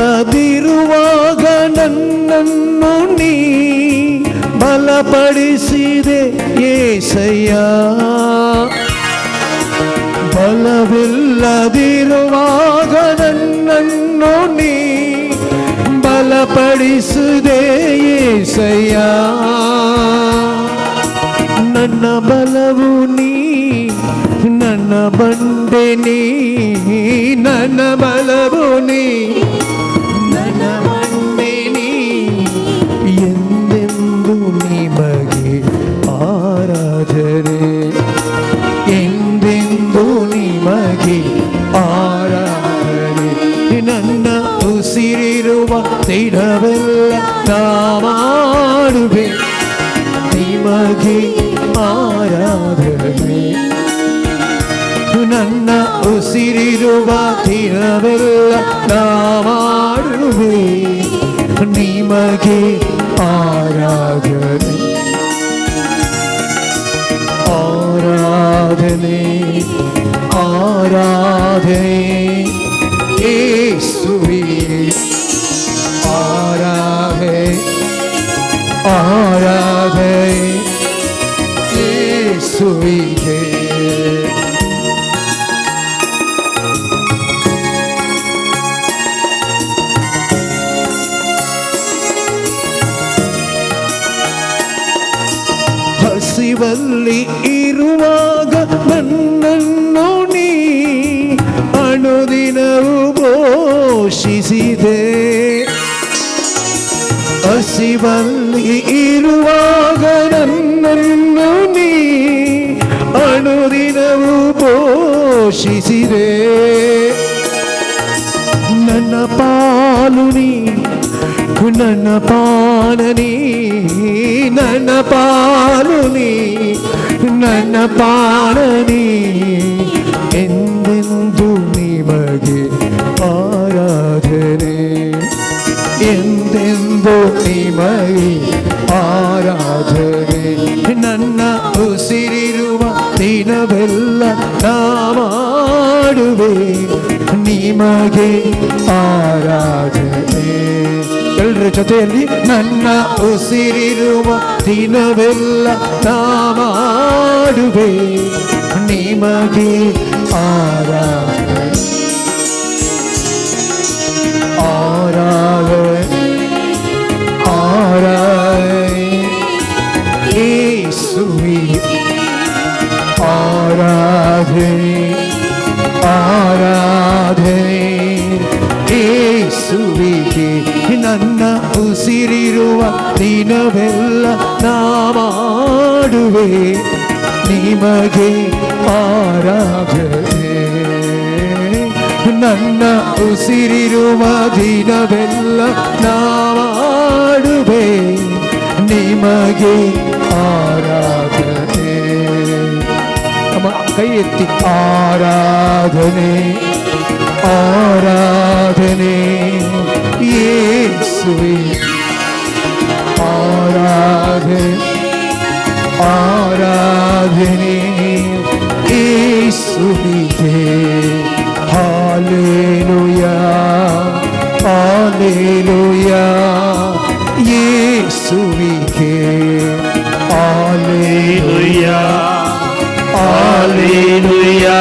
ಬಲವಿಲ್ಲದಿರುವಾಗ ನನ್ನನ್ನು ನೀ ಬಲಪಡಿಸಿದೆ ಏಸಯ್ಯ ಬಲವಿಲ್ಲದಿರುವಾಗ ನನ್ನನ್ನು ನೀ ಬಲಪಡಿಸಿದೆ ಏಸಯ್ಯ ನನ್ನ ಬಲವು ನೀ ನನ್ನ ಬಂಡೆ ನೀ ನನ್ನ ಬಲವು ನೀ ನನ್ನ ಬಂಡೆ ನೀ ಎಂದೆಂದು ನಿಮಗೆ ಆರಾಧನೆ ಎಂದೆಂದು ನಿಮಗೆ ಆರಾಧನೆ ನನ್ನ ಉಸಿರಿರುವ ದಿನವೆಲ್ಲ ನಾ ಮಾಡುವೆ ನಿಮಗೆ ಆರಾಧನೆ ನನ್ನ ಉಸಿರಿರುವ ದಿನವೆಲ್ಲ ನಾ ಮಾಡುವೆ ನಿಮಗೆ ಆರಾಧನೆ ಆರಾಧನೆ ಆರಾಧನೆ ಯೇಸುವಿಗೆ ಆರಾಧನೆ ಆರಾಧನೆ ಯೇಸುವಿಗೆ ಹಸಿವಲ್ಲಿ ಇರುವಾಗ ನನ್ನನ್ನು ನೀ ಅನುದಿನವೂ ಪೋಷಿಸಿದೆ ಹಸಿವಲ್ಲಿ ಇರುವಾಗ ನನ್ನನ್ನು ನೀ ಅನುದಿನವೂ ಪೋಷಿಸಿದೆ ನನ್ನ ಪಾಲು ನೀ ನನ್ನ ಪಾಲನಿ ನನ್ನ ಪಾಲನಿ ನನ್ನ ಪಾಲನಿ ಎಂದೆಂದು ನಿಮಗೆ ಆರಾಧನೆ ಎಂದೆಂದು ನಿಮಗೆ ಆರಾಧನೆ ನನ್ನ ಉಸಿರಿರುವ ದಿನವೆಲ್ಲ ನಾ ಮಾಡುವೆ ನಿಮಗೆ ಆರಾಧನೆ ಎಲ್ಲರ ಜೊತೆಯಲ್ಲಿ ನನ್ನ ಉಸಿರಿರುವ ದಿನವೆಲ್ಲ ನಾ ಮಾಡುವೆ ನಿಮಗೆ ಆರಾಧನೆ ಆರಾಧನೆ ಆರಾಧನೆ ಯೇಸುವಿಗೆ ಆರಾಧನೆ ಆರಾಧನೆ ಯೇಸುವಿಗೆ ನನ್ನ ಉಸಿರಿರುವ ದಿನವೆಲ್ಲ ನಾ ಮಾಡುವೆ ನಿಮಗೆ ಆರಾಧನೆ ನನ್ನ ಉಸಿರಿರುವ ದಿನವೆಲ್ಲ ನಾ ಮಾಡುವೆ ನಿಮಗೆ ಆರಾಧನೆ ನಮ್ಮ ಕೈ ಎತ್ತಿ ಆರಾಧನೆ ಆರಾಧನೆ ಯೇಸುವೆ ಆರಾಧನೆ ಆರಾಧನೆ ಯೇಸುವಿಗೆ ಹಾಲೆಲೂಯಾ ಹಾಲೆಲೂಯಾ ಯೇಸುವಿಗೆ ಹಾಲೆಲೂಯಾ ಹಾಲೆಲೂಯಾ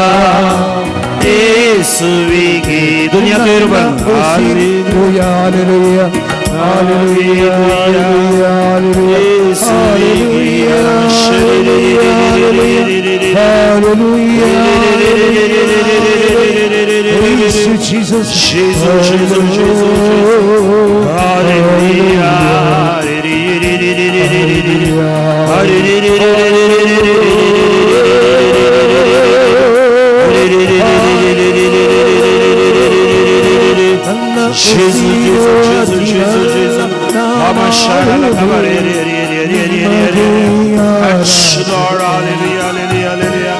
ಯೇಸುವಿಗೆ दुनिया के रूबन hallelujah hallelujah hallelujah hallelujah hallelujah hallelujah Jesus Jesus Jesus hallelujah Jesus, Jesus, Jesus, Jesus, Jesus. Mama Shala, Lord, hallelujah, hallelujah, hallelujah.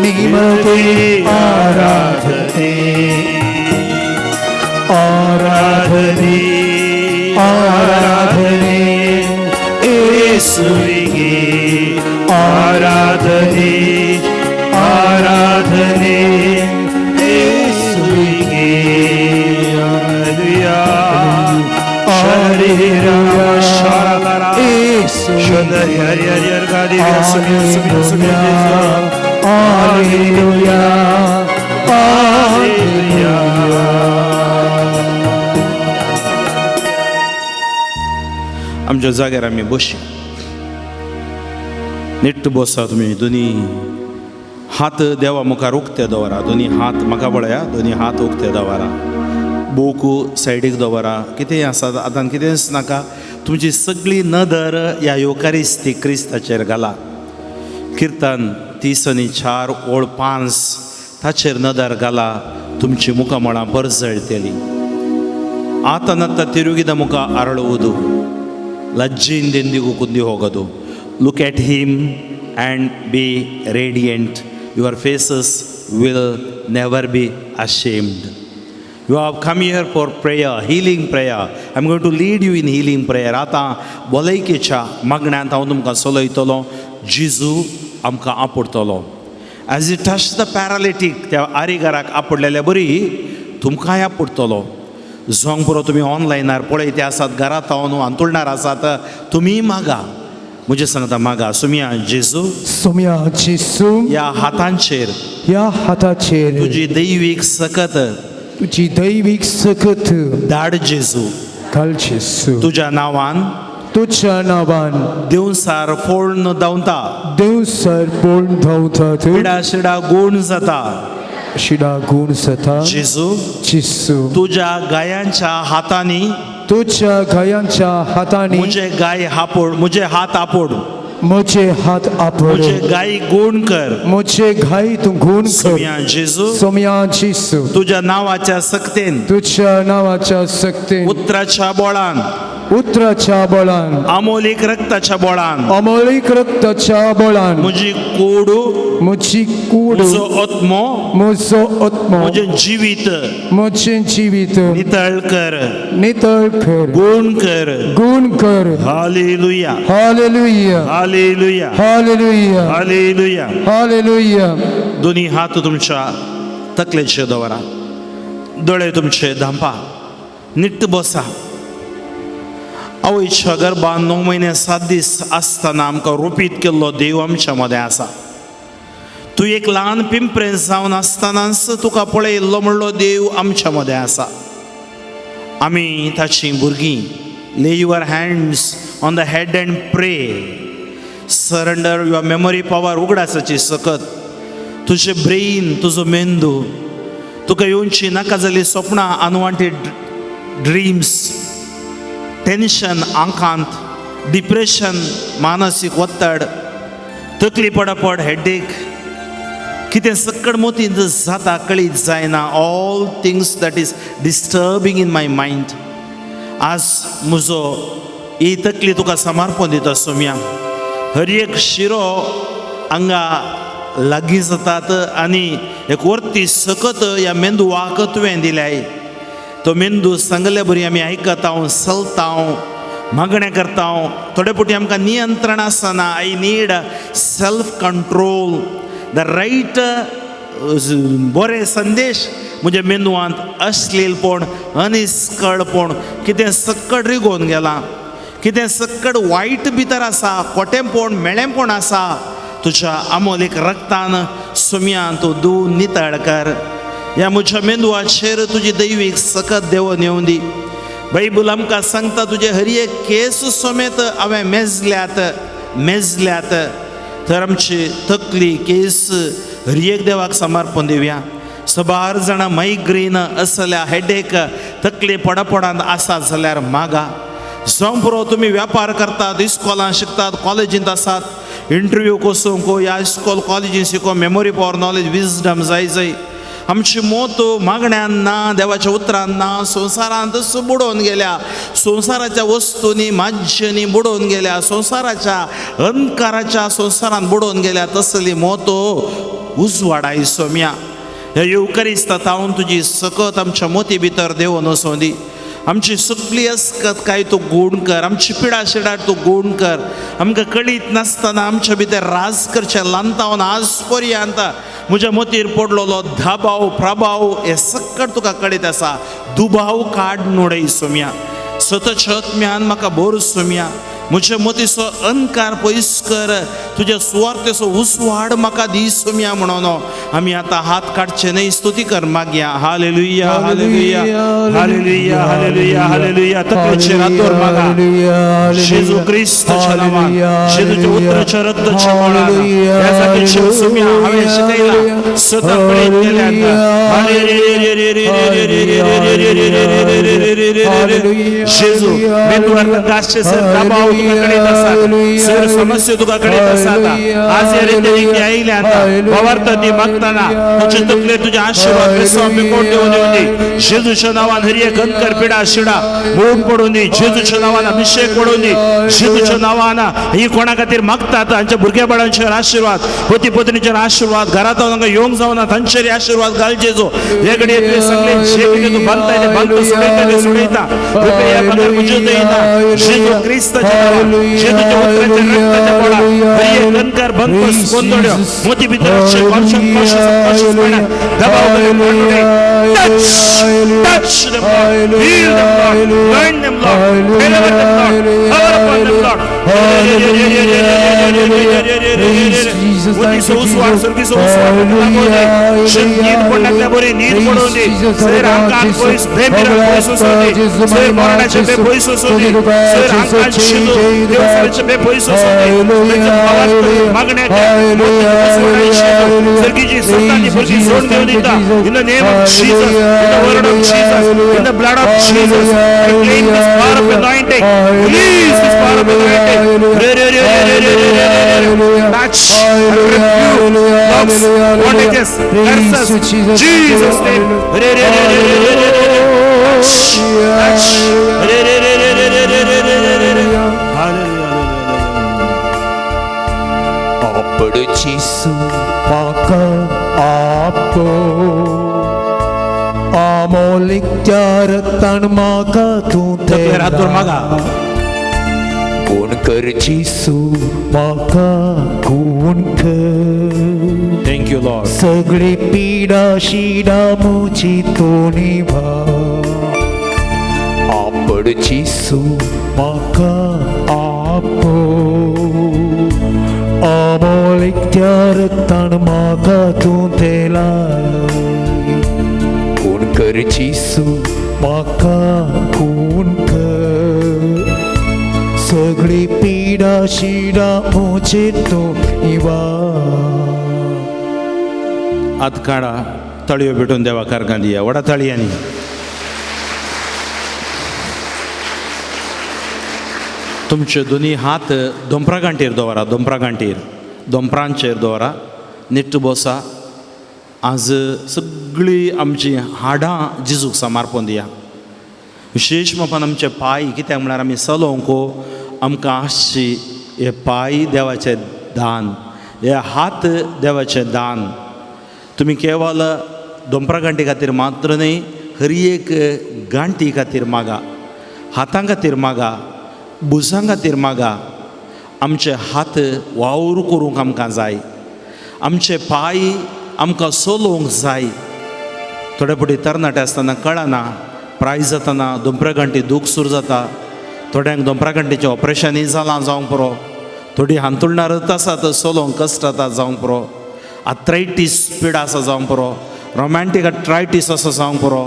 ನಿಮಗೆ ಆರಾಧನೆ ಆರಾಧನೆ ಆರಾಧನೆ ಯೇಸುವಿಗೆ ಆರಾಧನೆ ಆರಾಧನೆ ಯೇಸುವಿಗೆ आमच्या जाग्यार आमी बशी नीट बसा तुमी दोनी हात देवा मुखार उक्ते दवरा दोनी हात म्हाका पळया दोनी हात उक्ते दवरा बोकू सायडीक दवरा कितेंय आसा आतां कितेंच नाका तुमची सगळी नदर ह्या युकारिस्तीक क्रिस्ताचेर घाला किर्तन 3:4 ओळ 5 ताचेर नदर घाला तुमची मुखामळां बरी जळटली ಆತನತ್ತ ತಿರುಗಿದ ಮುಖ ಅರಳುವುದು ಲಜ್ಜೆಯಿಂದೆಂದಿಗೂ ಕುಂದಿ ಹೋಗದು look at him and be radiant your faces will never be ashamed you have come here for prayer healing prayer I am going to lead you in healing prayer आतां भलायकेच्या मागण्यांत हांव तुमकां चलयतलो जेजू आमकां आपडटलो as it touch the paralytic त्या आरिगाराक आपडलेले बरी तुमकांय आपडटलो झोंग पुरो तुमी ऑनलायनार पळयते आसात घरांत हांव अंतुळणार आसात तुमी मागा मुझे सांगता मागा सुमिया जेजू सुमिया जेजू ह्या हातांचेर ह्या हाताचेर तुजी दैवीक सकत तुझी दैवीक सकत धाड जेजू घाल जेजू तुज्या नांवान तुझ्या नावान दिवसार फोडून धांवता देवसर बोल धावतात पिडा शिडा गूण जाता शिडा गुण सता जेजू जेजू तुज्या गायांच्या हातांनी तुझ्या गायांच्या हाताने मुझे गाय हापोड मुझे हात आपड मुझे हात आपड मुझे गाय गुण कर मुझे घाई तू गुण कर सुमिया जेजू सोम्या जेजू तुझ्या नावाच्या सक्तेन तुझ्या नावाच्या सक्ती उतराच्या बोळान उतराच्या बळान अमोलिक रक्ताच्या बोळान अमोलिक रक्ताच्या बळान मुजी कोडू मुझी कूड मुजो आत्मो मुझो आत्मा मुझे जीवित मुझे जीवित नितळ कर नितळ कर गुण कर गुण कर hallelujah hallelujah hallelujah hallelujah hallelujah hallelujah दोन्ही हात तुमच्या तकलेचेर दवरा दोळे तुमचे धांपा निट्ट बसा आवयच्या गर्भान 9 महिने 7 दीस आसतना आमकां रोपीत केल्लो देव आमच्या मदें आसा तूं एक ल्हान पिंपरें जावन आसतनाच तुका पळयल्लो म्हणलो देव आमच्या मदें आसा आमी ताचीं भुरगीं ले your hands on the head end प्रे सरेंडर युअर मेमरी पावर उगडासाची सकत तुजें ब्रेन तुजो मेंदू तुका येवची नाका जाली स्वप्नां अनवॉन्टेड ड्रीम्स टेन्शन आंकांत डिप्रेशन मानसीक वत्तड तकली पडपड हेडेक कितें सक्कड मोतीन जाता कळीत जायना all things that is disturbing in my mind आज म्हजो ही तकली तुका समर्पण दिता सोम्या हर एक शिरो हांगा लागीं जातात आनी एक वर्ती सकत ह्या मेंदवाक तुवें दिल्याय तो मेंदू सांगले बरी आमी आयकता चलता मागणें करता थोडे पुटी आमकां नियंत्रण आसना I need self control the right बरे संदेश म्हज्या मेंदवांत अश्लीलपण अनिस्कळपण कितें सक्कड रिगोवन गेलां कितें सक्कड वायट भितर आसा खोटेंपण मेळेंपण आसा तुज्या अमोलीक रक्तान सुम्यान तूं धुवन नितळ कर ह्या म्हज्या मेंदवाचेर तुजी दैवीक सकत देवून येवं दी बायबल आमकां सांगता तुजे हर एक केस समेत हांवें मेजल्यात तर आमची तकली केस हर एक देवाक समर्पण दिवया सबार जाणां मायग्रेन असल्या हेडेक तकली पडपडांत आसा जाल्यार मागा जावं पुरो तुमी व्यापार करतात इस्कॉलान शिकतात कॉलेजींत आसात इंटरव्यू कोसूंक या इस्कॉल कॉलेजीन शिकोवंक मेमोरी पॉवर नॉलेज विजडम जाय आमची मोत मागण्यान ना देवाच्या उतरान ना संवसारांत बुडोवन गेल्या संवसाराच्या वस्तूंनी माज्यांनी बुडोवन गेल्या संवसाराच्या अंधकाराच्या संवसारांत बुडोवन गेल्या तसली मोत उजवाडाय सोम्या ह्या युकारिस्तांत हांव तुजी सकत आमच्या मोती भितर देवून वचूं दी आमची सगळी अस्कत काय तूं गूण कर आमची पिडा शिडाट तूं गूण कर आमकां कळीत नासतना आमच्या भितर राज करचें लांतावन आज पर्यंत म्हज्या मोतीर पडलेलो धाबाव प्रभाव हे सक्कड तुका कळीत आसा दुबाव काड नोडय सोम्या सतत म्यान म्हाका बोर सोम्या म्हजे मतीचो अंकार पयस कर तुज्या सुवार्थेचो उसवाड म्हाका दी सोम्या म्हणून आमी आतां हात काडचे न्हय स्तुती कर मागया hallelujah hallelujah hallelujah hallelujah hallelujah तकलेचेर हात दवर मागा जेजू क्रिस्ताच्या नांवान जेजूच्या उतराच्या रक्ताच्या मोलान ह्या जागेचेर सोम्या हांवें शिकयला सतत प्रेम केल्यात जेजू मेंदवार गासचे सर दबाव तुका कडेत आसा सर समस्या तुका कडेत आसा आज ह्या रितीन आयल्या पवार्थ ती मागताना तुजे तकले तुजे आशीर्वाद बेसो मेकोड देऊन दी जेजूच्या नांवान हर एक अंकर पिडा शिडा मोड पडून दी जेजूच्या नांवान अभिषेक पडून दी जेजूच्या नांवान ही कोणा खातीर मागतात तांच्या भुरग्या बाळांचेर आशीर्वाद पती पत्नीचेर आशीर्वाद घरांत तांकां येवंक जावना तांचेर आशीर्वाद घाल जेजू हे घडये तुवें सगळे जे कितें तूं बांदता ते बांदता सोडयता ते सोडयता कृपया पगार म्हज्यो देयना जेजू क्रिस्ताच्या नांवान जेजूच्या उतराच्या रक्ताच्या पोळा हर एक अंकर बंकस गोंदळ्यो मोती भितरचे कॉन्शस दबाव touch them Lord heal them Lord learn them Lord deliver them Lord power upon them Lord मोतीचो Uswad सर्गीचो Uswad लागोन नीद पडल्या बरी नीद पडोवन दी सर आंकान पयस बेमिरान पयस वचोन दी सर मरणाचे बे पयस वचोन दी सर आंकान शिजो देवसाचे बे पयस वचोन दी मागण्या सर्गीची संतांची भुरगीं सोडून दिवन दिता in the name of Jesus in the word of Jesus in the blood of Jesus proclaim this power of anointing release this power of anointing touch and rebuke dogs bondages curses Jesus name touch Apodicisu maka apo amolik jaratan maka tu tera kun kercisu maka kun ke thank you Lord सगळी पीडा शिडा मुची तो निभा आपडचिसु माका आपो अमोलिक त्यारतण माका तू तेला कोण करचिसु माका कोण कर सगळी पीडा शिडा मुची तो निभा हात काढा तळयो भेटून देवा कारकां दिया वडा तळयांनी तुमचे दोनी हात दोंपरा गांठीर दवरा दोंपरा गांठीर दोंपरांचेर दवरा नीट बसा आज सगळी आमची हाडां जेजूक समर्पण दिया विशेश मापान आमचे पांय कित्याक म्हळ्यार आमी चलोवंक आमकां आसची हे पांय देवाचें दान हे हात देवाचें दान तुम्ही केवळ दोंपरा गांठी खातीर मात्र न्ही हर एक गांठी खातीर मागा हातां खातीर मागा बुजां खातीर मागा आमचे हात वावर करूंक आमकां जाय आमचे पांय आमकां चलोवंक जाय थोडे फावटी तरणाटे आसतना कळना प्रायज जातना दोंपरा गांठी दूख सुरू जाता थोड्यांक दोंपरा गांठीचें ऑपरेशनूय जालां जावंक पुरो थोडी हांतुरणार रथ आसा तर चलोवंक कश्ट जाता जावंक पुरो आर्थरायटीस पिडा आसा जावंक पुरो रोमॅन्टीक आर्थरायटीस आसा जावंक पुरो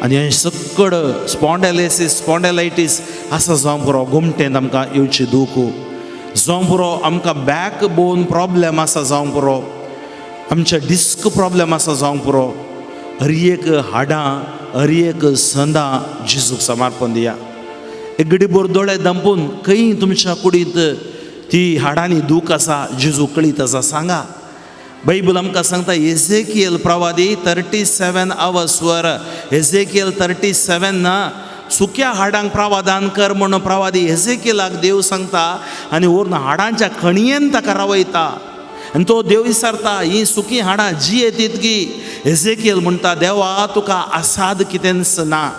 आनी हें सकड स्पॉन्डेलायटीस आसा जावंक पुरो घुमटेंत आमकां येवची दूख जावंक पुरो आमकां बॅक बोन प्रॉब्लेम आसा जावंक पुरो आमचे डिस्क प्रॉब्लेम आसा जावंक पुरो हर एक हाडां हर एक संदां जेजूक समर्पण दिया एक घडीभर दोळे दंपून खंय तुमच्या कुडींत ती हाडांनी दूख आसा जेजू कळीत आसा सांगा बायबल आमकां सांगता एझेकियल प्रवादी 37 hours वर एझेकियल 37 ना सुक्या हाडांक प्रवादान कर म्हणून प्रवादी एझेकियलाक देव सांगता आनी व्हरून हाडांच्या खणयेन ताका रावयता आनी तो देव विचारता ही सुकी हाडां जी येतीत गी एझेकियल म्हणटा देवा तुका आसाद कितेंच ना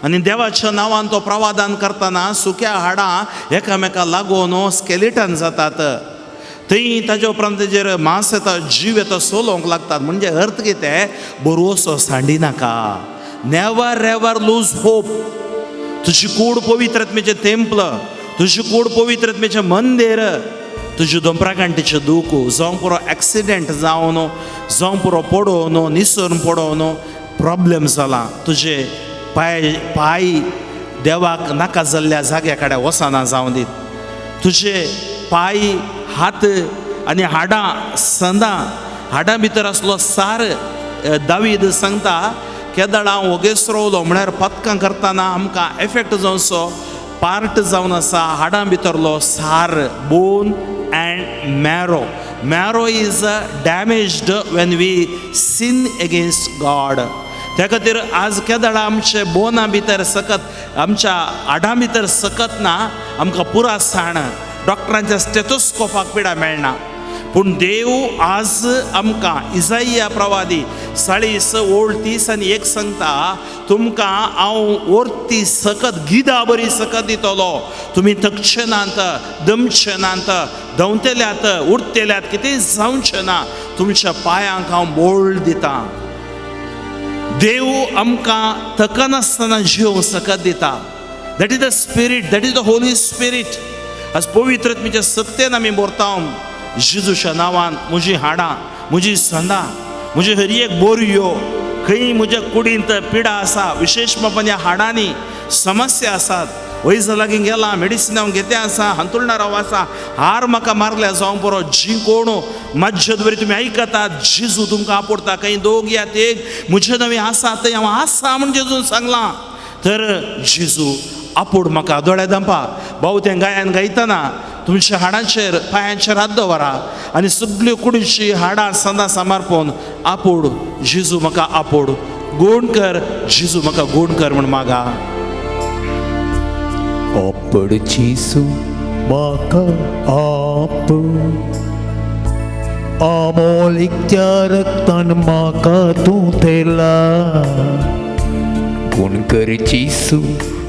आनी देवाच्या नांवान तो प्रवादान करतना सुक्या हाडां एकामेका लागून स्केलेटन जातात थंय ताजे उपरांत तेजेर मांस येता जीव येता सोलोवंक लागतात म्हणजे अर्थ कितें बरोसो सांडी नाका नेवर एवर लूज होप तुझी कूड पवित्रात्मेचे तेंपल, तुझी कूड पवित्रात्मेचे मंदिर, तुझे दोंपराकांटीचे दूख जावं पुरो एक्सिडेंट जावन जावं पुरो पडोवन निसरून पडोवन प्रॉब्लेम जाला, तुझे पाय देवाक नाका जाल्ल्या जाग्या कडेन वसना जावं दीत, तुझे पाय हात आनी हाडां भितर आसलो सार दावीद सांगता केदाळ हांव वगेस रोवलो म्हळ्यार पथकां करतना आमकां एफेक्ट जावचो पार्ट जावन आसा हाडां भितरलो सार, bone and marrow is damaged when we sin against God. त्या खातीर आज केदाळ आमचे बोना भितर सकत आमच्या हाडां भितर सकत ना आमकां पुरासाण डॉक्टरांच्या स्टेथोस्कोपाक पिडा मेळना. पूण देव आज आमकां इसाइया प्रवादी 40:30 सांगता तुमकां हांव वर्ती सकत गिदा बरी सकत दितलो, तुमी थकचे नात, दमचे नात, धांवतेल्यात, उरतेल्यात, कितेंय जावचें ना, तुमच्या पांयांक हांव बोळ दिता. देव आमकां थकनासतना जीव सकत दिता. That is the spirit, that is the Holy spirit. आज पवित्रत्मेच्या सक्तेन आमी बोरताव जेजूच्या नांवान म्हजी हाडां, म्हजी संदां, म्हजी हर एक बोरयो, खंय म्हज्या कुडींत पिडा आसा, विशेश बाबा ह्या हाडांनी समस्या आसात, वयस लागीं गेला, मेडिसिन हांव घेते आसा, हांतुरणार हांव आसा, हार म्हाका मारल्या जावं बरो, जी कोण मज्जत बरी तुमी आयकतात, जेजू तुमकां आपोडता. खंय दोग या एक म्हजे नवी आसा थंय हांव आसा म्हण जेजून सांगलां. तर जेजू आपोड म्हाका दोळे दांपा. भाऊ तें गायन गायतना तुमच्या हाडांचेर पांयांचेर हात दवरा आनी सगळ्यो कुडीची हाडां सदां सामारपोवन आपोड जेजू म्हाका आपोड, गूण कर जेजू म्हाका गूण कर म्हण मागा. आपोड जेजू म्हाका आपोड, अमोलीक त्या रक्तान म्हाका तूं तेला. गूण कर जेजू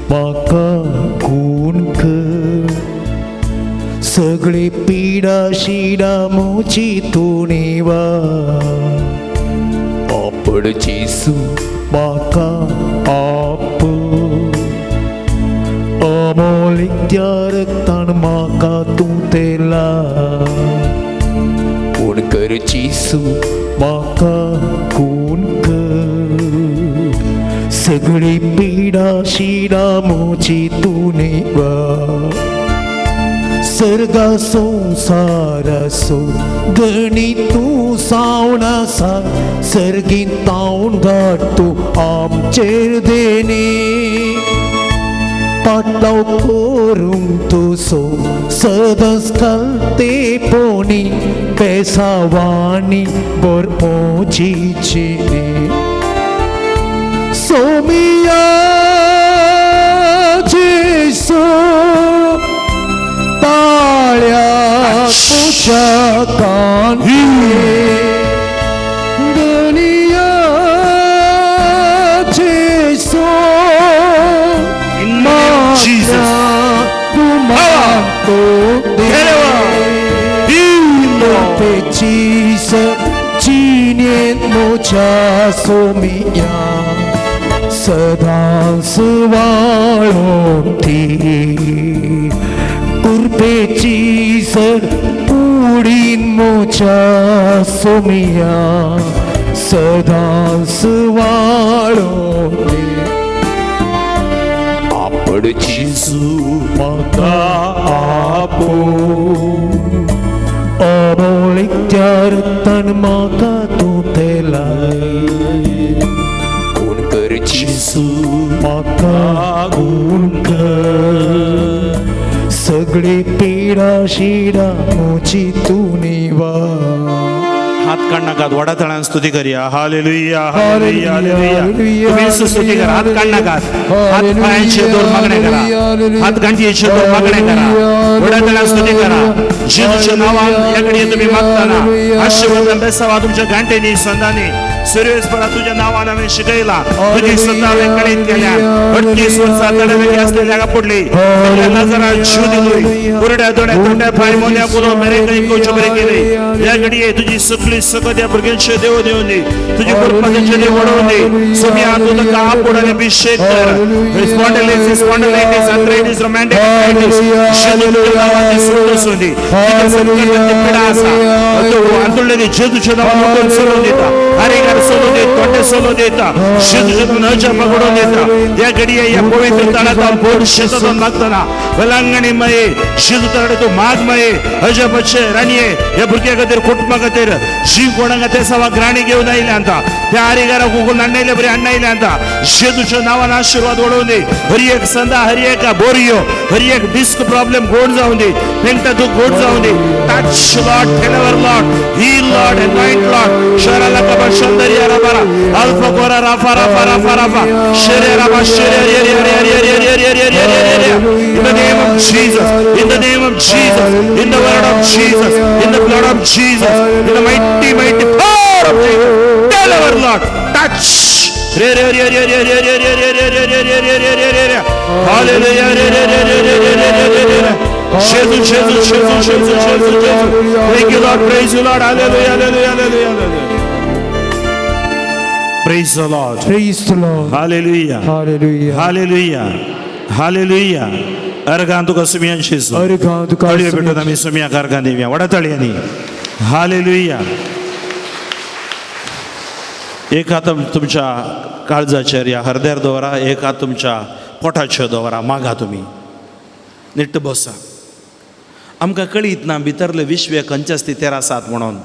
म्हाका गूण कर, सगळी पिडा शिडा मोची तूं निवा. आपोड जेजू म्हाका आपोड, अमोलीक त्या रक्तान म्हाका तूं तेला. गूण कर जेजू म्हाका गूण कर, सगळी पिडा शिडा मोची तूं निवा. सर्गा संसारासो गणी तूं सावन आसा, सर्गीन तावन घाट तूं आमचेर देणे. पाटलाव करूंक तुजो सदांच घालतेपणी, पेसावांनी बोर मोजीचे. सोमिया जेजू ताळ्या तुझ्या कानी, दुनिया जेजू माझ्या तू मागतो पे जीसस जिनेत मोच्या सोमिया, सदांच वाळोती कुर्पेची सर उडीन मोच्या सोमिया, सदांच वाळोती. आपोड जेजू म्हाका आपोड, अमोलीक त्या रक्तान म्हाका तूं तेलाय. गूण कर जेजू म्हाका गूण कर, सगळी पिडा शिडा मोची तूं निवा. हात काढनाकात, वडा तळ्यान स्तुती करूया. Hallelujah hallelujah hallelujah. तुम्ही स्तुती करा, हात काढनाकात, हात पायांचेर दोर मागणे करा, हात गांठयेचेर दोर मागणे करा, वडा तळ्यान स्तुती करा. जेजूच्या नांवान या घडये तुम्ही मागतना आशीर्वाद बेसावा तुमच्या गांठेनी संदांनी सुरेशपरा तुझ्या नावानं आम्ही शिकयला तुझी सत्ता कळीत केल्या 38 वर्सां तडवेली असलेल्या जागा पडली तुझ्या नजरात जीव दिलोय पुरड्या दोड्या तोंड्या पाय मोन्या कुलो मेरे काही कोच बरे केले या घडीये तुझी सगळी सकत या भुरग्यांचे देव देऊन दे तुझी कृपा त्यांचे देव वाढवून दे सोमी आतून का पुढे अभिषेक कर स्पॉन्डिलायटिस आर्थरायटिस रोमॅटिक सोडून दे पीडा असा अंतुळलेली जेजूच्या नावाने सोडून देता हरिगार सोडून देत तोटे सोडून देता जेजूच्या नजर पकडून देता या घडीये या पवित्र तळात बोल शेतातून मागताना बलांगणी मये जेजू तळात तू माग मये अजबचे राणीये या भुरग्या खातीर कुटुंबा खातीर जीव कोणा खातीर सवा ग्राणी घेऊन आयल्या आता त्या हरिगारा कुकून आणले बरे आणले आता जेजूच्या नावाने आशीर्वाद ओढवून दे हरी एक संदा हरी एक बोरियो हरी एक डिस्क प्रॉब्लेम गोड जाऊन दे पेंटा दुख गोड जाऊन दे टच लॉर्ड टेलवर Lord heal Lord anoint Lord शराला कबा शंदरिया रबारा अल्फा गोरा राफा राफा राफा राफा शेरे राबा शेरे in the name of Jesus in the name of Jesus in the word of Jesus in the blood of Jesus in the mighty power of Jesus deliver Lord touch hallelujah Jesus thank you Lord praise you Lord hallelujah praise the Lord hallelujah hallelujah hallelujah अर्गां तुका सुमियान शिजू तळयो भेटून आमी सुमियाक अर्गां दिवया vada तळयांनी hallelujah एक हात तुमच्या काळजाचेर या हृदयार दवरा एक हात तुमच्या पोटाचेर दवरा मागा तुमी नीट बसा आमकां कळीत ना भितरले विश्व खंयच्या स्थितीर आसात म्हणून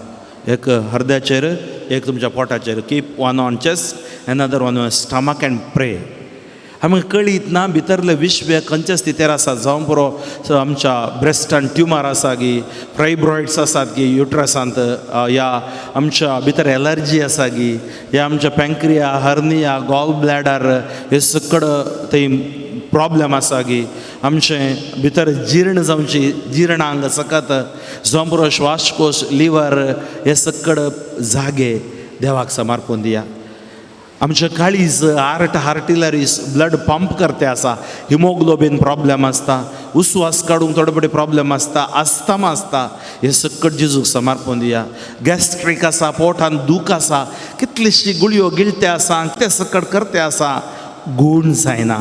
एक हृदयाचेर एक तुमच्या पोटाचेर keep one on chest another one on stomach and pray आमकां कळीत ना भितरले विश्व खंयच्या स्थितीर आसा जावं पुरो आमच्या ब्रेस्टान ट्युमर आसा गी फायब्रॉइड्स आसात गी युट्रसांत या आमच्या भितर एलर्जी आसा गी या आमच्या पँक्रिया हर्निया गॉल ब्लॅडर हे सकड थंय प्रॉब्लेम आसा गी आमचें भितर जीर्ण जावची जीर्णांग सकत जावं पुरो श्वासकोश लिवर हे सकड जागे देवाक समर्पून दिया आमचे काळीज हार्टिलरीज ब्लड पंप करते आसा हिमोग्लोबीन प्रॉब्लेम आसता उस्वास काडूंक थोडे बडे प्रॉब्लेम आसता आस्थमा आसता हे सकट जेजूक समर्पून दिया गॅस्ट्रीक आसा पोटान दूख आसा कितलीशी गुळयो गिळते आसा ते सकट करते आसा गूण जायना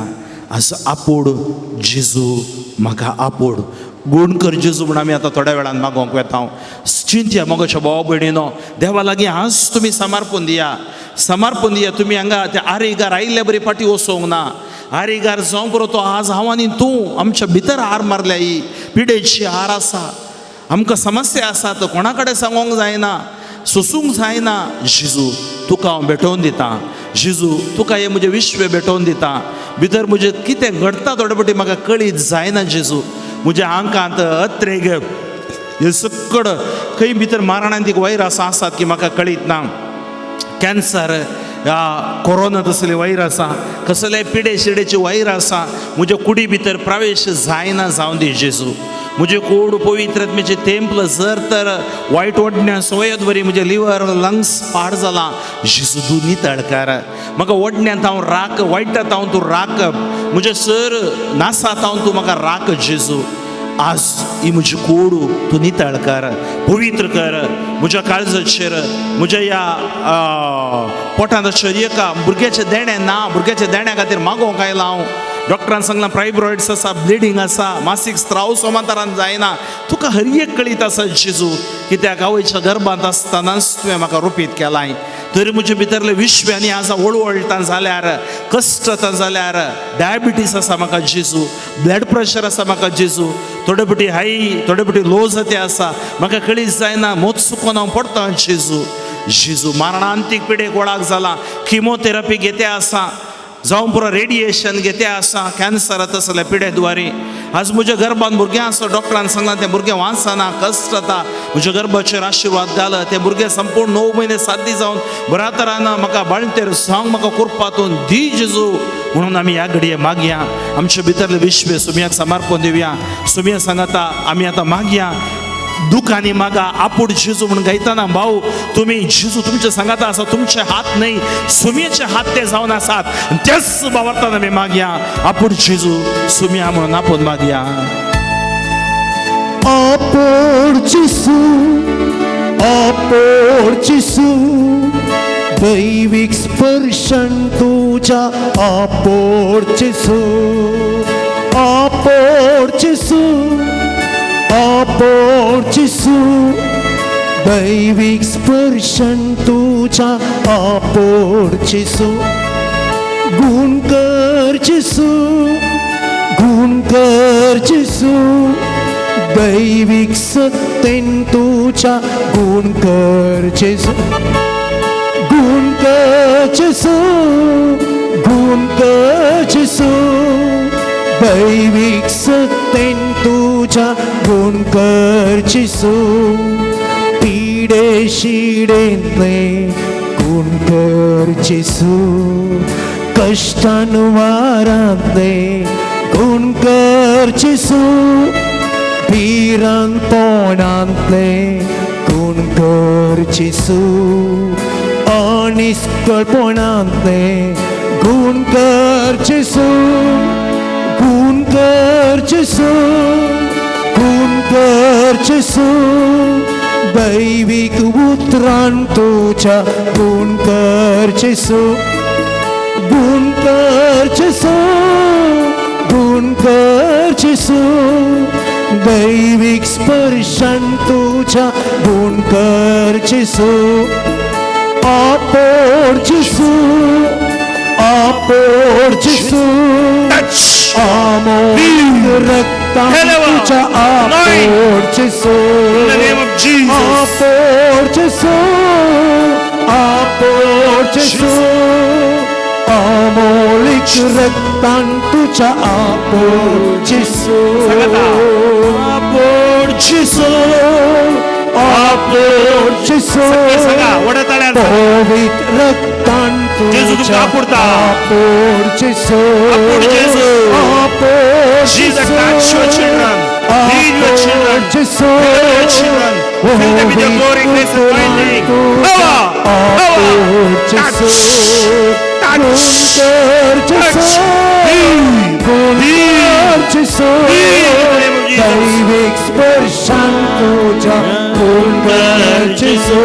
असो आपूड जेजू म्हाका आपूड गूण कर जेजू म्हण आमी आतां थोड्या वेळान मागोवंक वेता चिंतया मोगाच्या भावा भयणीनो देवा लागीं आज तुमी समर्पून दिया तुमी हांगा त्या आरेगार आयिल्ल्या बरी फाटी वचोंक ना आरेगार जावं बरो तो आज हांव आनी तूं आमच्या भितर हार मारल्या ही पिडेची हार आसा आमकां समस्या आसा तो कोणा कडेन सांगोंक जायना सोसूंक जायना जेजू तुका हांव भेटोवन दितां जेजू तुका हे म्हजें विश्व भेटोवन दितां भितर म्हजें कितें घडटा थोडे फावटी म्हाका कळीत जायना जेजू म्हज्या आंकांत अत्रेग हे सकड खंय भितर मारणांतीक वैरस आसात की म्हाका कळीत ना कॅन्सर कोरोना तसले वैर आसा कसले पिडे शिडेचे वैर आसा म्हज्या कुडी भितर प्रवेश जायना जावं दी जेजू म्हजे कूड पवित्र आत्म्याचे तेंपल जर तर वायट ओडण्या सवयत बरी म्हजे लिवर लंग्स पाड जाला जेजू तूं नितळ कर म्हाका ओडण्यांत हांव राख वायटांत हांव तूं राख म्हजे सर नासात हांव तूं म्हाका राख जेजू आज ही म्हजी कूड तूं नितळ कर पवित्र कर म्हज्या काळजाचेर म्हज्या ह्या पोटांचेर एका भुरग्याचे देणे ना भुरग्याच्या देण्या खातीर मागोवंक आयला हांव डॉक्टरान सांगलां फायब्रॉइड्स आसा ब्लिडींग आसा मासीक स्त्राव समांतरान जायना तुका हर एक कळीत आसा जेजू कित्याक आवयच्या गर्भांत आसतनाच तुवें म्हाका रुपीत केलाय तरी म्हजे भितरले विश्व आनी आज वळवळटा जाल्यार कश्ट जाल्यार डायबिटीस आसा म्हाका जेजू ब्लड प्रेशर आसा म्हाका जेजू थोडे फावटी हाय थोडे फावटी लो जाते आसा म्हाका कळीत जायना मोत चुकोवन हांव पडटा जेजू मारणांतीक पिडेक वळाक जाला किमोथेरपी घेते आसा जावं पुरो रेडिएशन घेते आसा कॅन्सर तसले पिडे द्वारे आज म्हज्या गर्भान भुरगें आसा डॉक्टरान सांगलां तें भुरगें वाचना कश्ट जाता म्हज्या गर्भाचेर आशिर्वाद घाल तें भुरगें संपूर्ण 9 म्हयने साध्य जावन बऱ्या तरान म्हाका बाळंतेर सांग म्हाका कुरपातून दी जेजू म्हणून आमी ह्या घडये मागया आमचे भितरले विश्व सुमयाक समर्पण दिवया सुमया सांगता आमी आतां मागया दुखांनी मागा आपूड जेजू म्हणून गायताना भाऊ तुम्ही जेजू तुमच्या सांगाता आसा तुमचे हात नाही सुमयेचे हात ते जावन आसात तेच बावरताना आमी मागया आपूड जेजू सुमया म्हणून आपूण मागया आपूड जेजू दैविक स्पर्शन तुझ्या आपूड जेजू दैविक स्पर्शन तुझ्या आपूड जेजू गुण कर जेजू दैविक सत्तेन तुझ्या गुण कर जेजू दैविक सत्तेन तुझ्या गुण कर जेजू पीडे शिडेंतले गुण कर जेजू कष्टान वारांतले गुण कर जेजू भिरांत पोणांतले गुण कर जेजू अनिश्कळपणांतले गुण कर जेजू दैविक उतरान तुझ्या गुण कर जेजू दैविक स्पर्शन तुझ्या गुण कर जेजू आपूड जेजू अमोल रक्तान तुझ्या आपूड जेजू आपूड जेजू अमोलिक रक्तान तुझ्या आपूड जेजू पवित्र रक्तान तुझ्या आपूड जेजू Jesus, touch your children. Heal your children. Heal your children. Fill them with your glory, grace, and anointing. Power. Touch. दैविक स्पर्शन तुझ्या गुण कर जेजू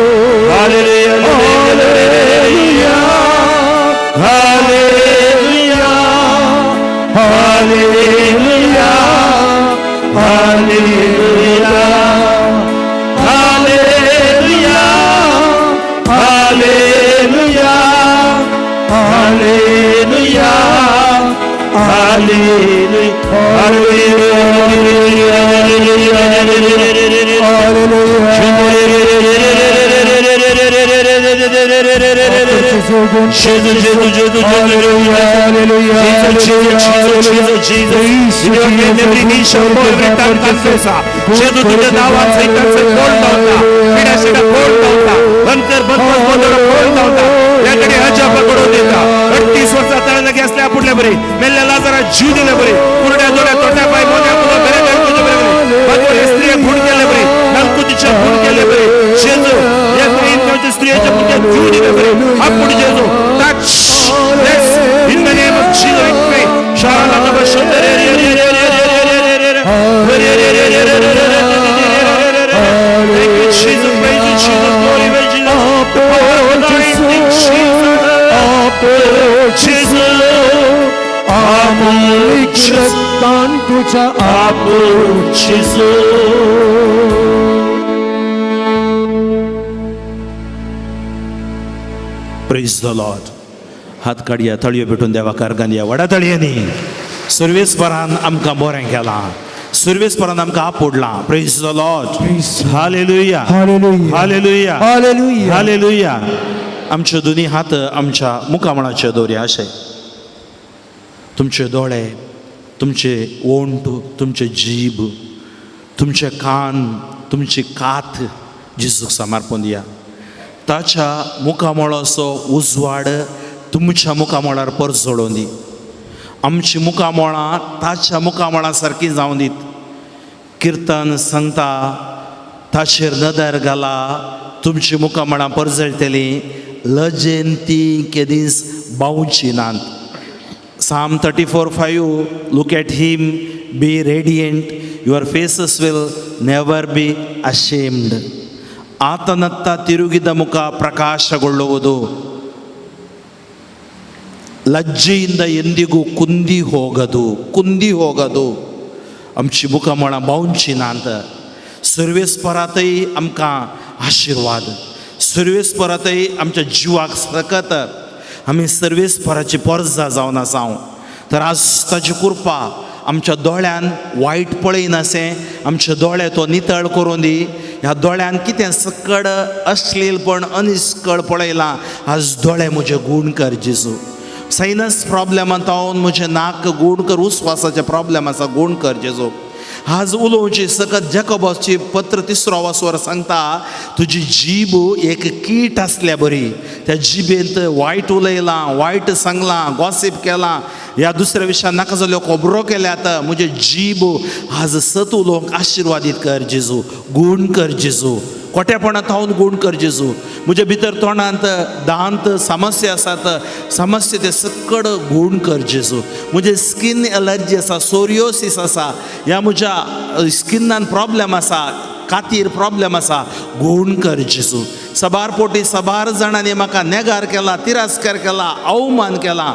पुढल्या बरे मेल्ल्याला जरा जीव दिले बरे कुरड्या जोड्या तोट्या पाय मोठ्या मुलं बरे बरे स्त्रिया खून केले बरे नलकुतीच्या खून केले बरे जेजू या स्त्रियांच्या स्त्रियांच्या पुढच्या जीव दिले बरे आपण जेजू touch in the name of Jesus I pray शाला नव शंदरे Thank you, Jesus. Praise you, Jesus. Glory to Jesus. Amolik रक्तान तुझ्या आपूड जेजू Praise the Lord. हात काडया तळयो भेटून देवा कारगांया वडा तळयांनी सर्वेस्परान आमकां बरें केलां सर्वेस्परान आमकां आपोडलां Praise the Lord. Hallelujah. Hallelujah. Hallelujah. आमचे दोनी हात आमच्या मुखामळाचेर दवरया अशें तुमचे दोळे तुमचे ओंठ तुमचे जीब तुमचे कान तुमची कात जेजूक समर्पण दिया ताच्या मुखामळाचो उजवाड तुमच्या मुखामळार परत जोडून दी आमची मुखामळां ताच्या मुखामळा सारकी जावं दीत किर्तन सांगता ताचेर नदर घाला तुमची मुखां म्हणां परजळटली लजेन ती केदीस बावची नात. Psalm 34:5 look at him, be radiant, your faces will never be ashamed. ಆತನತ್ತ ತಿರುಗಿದ ಮುಖ ಪ್ರಕಾಶಗೊಳ್ಳುವುದು, लज्जेಯಿಂದ ಎಂದಿಗೂ ಕುಂದಿ ಹೋಗದು. आमची मुखां म्हणां बावची नात. सर्वेस्परातय आमकां आशिर्वाद, सर्वेस्परातय आमच्या जिवाक सकत आमी सर्वेस्पराची परजा जावन आसांव. तर आज ताची कृपा आमच्या दोळ्यान वायट पळयनासे आमचे दोळे तो नितळ करून दी. ह्या दोळ्यान कितें सकड अश्लीलपण अनिश्कळ पळयलां, आज दोळे म्हजे गूण कर जेजू. सायनस प्रॉब्लेमांत हांव म्हजें नाक गूण कर, उस्वासाचे प्रॉब्लेम आसा गूण कर जेजू. आज उलोवची सकत जॅकोबाची पत्र 3रो वासवर सांगता तुजी जीब एक कीट आसल्या बरी. त्या जिबेंत वायट उलयलां, वायट सांगलां, गॉसिप केलां, ह्या दुसऱ्या विशयान नाका जाल्यो खबरो केल्यात. म्हजे जीब आज सत उलोवंक आशिर्वादीत कर जेजू, गूण कर जेजू. खोटेपणांत हांव गूण कर जेजू. म्हज्या भितर तोंडांत दांत समस्या आसात, समस्या ते सकड गूण कर जेजू. म्हजे स्कीन एलर्जी आसा, सोरियोसीस आसा, ह्या म्हज्या स्किनान प्रॉब्लेम आसा, कातीर प्रॉब्लेम आसा, गूण कर जेजू. सबार पोटी सबार जाणांनी म्हाका नेगार केला, तिरस्कार केला, अवमान केला.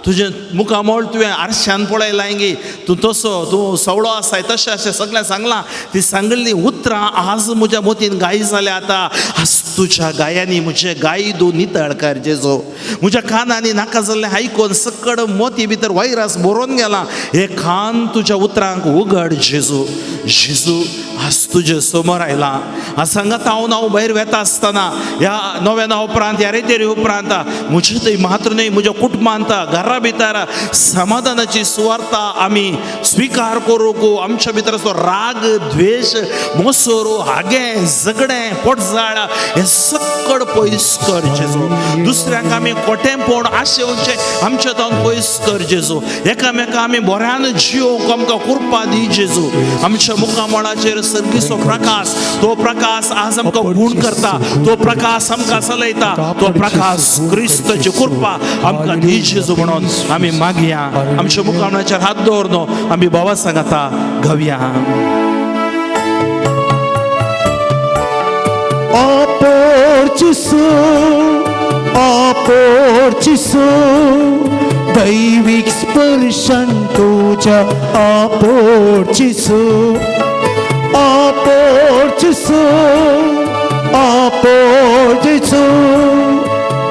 तुजे मुखामोळ तुवें आरशान पळयलां गे, तूं सवळो आसाय तशें अशें सगळें सांगलां. ती सांगल्लीं उतरां आज म्हज्या मोतीन गायी जाल्या. आतां आज तुज्या गायांनी म्हजे गायी नितळ कर जेजू. म्हज्या कानांनी नाका जाल्लें आयकून सकड मोती भितर व्हायरस बरोवन गेलां. हे कान तुज्या उतरांक उगड जेजू. जेजू आज तुजे समोर आयलां. आज सांगात हांव भायर वेता आसतना ह्या नव्या उपरांत ह्या रेतेरी उपरांत म्हजे थंय मात्र न्हय म्हज्या कुटुंबांत घरा भितर समाधानाची सुवार्ता आमी स्वीकार करूंक. आमच्या भितर असो राग, द्वेष, मोसोर, हागे, झगडें, पोटजाळ हे सकड पयस कर जेजू. दुसऱ्यांक आमी खोटेंपण आशेवचे आमचे तावन पयस कर जेजू. एकामेकांक आमी बऱ्यान जियोवंक आमकां कृपा दी जेजू. आमच्या मुखामोळाचेर सर्गीचो प्रकाश, तो प्रकाश आज आमकां गूण करता, तो प्रकाश आमकां चलयता, तो प्रकाश क्रिस्ताची कृपा आमकां दी जेजू म्हणून आमी मागया. आमच्या मुखामोळाचेर हात दवरून आमी बाबा सांगाता घावया. आपोर्चिसो दैविक स्पर्शन तुझ्या आपोर्चिसो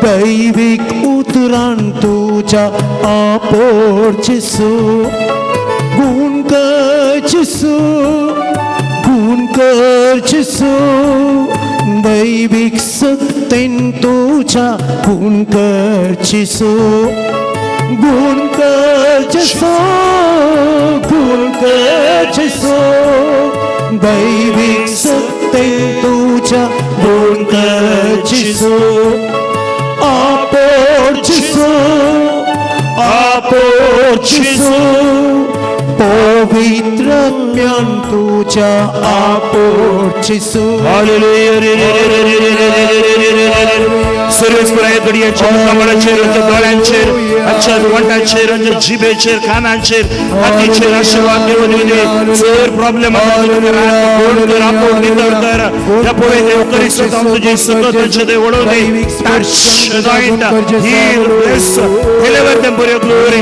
दैविक उतरान तुझ्या आपोर्चिसो गुण करचिसो दैविक सत्तेन तुझ्या गुण करचिसो दैविक सत्तेन तुझ्या गुण करचिसो आपोर्चिसो पवित्र ज्ञान तुझ्या आपोर्चिसो. सर्वेस्पराय घडयाचेर मुखामोळाचेर दोळ्यांचेर आमच्या वंटाचेर जिबेचेर कानांचेर हातीचेर आशिर्वाद देऊन चड प्रॉब्लेम ह्या पळय करीत तुजी सकत तुजे वळोवन दी. Touch, anoint, heal, bless, deliver them for your glory.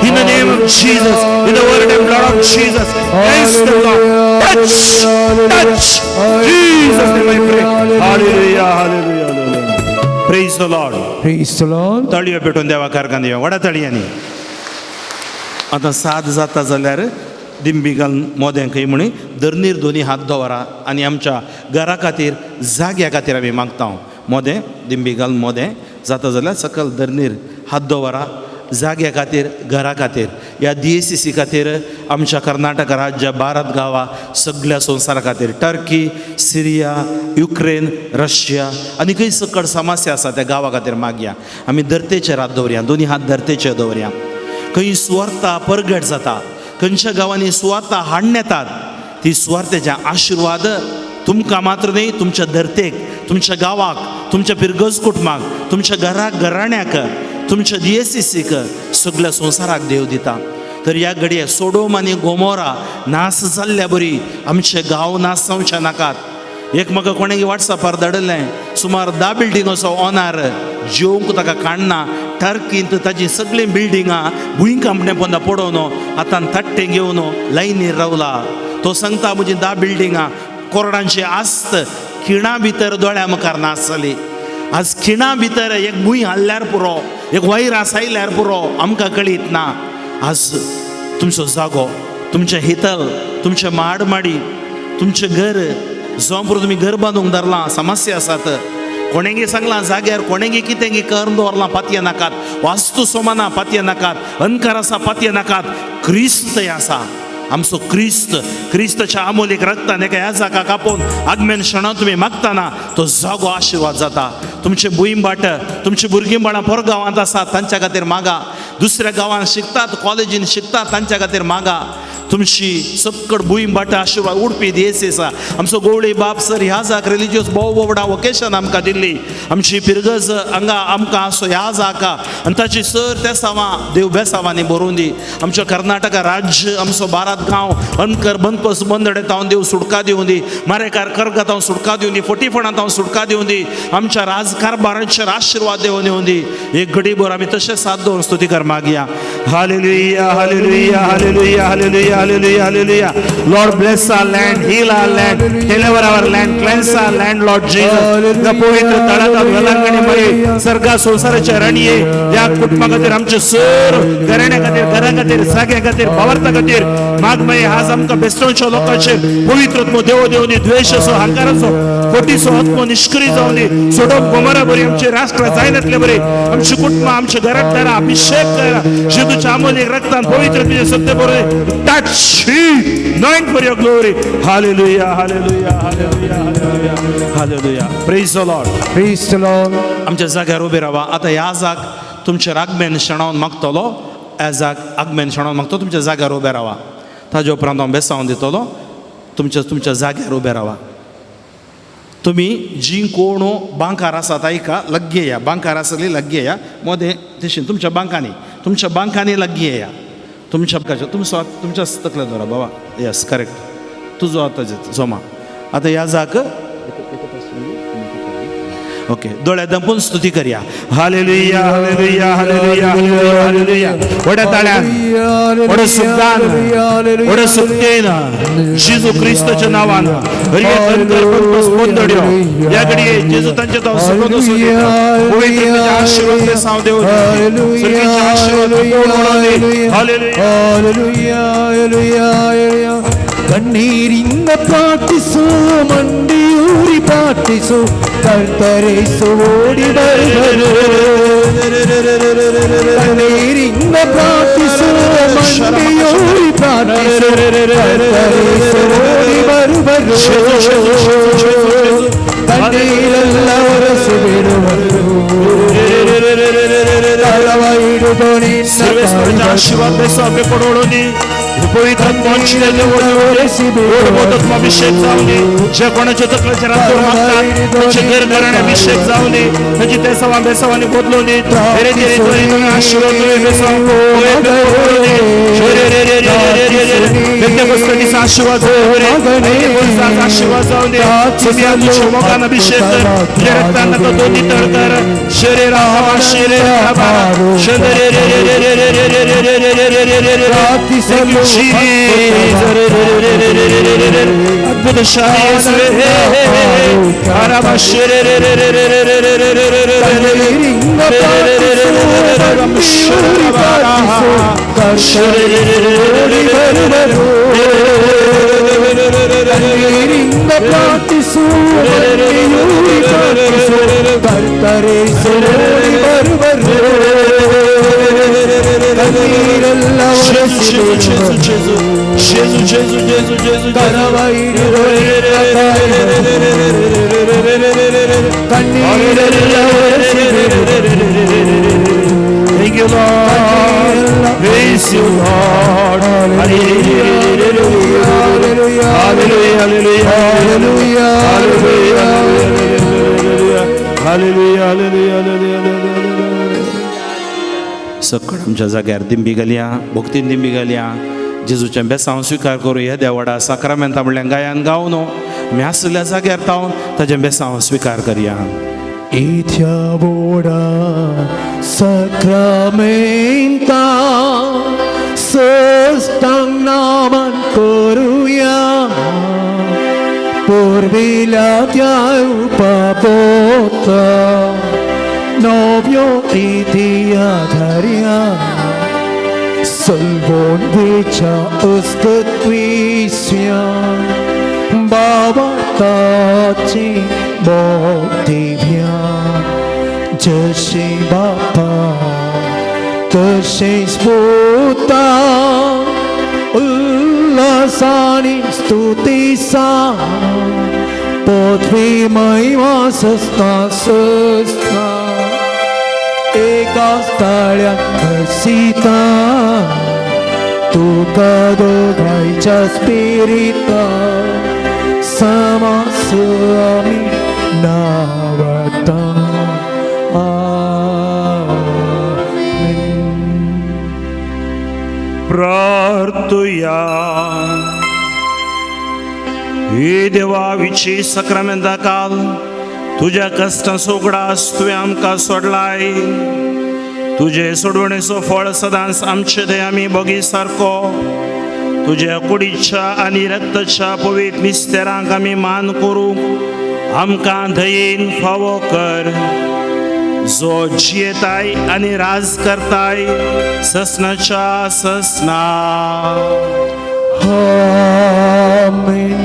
In the name of Jesus, in the word and blood of Jesus, praise the Lord. Touch, Jesus name I pray. Hallelujah, hallelujah, hallelujah. Praise the Lord. Praise the Lord. तळयो पेटोवन देवा कारकान दिया वडा तळयांनी. आतां साद जाता जाल्यार दिंबी घालून मोद्यांक खंय म्हणी धरणीर दोनी हात दवरा आनी आमच्या घरा खातीर जाग्या खातीर आमी मागता. मोदें दिंबी घालून मोदें जाता जाल्यार सकयल धरणीर हात दवरा जाग्या खातीर, घरा खातीर, ह्या DACC खातीर, आमच्या कर्नाटक राज्य, भारत गांवां, सगळ्या संवसारा खातीर, टर्की, सिरिया, युक्रेन, रशिया आनी खंय सकड समस्या आसा त्या गांवा खातीर मागया. आमी धरतेचेर हात दवरया, दोनी हात धरतेचेर दवरया. खंय सुवार्ता परगट जाता, खंयच्या गांवांनी सुवार्ता हाडून येतात, ती सुवार्थेच्या आशीर्वाद तुमकां मात्र न्ही, तुमच्या धर्तेक, तुमच्या गावाक, तुमच्या पिरगज कुटुंबाक, तुमच्या घराक घराण्याक, तुमच्या DSCCक, सगळ्या संवसाराक देव दिता. तर ह्या घडये सोडोम आनी गोमोरा नास जाल्ल्या बरी आमचे गांव नास जावचे नाकात. एक म्हाका कोणें WhatsAppar धाडलें, सुमार 10 बिल्डिंगोचो ओनर जेवंक ताका काडना, टर्कींत ताजी सगळीं बिल्डिंगां भुंयकांपणे पोंदा पडोवन आतां तट्टे घेवन लायनीर रावला. तो सांगता म्हजी 10 बिल्डिंगां कोरडांची आस्त खिणा भितर दोळ्या मुखार नासली. आज खिणा भितर एक भुंय हाडल्यार पुरो, एक वायरास आयल्यार पुरो, आमकां कळीत ना. आज तुमचो जागो, तुमचे हितल, तुमचे माडमाडी, तुमचे घर जो तुम्ही घर बांदूंक धरलां, समस्या आसात. कोणेंगी सांगलां जाग्यार कोणेंगी कितेंगी करून दवरलां पातये नाकात, वास्तू सोमाना पातये नाकात, अंकार आसा पातये नाकात. क्रिस्त आसा आमचो क्रिस्तच्या आमोलीक रक्तान एका ह्या जाका कापून आगमेन क्षणां तुमी मागतना तो जागो आशिर्वाद जाता. तुमचे भुंयबाट, तुमची भुरगीं बाळां परगांवांत आसात तांच्या खातीर मागा. दुसऱ्या गांवांत शिकतात, कॉलेजीन शिकतात तांच्या खातीर मागा. तुमची सकट भुंयबाट आशिर्वाद उडपी DSCCसा आमचो गवळी बाप सर ह्या जाक रिलिजियस बोव बोवडा वोकेशन आमकां दिल्ली. आमची पिरगज हांगा आमकां असो ह्या जाका आनी ताची सर त्या सावां देव बेसावांनी भरून दी. आमच्या कर्नाटका राज्य, आमचो भारत गांव अनकर बनपस बंदडे तावन देव सुटका दिवं दी. मारेकार कर्गात हांव सुटका दिवं दी, फटीफणांत हांव सुटका दिवं दी. आमच्या राजकारभाराचेर आशिर्वाद देवून दिवं दी. एक घडीभर आमी तशें साथ दवरून स्तुतीकर मागया. Hallelujah hallelujah hallelujah hallelujah Hallelujah, hallelujah. Lord, bless our land, heal our land, deliver our land, cleanse our land, Lord Jesus. त्या पवित्र तळागात वेलांगणी मये सर्गा संसाराच्या रणये या कुटुंबा खातीर आमचे सर घराण्या खातीर, घरा खातीर, जाग्या खातीर, भावार्था खातीर माग मये. आज आमकां बेस्टोवच्या लोकांचेर पवित्र आत्मो देव देवनी द्वेष असो, अहंकार असो, खोटीचो आत्मो निष्क्रिय जावन दी. सोडोम गोमोरा बरी आमची राष्ट्र जायनातले बरे आमची कुटुंबा, आमच्या घरात करा, अभिषेक करा. जेजूच्या आमोलीक रक्तान पवित्र तुझे सत्य बरोबर touch anoint for your glory. Hallelujah, hallelujah, hallelujah, hallelujah, hallelujah. Praise the Lord. Praise the Lord. आमच्या जाग्यार उबे रावा. आता ह्या जाग तुमच्या आगमेन क्षणावन मागतलो, ह्या जाग आगमेन क्षणावन मागतो, तुमच्या जाग्यार उबे रावा. ताजे उपरांत हांव बेसावन दितलो. तुमच्या जाग्यार उबे रावा. तुम्ही जी कोण बांकार आसात ऐका, लग्गे या. बांकार आसली लग्गे या मध्ये तशी तुमच्या बांकांनी लग्गे या. तुमच्या तकल्या दवरा बाबा. Yes correct. तुजो आतां जोमा. आतां ह्या जाक ओके दोळ्या दंपून स्तुती करया. Hallelujah hallelujah hallelujah hallelujah hallelujah. व्हड्या ताळ्यान, व्हड्या सुखान, व्हड्या सुखतेन जेजू क्रिस्ताच्या नांवान बंदड्यो ह्या घडये जेजू तांचे ताव सगळो दसो दिता. पवित्रतेचे आशीर्वाद साव देव सर्गीचे आशीर्वाद हालेलुया हालेलुया हालेलुया हालेलुया. கண்ணீரிந்த பாட்டிசோ மண்டியூரி பாட்டிசோ கர்த்தரேசு ஓடி வருவது. கண்ணீரிந்த பாட்டிசோ மண்டியூரி பாட்டிசோ கர்த்தரேசு ஓடி வருவது. கண்ணீரெಲ್ಲ ಒರೆಸಿಬಿಡುವರು. ತಳವೈಡುತ್ತೋನಿ ಸರ್ವೇಶ್ವರನ ಆಶೀರ್ವಾದ ಸಾಪೆ ಕೊಡೋಣಿ. पवित्र पंचलेले ओढ अभिषेक जाऊ दे. जे कोणाच्या तकल्याच्या रातोर मागतात त्यांचे घर घराणे अभिषेक जाऊ दे. म्हणजे ते सवा बेसवानी बदलून धीरे धीरे धीरे आशीर्वाद बेसव व्यक्तिगत आशीर्वाद आशीर्वाद जाऊ दे. तुम्ही मोगान अभिषेक कर. तुझ्या रक्तांना तो दोन्ही तळकर शरीरावा शरीरावा शरीर अद्भुत Thank you, Lord. Praise you, Lord. Hallelujah. सकळ आमच्या जाग्यार दिंबी घालया, भक्तीन दिंबी घालया. जेजूचें बेसांव स्विकार करूं. हे देवाडा साक्रामेंता म्हणल्यार गायन गावन आमी आसल्या जाग्यार तावन ताजें बेसांव स्विकार करया. Itiavora sacramenta sestang naman koruya porvilatya upapota novio itia dharya salvon vicha uskatvisya Babatachi Bodhivya Jai Bapa Jai Sputa Ullasani Stutisa Pothvi Maiva Sasna Sasna Eka Stalya Sita Tu Kado Gaicha Spirita Sama Swami Navata. Amen. प्रार्थुया. हे देवा विची सक्रामेंता काल तुझ्या कष्टां सोगडास तुवें आमकां सोडलाय. तुजे सोडवणेचो फळ सदांच आमचे दे आमी बगी सारको तुझ्या कुडीच्या आनी रक्ताच्या पवित्र मिस्तेरांक आमी मान करूंक आमकां दयेन फावो कर. जो जियेताय आनी राज करताय ससनाच्या ससना. Amen.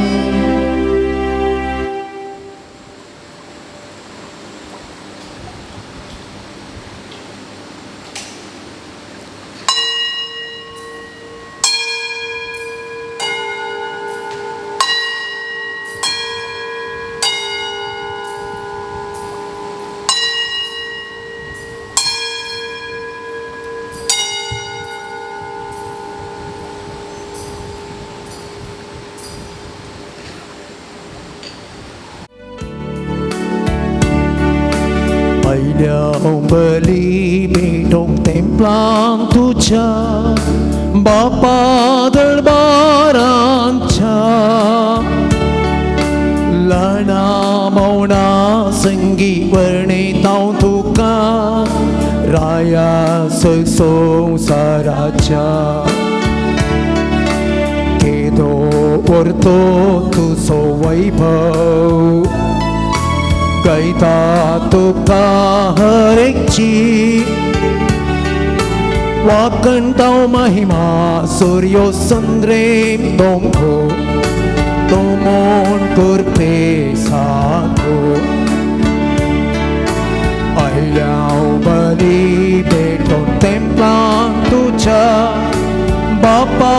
पहिल्या बली भेटोंक तेंपलांक तुझ्या बापा दरबारांच्या ल्हाना मौना संगी वर्णितांव तुका राया संवसाराच्या. केदो व्हरतो तुजो वैभव गायता तुका हर एकची वाकणटाव महिमा सूर्यो संद्रेम दोंगो तो मोन करपे साको. आयल्याव बली भेटोन तेंपलांक तुझ्या बापा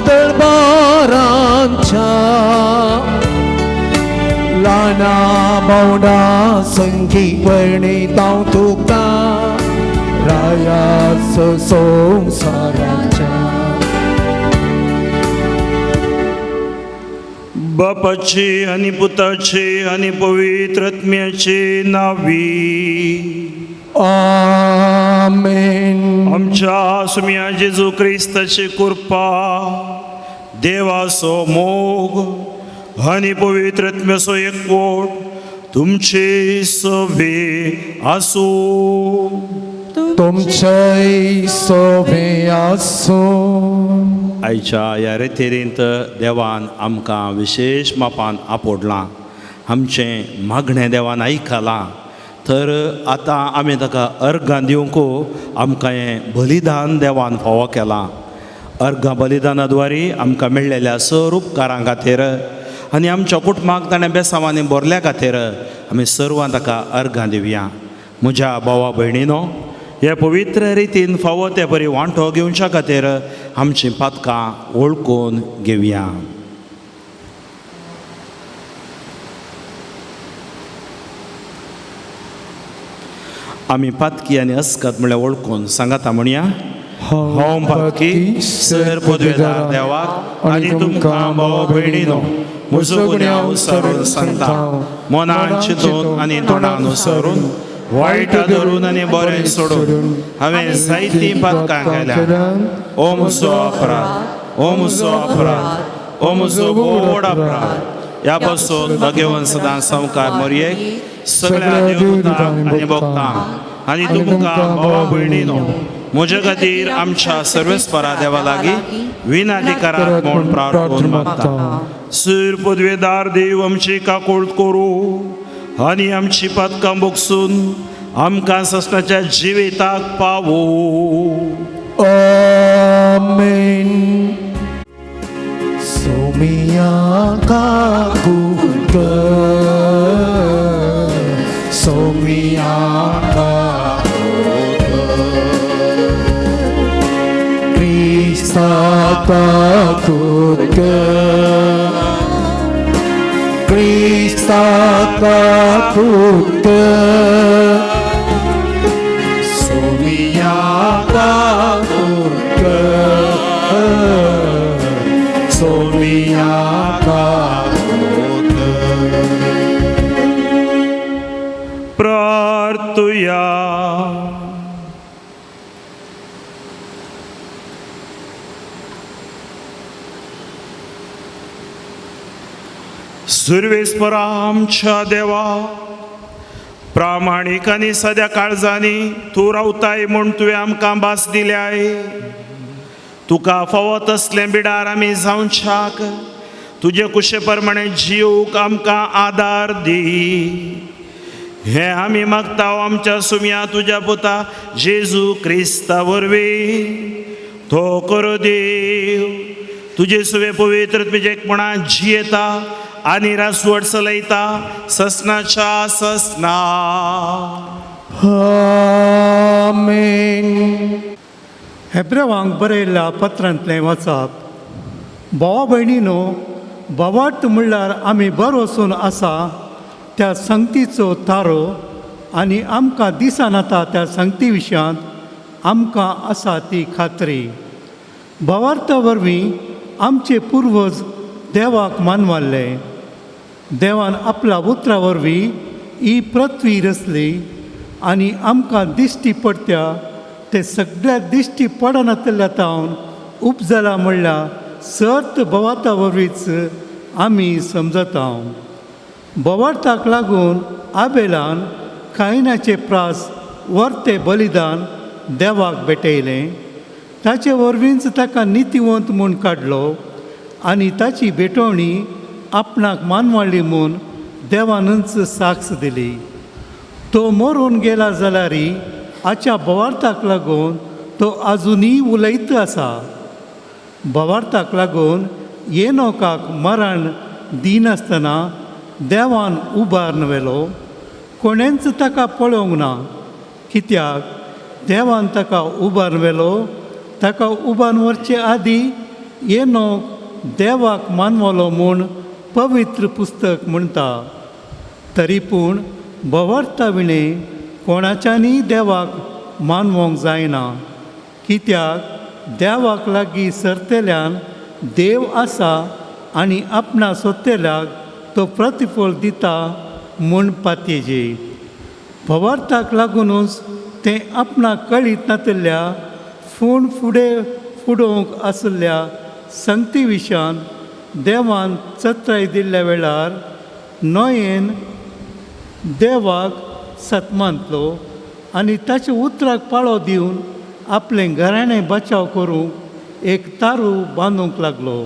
दरबारांच्या ल्हाना मौना संगी वर्णितांव तुका राया संवसाराच्या. बापाची आनी पुताची आनी पवित्र आत्म्याची नावी. आमेन. आमच्या सुम्या जेजू क्रिस्ताची कृपा देवाचो मोग आनी पवित्र आत्म्याचो एकवट तुमचे सभे आसूं. तुमचे सोबे आसूं. आयच्या ह्या रेतेरींत देवान आमकां विशेष मापान आपडलां. आमचें मागणें देवान आयकलां. तर आतां आमी ताका अर्गां दिवंक आमकां हें बलिदान देवान फावो केलां. अर्गां बलिदानाद्वारे आमकां मेळ्ळेल्या सर उपकारां खातीर आनी आमच्या कुटुंबाक ताणें बेसांवांनी भरल्या खातीर आमी सर्वां ताका अर्गां दिवया. म्हज्या भावा भयणीनो, हे पवित्र रितीन फावो ते बरी वांटो घेवच्या खातीर आमचीं पातकां वळखून घेवया. आमी पातकी आनी अस्कत म्हळ्यार वळखून सांगाता म्हणया. हांव भक्ती सर पदवेदार देवाक आनी तुमकां भाव भयणीनो म्हजो गुन्यांव विसरून सांगता मनान चिंतून आनी तोंडान विसरून वायट धरून आनी बरें सोडून हांवें जायतीं पातकां केल्यां ओ म्हजो अपराध ओ म्हजो अपराध ओ म्हजो व्हड अपराध ह्या पासून भगवन सदां संवकार मोरयेक सगळ्या देवतांक आनी भक्तांक आनी तुमकां भावा भयणीनो म्हजे खातीर आमच्या सर्वेस्परा देवा लागीं विनाधिकारांत म्हूण प्रार्थना मागता सर पदवेदार देव आमची काकूळट करूं आनी आमची पातकां भोगसून आमकां ससनाच्या जिविताक पावो आमेन. सोमिया काकूळट सोमिया काकूळट Krista kakutte Somiya kakutte Somiya kakutte प्रार्थुया सर्वेस्परा आमच्या देवा प्रामाणीक आनी सद्या काळजांनी तूं रावताय म्हूण तुवें आमकां भास दिल्याय तुका फावत असलें बिडार आमी जावच्याक तुजे कुशे प्रमाणे जिवूक आमकां आदार दी हें आमी मागता आमच्या सुमया तुज्या पुता जेजू क्रिस्ता वरवीं तो करो देव तुजे सुवे पवित्र तुजे एकपणान जियेता आनी रासवड चलयता ससनाच्या ससना आमेन. हेब्रेवांक बरयल्ल्या पत्रांतलें वाचप भावा भयणीनो भावार्थ म्हणल्यार आमी बरो वचून आसा त्या संगतीचो तारो आनी आमकां दिसान येता त्या संगती विशयांत आमकां आसा ती खात्री भावार्था वरवीं आमचे पुर्वज देवाक मानवाल्ले देवान आपल्या उतरा वरवीं ही पृथ्वी रचली आनी आमकां दिश्टी पडट्या ते सगळ्या दिश्टी पडनातल्या तावन उपजला म्हणल्यार सर्त भवार्था वरवींच आमी समजता भवार्थाक लागून आबेलान कायनाचे प्रास वर्ते बलिदान देवाक भेटयलें ताचे वरवींच ताका नितिवंत म्हूण काडलो आनी ताची भेटवणी आपणाक मानवाळी म्हूण देवानच साक्ष दिली तो मरून गेला जाल्यारय हाच्या भवार्थाक लागून तो आजुनूय उलयत आसा भवार्थाक लागून येनोकाक मरण दिनासतना देवान उबारन व्हेलो कोणेंच ताका पळोवंक ना कित्याक देवान ताका उबारन व्हेलो ताका उबारन व्हरचे आदीं येनोक देवाक मानवलो म्हूण पवित्र पुस्तक म्हणटा तरी पूण भवार्था विणें कोणाच्यानी देवाक मानवंक जायना कित्याक देवाक लागीं सरतेल्यान देव आसा आनी आपणा सोदतेल्याक तो प्रतिफळ दिता म्हूण पातयेजे भवार्थाक लागूनच तें आपणाक कळीत नातल्या फुडें फुडोवंक आशिल्ल्या संगती विशयान देवान चत्राय दिल्ल्या वेळार नोयेन देवाक सतमांतलो आनी ताच्या उतराक पाळो दिवन आपलें घराणें बचाव करूंक एक तारू बांदूंक लागलो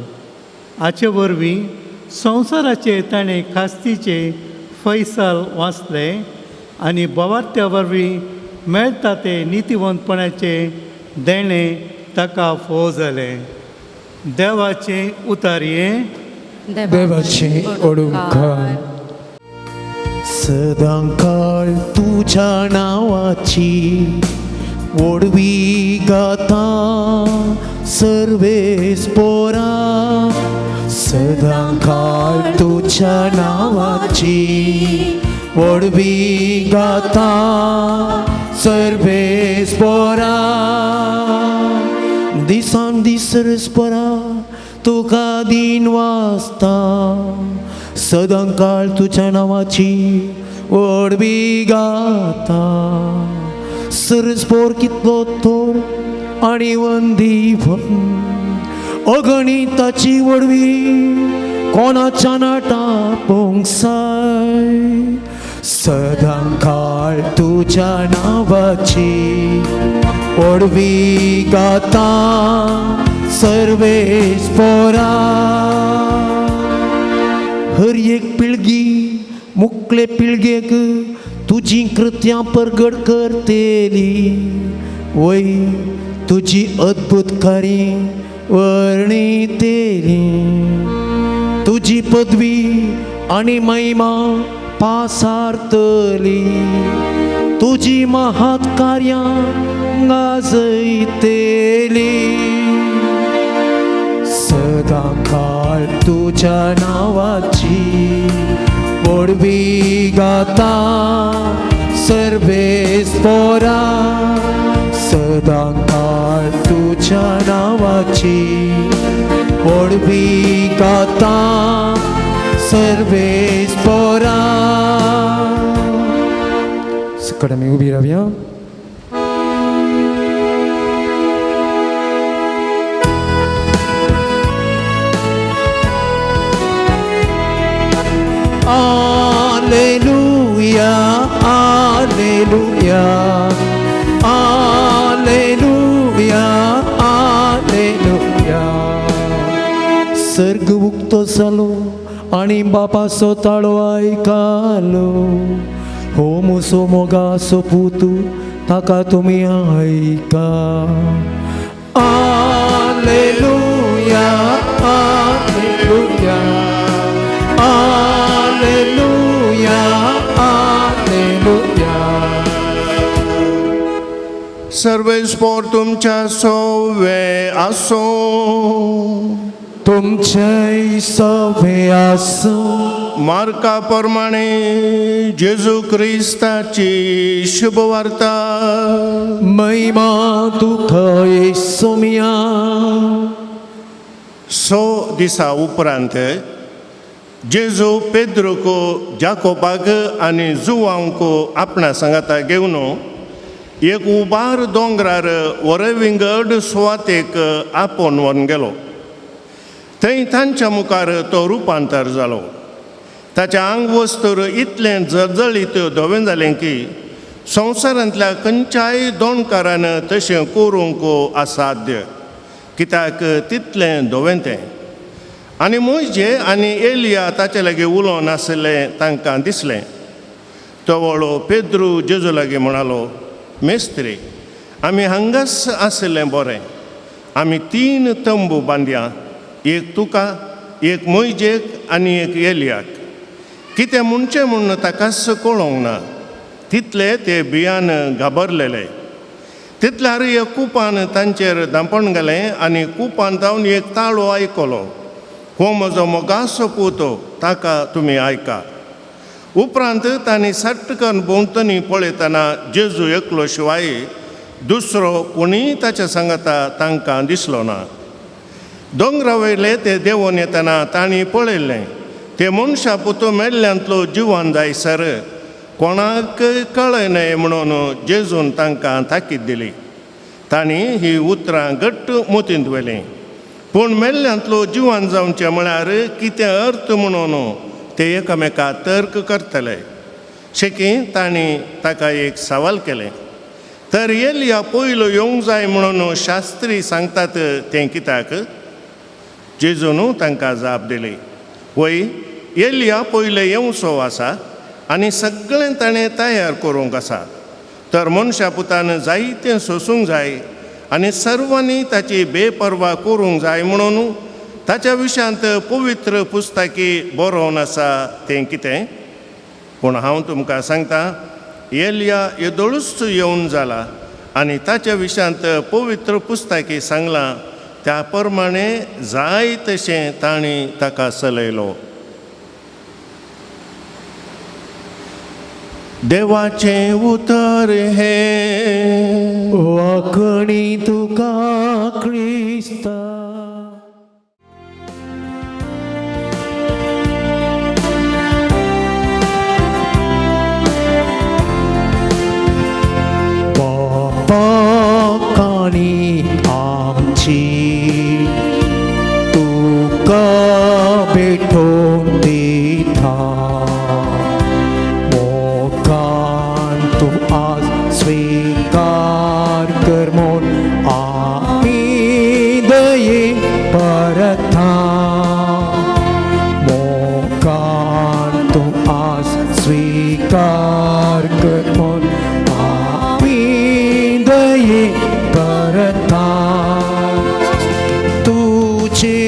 हाचे वरवीं संवसाराचे ताणें खास्तीचे फैसाल वाचले आनी भवार्थ्या वरवीं मेळटा ते नितिवंतपणाचे देणें ताका फोव जालें देवाचें उतारये देवाचे ओडुकार सदां काळ तुझ्या नावाची ओडवी गाता सर्वेस्परा सदां काळ तुझ्या नावाची ओडवी गाता सर्वेस्परा दिसान दीस परस्परा तुका दिन वाचता सदां काळ तुज्या नांवाची वडवी गाता सरस्पोर कितलो थोर आनी वंदीवन अगणिताची वडवी कोणाच्या नाटा पोंगसाय सदां काळ तुज्या नांवाची वडवी गाता सर्वेस्परा हर एक पिळगी मुकले पिळगेक तुजी कृत्यां परगट करतेली वय तुजी अद्भुत कार्य वर्णितेली तुजी पदवी आनी महिमा पासारतली तुजी महात कार्यां गाजयतेली सदां काळ तुज्या नांवाची वडवी गाता सर्वेस्परा सदां काळ तुज्या नांवाची वडवी गाता सर्वेस्परा सकट आमी उबी रावया. Alleluia, Alleluia, Alleluia, Alleluia. सर्ग उक्तो जालो आनी बापाचो ताळो आयकालो हो मोसो मोगाचो पुतू ताका तुमी आयका. Alleluia, Alleluia, Alleluia, Alleluia. सर्वेस्पोर तुमच्या सोवे आसो तुमचे सवे आसो मार्का प्रमाणे जेजू क्रिस्ताची शुभ वार्ता. महिमा तुका येसुमिया. 6 दिसा उपरांत जेजू पेद्रोको जाकोबाक आनी जुवांको आपणा सांगाता घेवन एक उबार दोंगरार वरविंगड सुवातेक आपोवन व्हरून गेलो. थंय तांच्या मुखार तो रुपांतर जालो. ताच्या आंग वस्तर इतलें जळजळीत धवें जालें की संवसारांतल्या खंयच्याय दोणकारान तशें करूंक असाध्य कित्याक तितलें धवें तें. आनी मोइजे आनी एलिया ताचे लागीं उलोवन आसलें तांकां दिसलें. तो वळो पेद्रू जेजू लागीं म्हणालो, मेस्त्री, आमी हांगाच आसलें बरें. आमी 3 तंबू बांदया, एक तुका, एक मोइजेक आनी एक एलियाक. कितें म्हणचें म्हूण ताकाच कळोंक ना. तितले ते भियान घाबरलेले. तितल्यार एक कुपान तांचेर धांपण घालें आनी कुपान जावन एक ताळो आयकलो. हो म्हजो मोगाचो पुतो, ताका तुमी आयका. उपरांत तांणी सट्टकन भोंवतणी पळयतना जेजू एकलो शिवाय दुसरो कोणीय ताच्या सांगाता तांकां दिसलो ना. दोंगरा वयले ते देंवोन येतना तांणी पळयलें ते मनशा पुतो मेल्ल्यांतलो जिवान जायसर कोणाक कळय न्हय म्हणून जेजून तांकां ताकीद दिली. तांणी ही उतरां घट्ट मोतींत व्हेलीं. पूण मेल्ल्यांतलो जिवान जावचें म्हळ्यार कितें अर्थ म्हणून ते एकामेकाक तर्क करतले. शेकी तांणी ताका एक सवाल केलें, तर एलिया पयलो येवंक जाय म्हणून शास्त्री सांगतात तें कित्याक? जेजून तांकां जाप दिली, वय एलिया पयलें येवचो आसा आनी सगळें ताणें तयार करूंक आसा. तर मनशा पुतान जायतें सोसूंक जाय आनी सर्वांनी ताची बेपर्वा करूंक जाय म्हणून ताच्या विशयांत पवित्र पुस्तकी बरोवन आसा तें कितें? पूण हांव तुमकां सांगतां, एलिया येदोळूच येवन जाला आनी ताच्या विशयांत पवित्र पुस्तकी सांगलां त्या प्रमाणे जाय तशें तांणी ताका चलयलो. देवाचें उतर हे वाखणी तुका क्रिस्ता. बापा काणी आमची तुका भेटोवन दिता. मोगान तू आज स्वीकार कर म्हूण आमी दये परता. मोगान तू आज स्वीकार कर म्हूण आमी दये परता. तुझे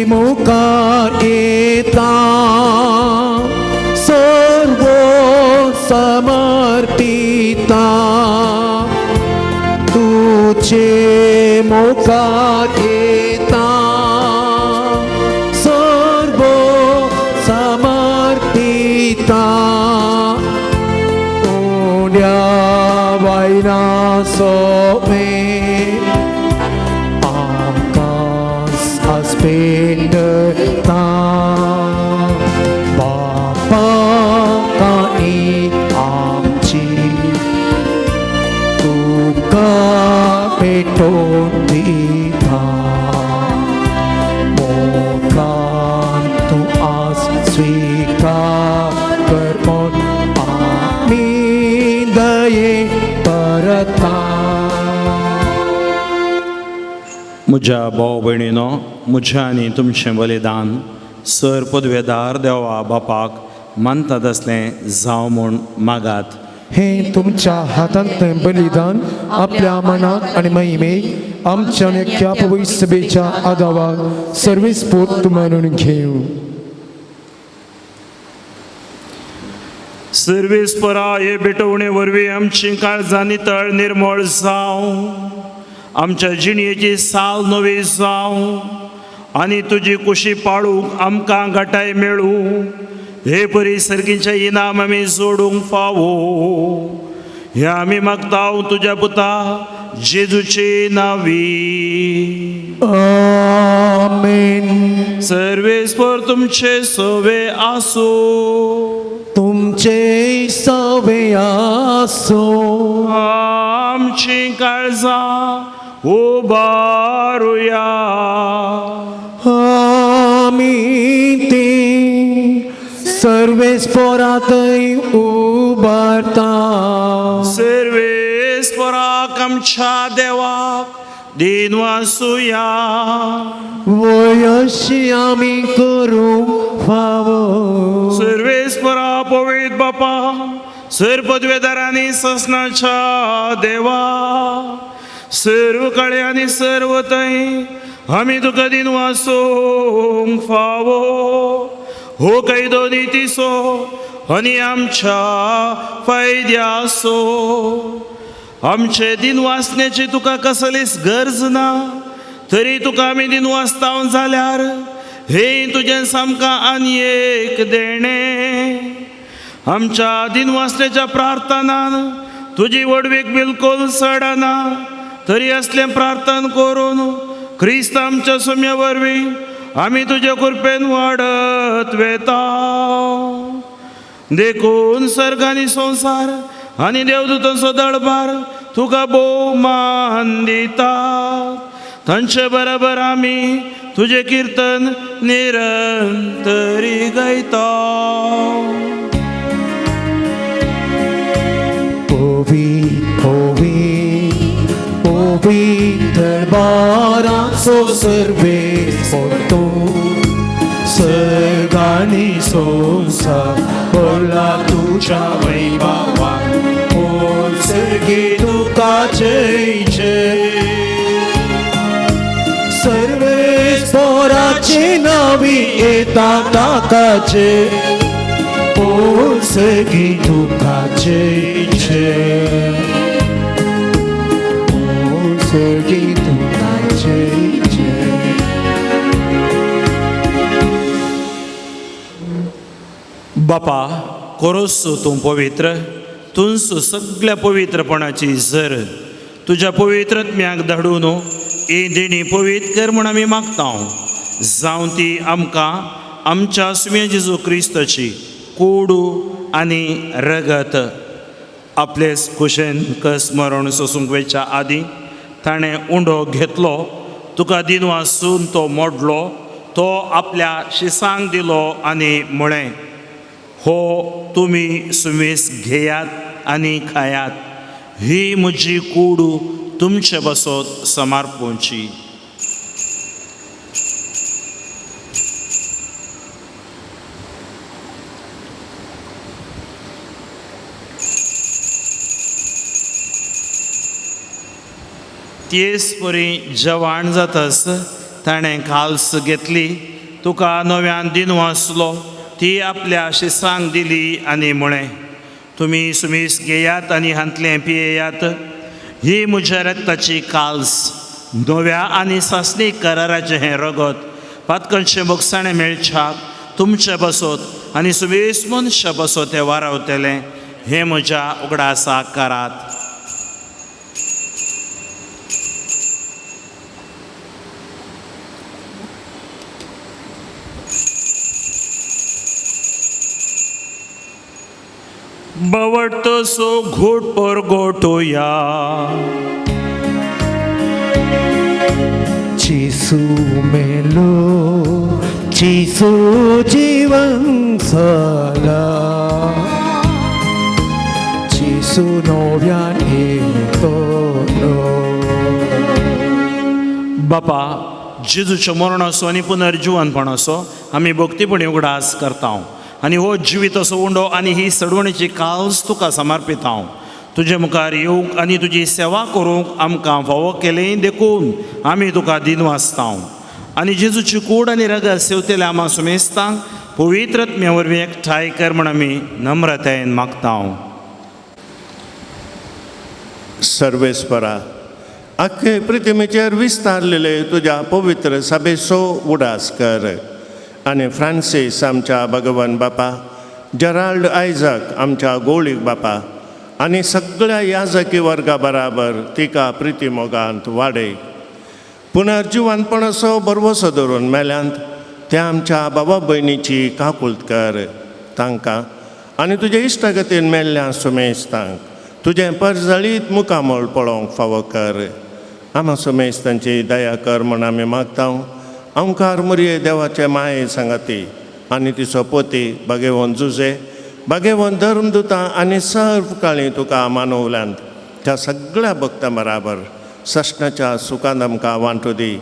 मुखार येता सर्व समर्पिता. तुझे मुखार येता सर्व समर्पिता. उड्या वायना सोवे पेटता. बापा काणी आमची तुका भेटोवन दिता. मोगान तू आज स्वीकार कर म्हूण आमी दये परता. म्हज्या भाव भयणीनो, म्हजें आनी तुमचें बलिदान सर पदवेदार देवा बापाक मानता तसलें जावं म्हूण मागात. हे तुमच्या हातांतलें बलिदान आपल्या मनाक आनी महिमेक आमच्या नेक्या पवित्र सभेच्या आदाराक सर्वेस्फूर्त मानून घेवं. सर्वेस्परा हे भेटवणे वरवीं आमची काळजां नितळ निर्मळ जावं. आमच्या जिणयेची साल नवी जावं आनी तुजी कुशी पाळूंक आमकां घटाय मेळूं. हे परी सर्गीचें इनाम आमी जोडूंक फावो. हे आमी मागतांव तुज्या पुता जेजूचे नांवी. आमेन. सर्वेस्पर तुमचे सवे आसूं. तुमचे सवे आसो. आमची काळजां उबारुया. आमी ती सर्वेस्परांतय उबारता. सर्वेस्पराक आमच्या देवाक दिन वासुया. वयशी आमी करूंक फावो. सर्वेस्परा पवित्र बापा सर पदवेदारांनी ससनाच्या देवा सर्व काळे आनी सर्व थंय आमी तुका दिन वासोंक फावो. हो कैदो नितीसो आनी आमच्या फायद्यासो. आमचे दिन वासण्याची तुका कसलीच गरज ना, तरी तुका आमी दिन वासताव जाल्यार हे तुजें सामका आनी एक देणे. आमच्या दिन वासण्याच्या प्रार्थनान तुजी वडवीक बिलकुल सडना, तरी असलें प्रार्थन करून क्रिस्त आमच्या सुम्या वरवीं आमी तुजे कृपेन वाडत वेता. देखून सर्ग आनी संवसार आनी देवदूतांचो दळबार तुका भोवमान दितात. तांचे बरोबर आमी तुजें किर्तन निरंतरी गायता. दरबाराचो सर्वेस्पर तूं. सर्गानी संवसार भरला तुज्या वैभवान. ओ सर्गी तुका जय जय. सर्वेस्पराचे नावी येता ताकाचे. ओ सर्गी तुका जय जय. सर्गी तुका जय जय. बापा, कोरोस तूं पवित्र, तुंस सगळ्या पवित्रपणाची झर तुझ्या पवित्रत्म्याक धाडून ही देणी पवित्र कर म्हूण आमी मागता जावं ती आमकां आमच्या सुम्या जेजू क्रिस्ताची कोडू आनी रगत आपलेच कुशेन कस मरण सोसूंक वेच्या आदीं ताणें उंडो घेतलो तुका दिनवासून तो मोडलो तो आपल्या शिसांक दिलो आनी म्हळें हो तुमी सुमेस घेयात आनी खायात ही म्हजी कूड तुमचे बसत समर्पोवची. तेच परी जेवण जातास ताणें काल्स घेतली तुका नव्यान दिनवासलो ती आपल्या शिसांक दिली आनी म्हळें तुमी सुमीस घेयात आनी हांतलें पियेयात ही म्हज्या रक्ताची काल्स नव्या आनी सासणीक कराराचें हें रगत पातकांचे मोगसाणें मेळच्याक तुमचे बसत आनी सुमेस मनशा बसत हें वारावतलें हें म्हज्या उगडासाक करात. बवटतो सो घोट पर गोटोया जीसू मेलो जीसू जीवन जाला जीसू नव्यान येतो. बापा जेजूच्या मरणाचो आनी पुनर्जिवनपणाचो आमी भक्तीपणी उगडास करता आनी हो जिवीत असो उंडो आनी ही सडवणीची काल्स तुका समर्पित तुजे मुखार येवंक आनी तुजी सेवा करूंक आमकां फावो केलें देखून आमी तुका दिनवासता आनी जेजूची कूड आनी रगत सेवतेल्या आमा सुमेस्तांक पवित्रत्म्या वरवीं एकठांय कर म्हूण आमी नम्रतायेन मागता. सर्वेस्परा अख्खे पृथ्वीचेर विस्तारलेले तुज्या पवित्र सभेचो उडास कर आनी फ्रांसीस आमच्या भगवन बापा जेराल्ड आयझक आमच्या गोळीक बापा आनी सगळ्या याजकी वर्गा बराबर तिका प्रिती मोगांत वाडय. पुनर्जिवनपणाचो बरवसो धरून मेल्यांत त्या आमच्या बाबा भयणीची काकुळट कर तांकां आनी तुजे इश्टगतीन मेल्ल्या सुमेस्तांक तुजें परजळीत मुखामळ पळोवंक फावो कर. आमा सुमेस्तांची दया कर म्हूण आमी मागता. ओंकार मुरये देवाचे माये सांगाती आनी तिचो पोती भगेवन जुजे भगेवन धर्मदुतां आनी सर्व काळी तुका मानवल्यांत त्या सगळ्या भक्तां बराबर सश्णाच्या सुखांत आमकां वांटू दी.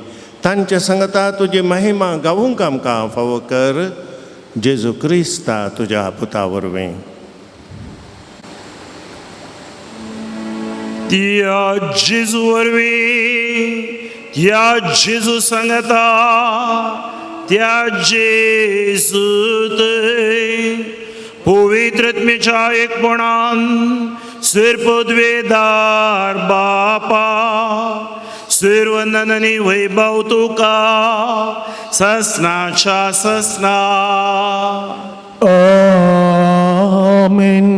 तांचे सांगता तुजी महिमा गावूंक आमकां फावो कर. जेजू क्रिस्ता तुज्या पुता वरवीं. त्या जेजू वरवीं त्या जेजू सांगता त्या जेजूत पवित्रत्मेच्या एकपणान सर्पद्वेदार बापा सर्वनंद आनी वैभव तुका ससनाच्या ससना. आमेन.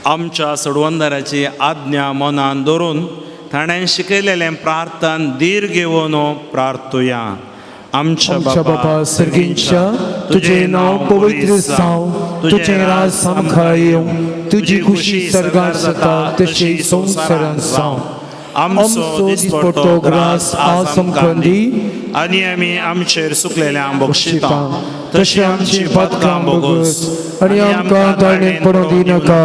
आमच्या सडवंदाराची आज्ञा मनान दवरून ताणें शिकयलेलें प्रार्थन धीर घेवन प्रार्थुया. आमच्या बापा सर्गींच्या तुझे नाव पवित्र जावं तुझे राज सामका येवं तुझी खुशी सर्गार जाता तशी संवसारांत जावं. आमचो दिसपट्टो ग्रास आज आमकां दी आनी आमी आमचेर सुकलेल्या बक्षिता तशी आमची पदकां बोगस आनी आमकां ताळणेक पडूंक दिनाका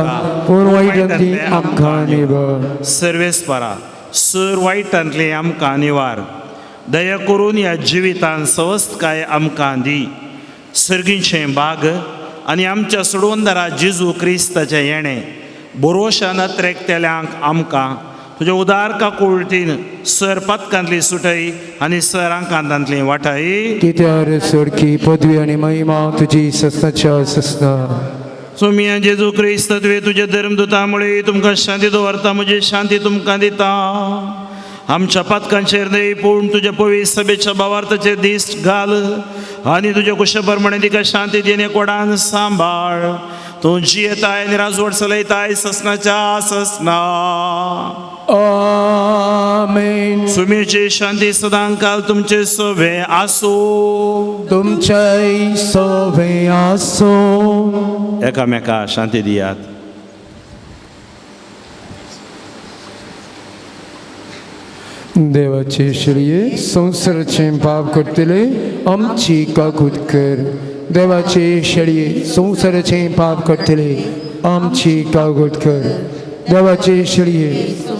पूण वायटांतली आमकां निवार. सर्वेस्परा सर वायटांतली आमकां निवार. दया करून ह्या जिवितांत सवस्तकाय आमकां दी. सर्गीचें बाग आनी आमच्या सडवंदारा जेजू क्रिस्ताचें येणें बरोवशा नत्रेकतेल्यांक आमकां तुज्या उदार काकुळटीन सर पदकांतली सुटय आनी सर आंकांतांतली वाटाय. कित्यार सडकी पदवी आनी महिमा तुजी सस्ताच्या सस्ता. सोमिया जेजू क्रिस्त तुवें तुज्या धर्मदुतां मुळे तुमकां शांती दवरता म्हजी शांती तुमकां दिता. आमच्या पथकांचेर न्हय पूण तुज्या पवित्र सभेच्या भावार्थाचेर दीस घाल आनी तुज्या कुशप्रमाणे तिका शांती दिने कोडान सांबाळ तूं जियेताय आनी राजवट चलयताय ससनाच्या ससना आमेन. सुमेची शांती सदां काल तुमचे सोबे आसूं. तुमचे सोबे आसूं. एकामेका शांती दियात. देवाचे शिळये संसाराचे पाप करतले आमची काकूट कर. देवाचे शिळये संसाराचे पाप करतले आमची काकूट कर. देवाचे शिळये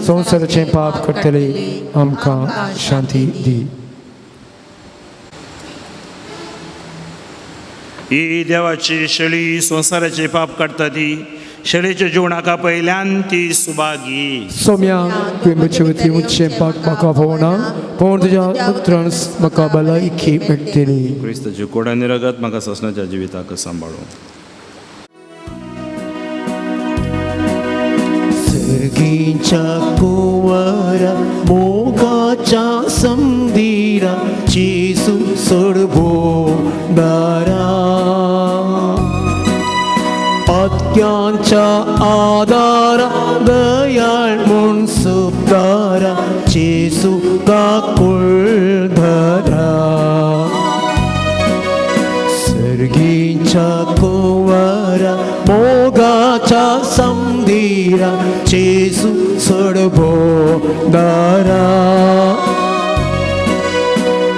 संसाराचे पाप करतले आमकां शांती दी. ही देवाची शेळी संसाराचे पाप काडटा ती शेळीच्या जिवनाका पयल्यान ती सुभागी. सोम्या तुवें म्हजे वतीन उच्चे पाप म्हाका भोवना पूण तुज्या उतरान म्हाका भलायकी मेळटली. क्रिस्ताची कोडा निरगत म्हाका ससनाच्या जिविताक सांबाळूं. सर्गीच्या कुंवरा मोगाच्या समंदिरा जेजू सोडबो दारा पत्यांच्या आदारा दयाळ म्हूण सुपदारा जेजू काकूळ धरा. सर्गीच्या कुंवरा मोगाच्या समंदिरा जेजू सोडबो दारा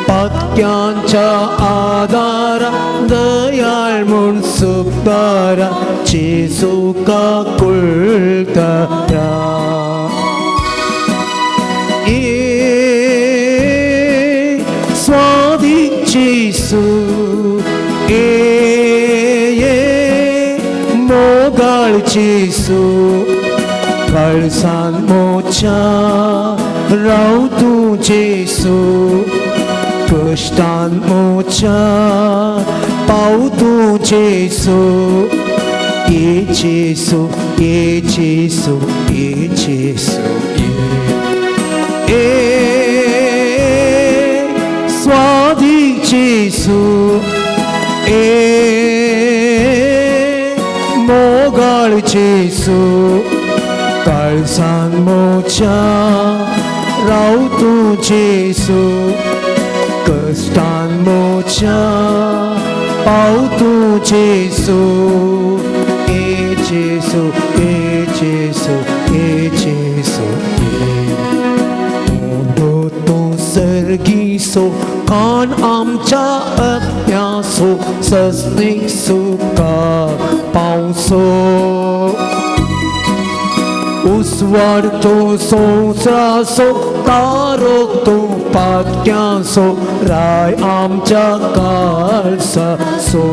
पत्यांच्या आदारा दयाळ म्हूण सुपदारा जेजू काकूळ धरा. स्वादी जेजू मोगाळ जेजू कळसान मोच्या राव तूं जेजू कश्टान मोच्या पाव तूं जेजू. ये जेजू ये जेजू ये जेजू स्वादी जेजू मोगाळ जेजू कळसान मोच्या राव तूं जेजू कश्टान मोच्या पाव तूं जेजू. ए जेजू ए जेजू ए जेजू मोडो तूं सर्गीसो कान आमच्या अज्ञासो ससनीक सुका पावसो उसवाडतो संसारासो तारोक तो पातक्यांसो राय आमच्या काळसासो.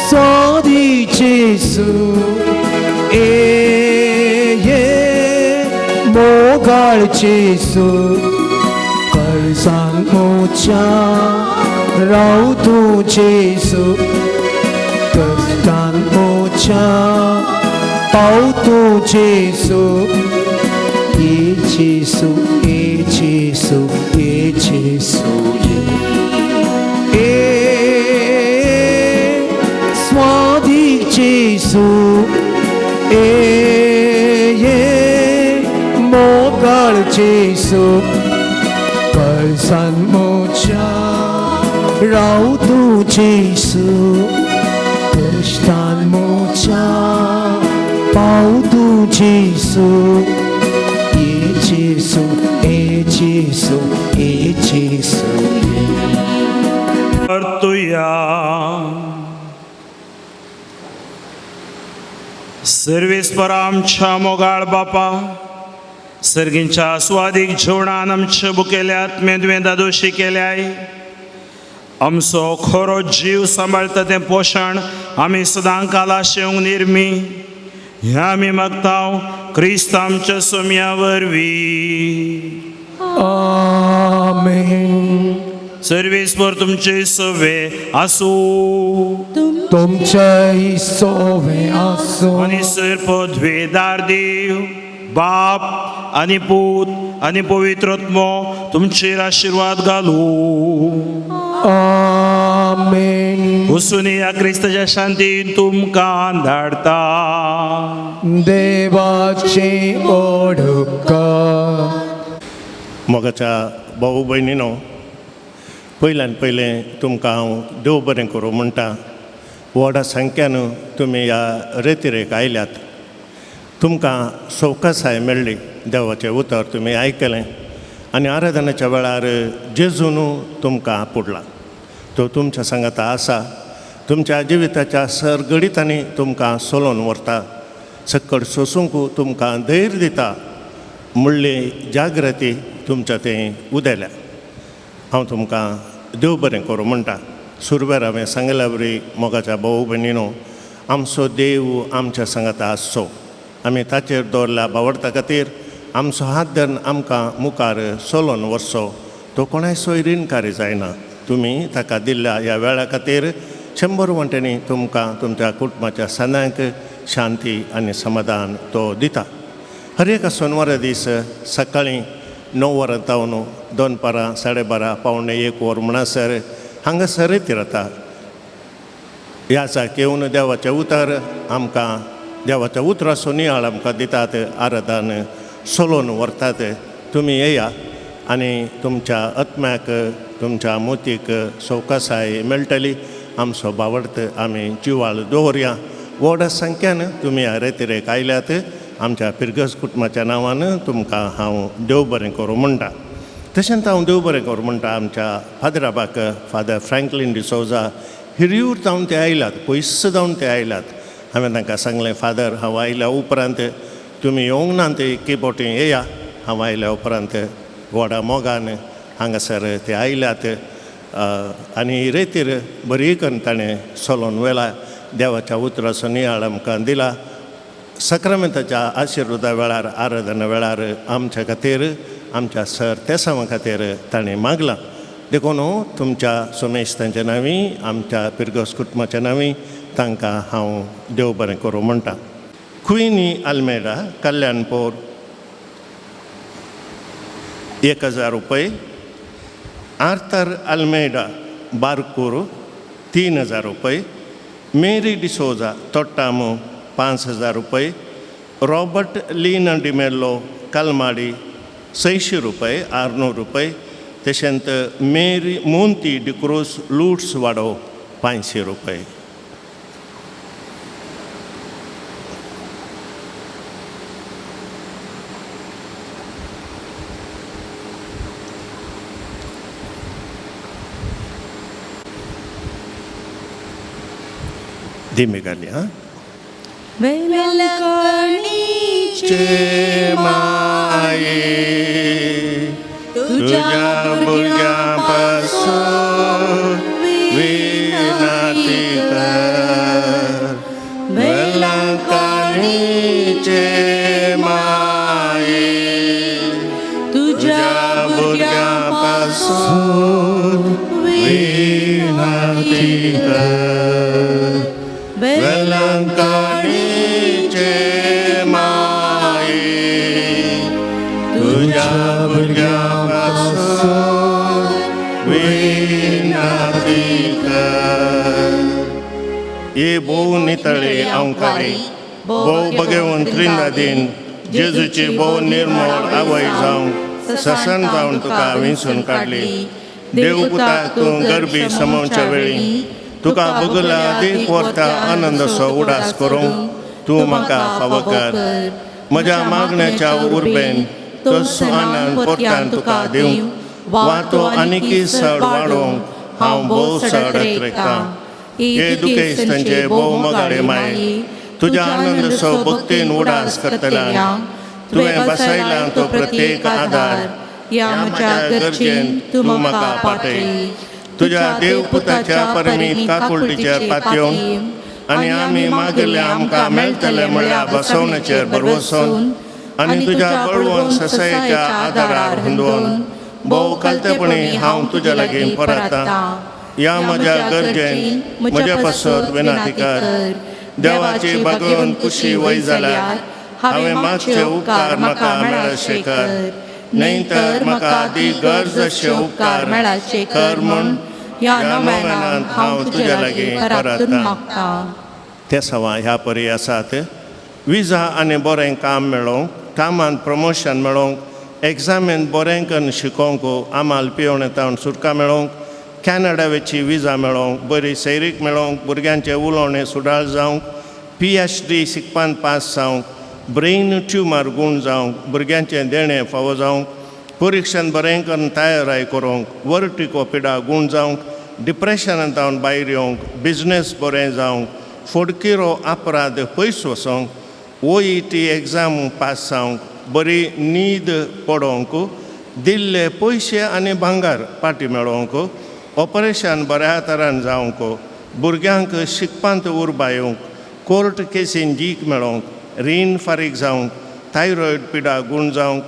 स्वादी जेजू मोगाळ जेजू कळसान मोच्या राव तूं जेजू कश्टान मोच्या पाव तूं जेजू. ये जेजू ये जेजू ये जेजू स्वादी जेजू मोगाळ जेजू कळसान मोच्या राव तूं जेजू कश्टान मोच्या पाव तूं जेजू. ये जेजू ए जेजू ए जेजू तुया सर्वेस्पर आमच्या मोगाळ बापा सर्गींच्या स्वादीक जेवणान आमचे बुकेल्या आत्मेदुवें दादोशी केल्याय आमचो खरो जीव सांबाळटा तें पोशण आमी सदां काल आशेवंक निर्मी हें आमी मागतांव क्रिस्त आमच्या सोम्या वरवीं. आमेन. सर्वेस्वर तुमचे सवे आसू तुमच्याही सोवे आसो आणि सर्प द्वेदार देव बाप आणि पूत आणि पवित्रत्म तुमचेर आशीर्वाद घालू आमेन. वचून या क्रिस्ताच्या शांतीन तुमकां धाडता. देवाचे ओढका. मोगाच्या भाऊ भयणीनो, पयल्यान पयलें तुमकां हांव देव बरें करूं म्हणटा. व्हडा संख्यान तुमी ह्या रेतीरेक आयल्यात. तुमकां सवकासाय मेळ्ळी. देवाचें उतर तुमी आयकलें आनी आराधनाच्या वेळार जेजून तुमकां आपडला. तो तुमच्या सांगाता आसा. तुमच्या जिविताच्या सरगडीतांनी तुमकां सोलोवन व्हरता. सकट सोंसूंक तुमकां धैर्य दिता. म्हणली जागृती तुमच्या तें उदेल्या. हांव तुमकां देव बरें करूं म्हणटा. सुरवेर हांवें सांगल्या बरी मोगाच्या भाऊ भयणीनो, आमचो देव आमच्या सांगाता आसचो. आमी ताचेर दवरल्या बावडता खातीर आमचो हात धरून आमकां मुखार सोलोवन व्हरचो. तो कोणाय सोयरीणकारी जायना. तुमी ताका दिल्ल्या ह्या वेळा खातीर 100 वंट्यांनी तुमकां तुमच्या कुटुंबाच्या सणांक शांती आनी समाधान तो दिता. हर एका सोनवारा दीस सकाळीं 9 वरां जावन 2 पारां 12:30 पावणे 1 वर म्हणसर हांगासर रेतीर येता. ह्या जाक येवन देवाचें उतर आमकां देवाच्या उतराचो नियाळ आमकां दितात. आराधन सोलोवन व्हरतात. तुमी येया आनी तुमच्या आत्म्याक तुमच्या मोतीक सवकासाय मेळटली. आमचो बावडत आमी जिवाळ दवरया. व्हडा संख्यान तुमी ह्या रेतीरेक आयल्यात. आमच्या पिरगस कुटुंबाच्या नांवान तुमकां हांव देव बरें करूं म्हणटा. तशेंच हांव देव बरें करूं म्हणटा आमच्या फादराबाक फादर फ्रँकलिन डिसोजा हिरियूर जावन ते आयल्यात. पयस जावन ते आयल्यात. हांवें तांकां सांगलें, फादर हांव आयल्या उपरांत तुमी येवंक ना ते केपोटी येया. हांव आयल्या उपरांत व्हडा मोगान हांगासर ते आयल्यात. आनी रेतीर बरी करून ताणें सोलोवन व्हेला. देवाच्या उतराचो नियाळ आमकां दिला. सक्रामेंताच्या आशिर्वादा वेळार आराधना वेळार आमच्या खातीर आमच्या सर तेसांवा खातीर ताणें मागलां. देखून तुमच्या सोमेस्तांच्या नांवी आमच्या पिरगस कुटुंबाच्या नांवी तांकां हांव देव बरें करूं म्हणटा. क्विनी आल्मेडा कल्याणपूर 1000 रुपये. आर्थर आल्मेडा बारकूर 3000 रुपये. मेरी डिसोजा तोट्टामू 5000 रुपये. रॉबर्ट लीना डिमेल्लो कलमाडी 600 रुपये 600 रुपये. तशेंच मेरी मोंती डिक्रूस लूट्स वाडो 500 रुपये. धीमे गाली हां. चे माये तुझ्या भुरग्यापासून विनंती कर. वेलंकणीचे माये तुझ्या भुरग्यापासून विनंती कर. वेलंकणीचे माये तुझ्या भुरग्यापासून विनंती कर. ये भोव नितळे अंकारी भोव बगेवून त्रिंदादीन जेजूची भोव निर्मळ आवय जावं ससन जावन तुका विंचून काडली. देवपुताक तूं गर्भी समोवच्या वेळी तुका बगला देख व्हरता आनंदाचो उडास करूंक तूं म्हाका फावो कर. म्हज्या मागण्याच्या उर्बेन तो आनंद परत्यान तुका दिवंक वा तो आनीकी चड वाडोवंक हांव भोव चड रेखता. हे दुखेस्तांचे भोव मोगाळे माय तुज्या आनंदाचो भक्तीन उडास करतल्या. तुवें बसयला तो प्रत्येक आदार ह्या म्हज्या गरजेन तूं म्हाका पाटय. तुज्या देवपुताच्या परमीत काकुळटीचेर पातयेवन आनी आमी मागिल्लें आमकां मेळटलें म्हळ्यार बसवणेचेर बरवसून आनी तुज्या बळवंत ससायेच्या आदारार हुंदोवन भोव कलतेपणी हांव तुज्या लागीं परता. ह्या म्हज्या गरजेन म्हज्या पासत विनाती कर. देवाची बागोवन कुशी वय जाल्यार हांवें मागचे उपकार म्हाका मेळाशे कर. न्हय तर म्हाका आदी गरज अशे उपकार मेळाशे कर म्हूण ह्या नव्यानांत हांव तुज्या लागीं परता. ते सवा ह्या परी आसात. विजा आनी बरें काम मेळोवंक, कामांत प्रमोशन मेळोवंक, एग्जामींत बरें करून शिकोवंक, आमाल पिवणेतावन सुटका मेळोवंक, कॅनडा वेची विजा मेळोवंक, बरी सैरीक मेळोवंक, भुरग्यांचें उलोवणें सुडाळ जावंक, PhD शिकपान पास जावंक, ब्रेन ट्युमर गूण जावंक, भुरग्यांचें देणें फावो जावंक, परिक्षेन बरें करून तयाराय करूंक, वर्टिको पिडा गूण जावंक, डिप्रेशनांत जावन भायर येवंक, बिजनेस बरें जावंक, फोडकिरो अपराध पयस वचोंक, OET एग्जाम पास जावंक, बरी न्हीद पडोवंक, दिल्ले पयशे आनी भांगार पाटी मेळोवंक, ऑपरेशन बऱ्या तरान जावंक, भुरग्यांक शिकपांत उर्बा येवंक, कोर्ट केसीन जीक मेळोवंक, रीण फारीक जावंक, थायरॉयड पिडा गूण जावंक,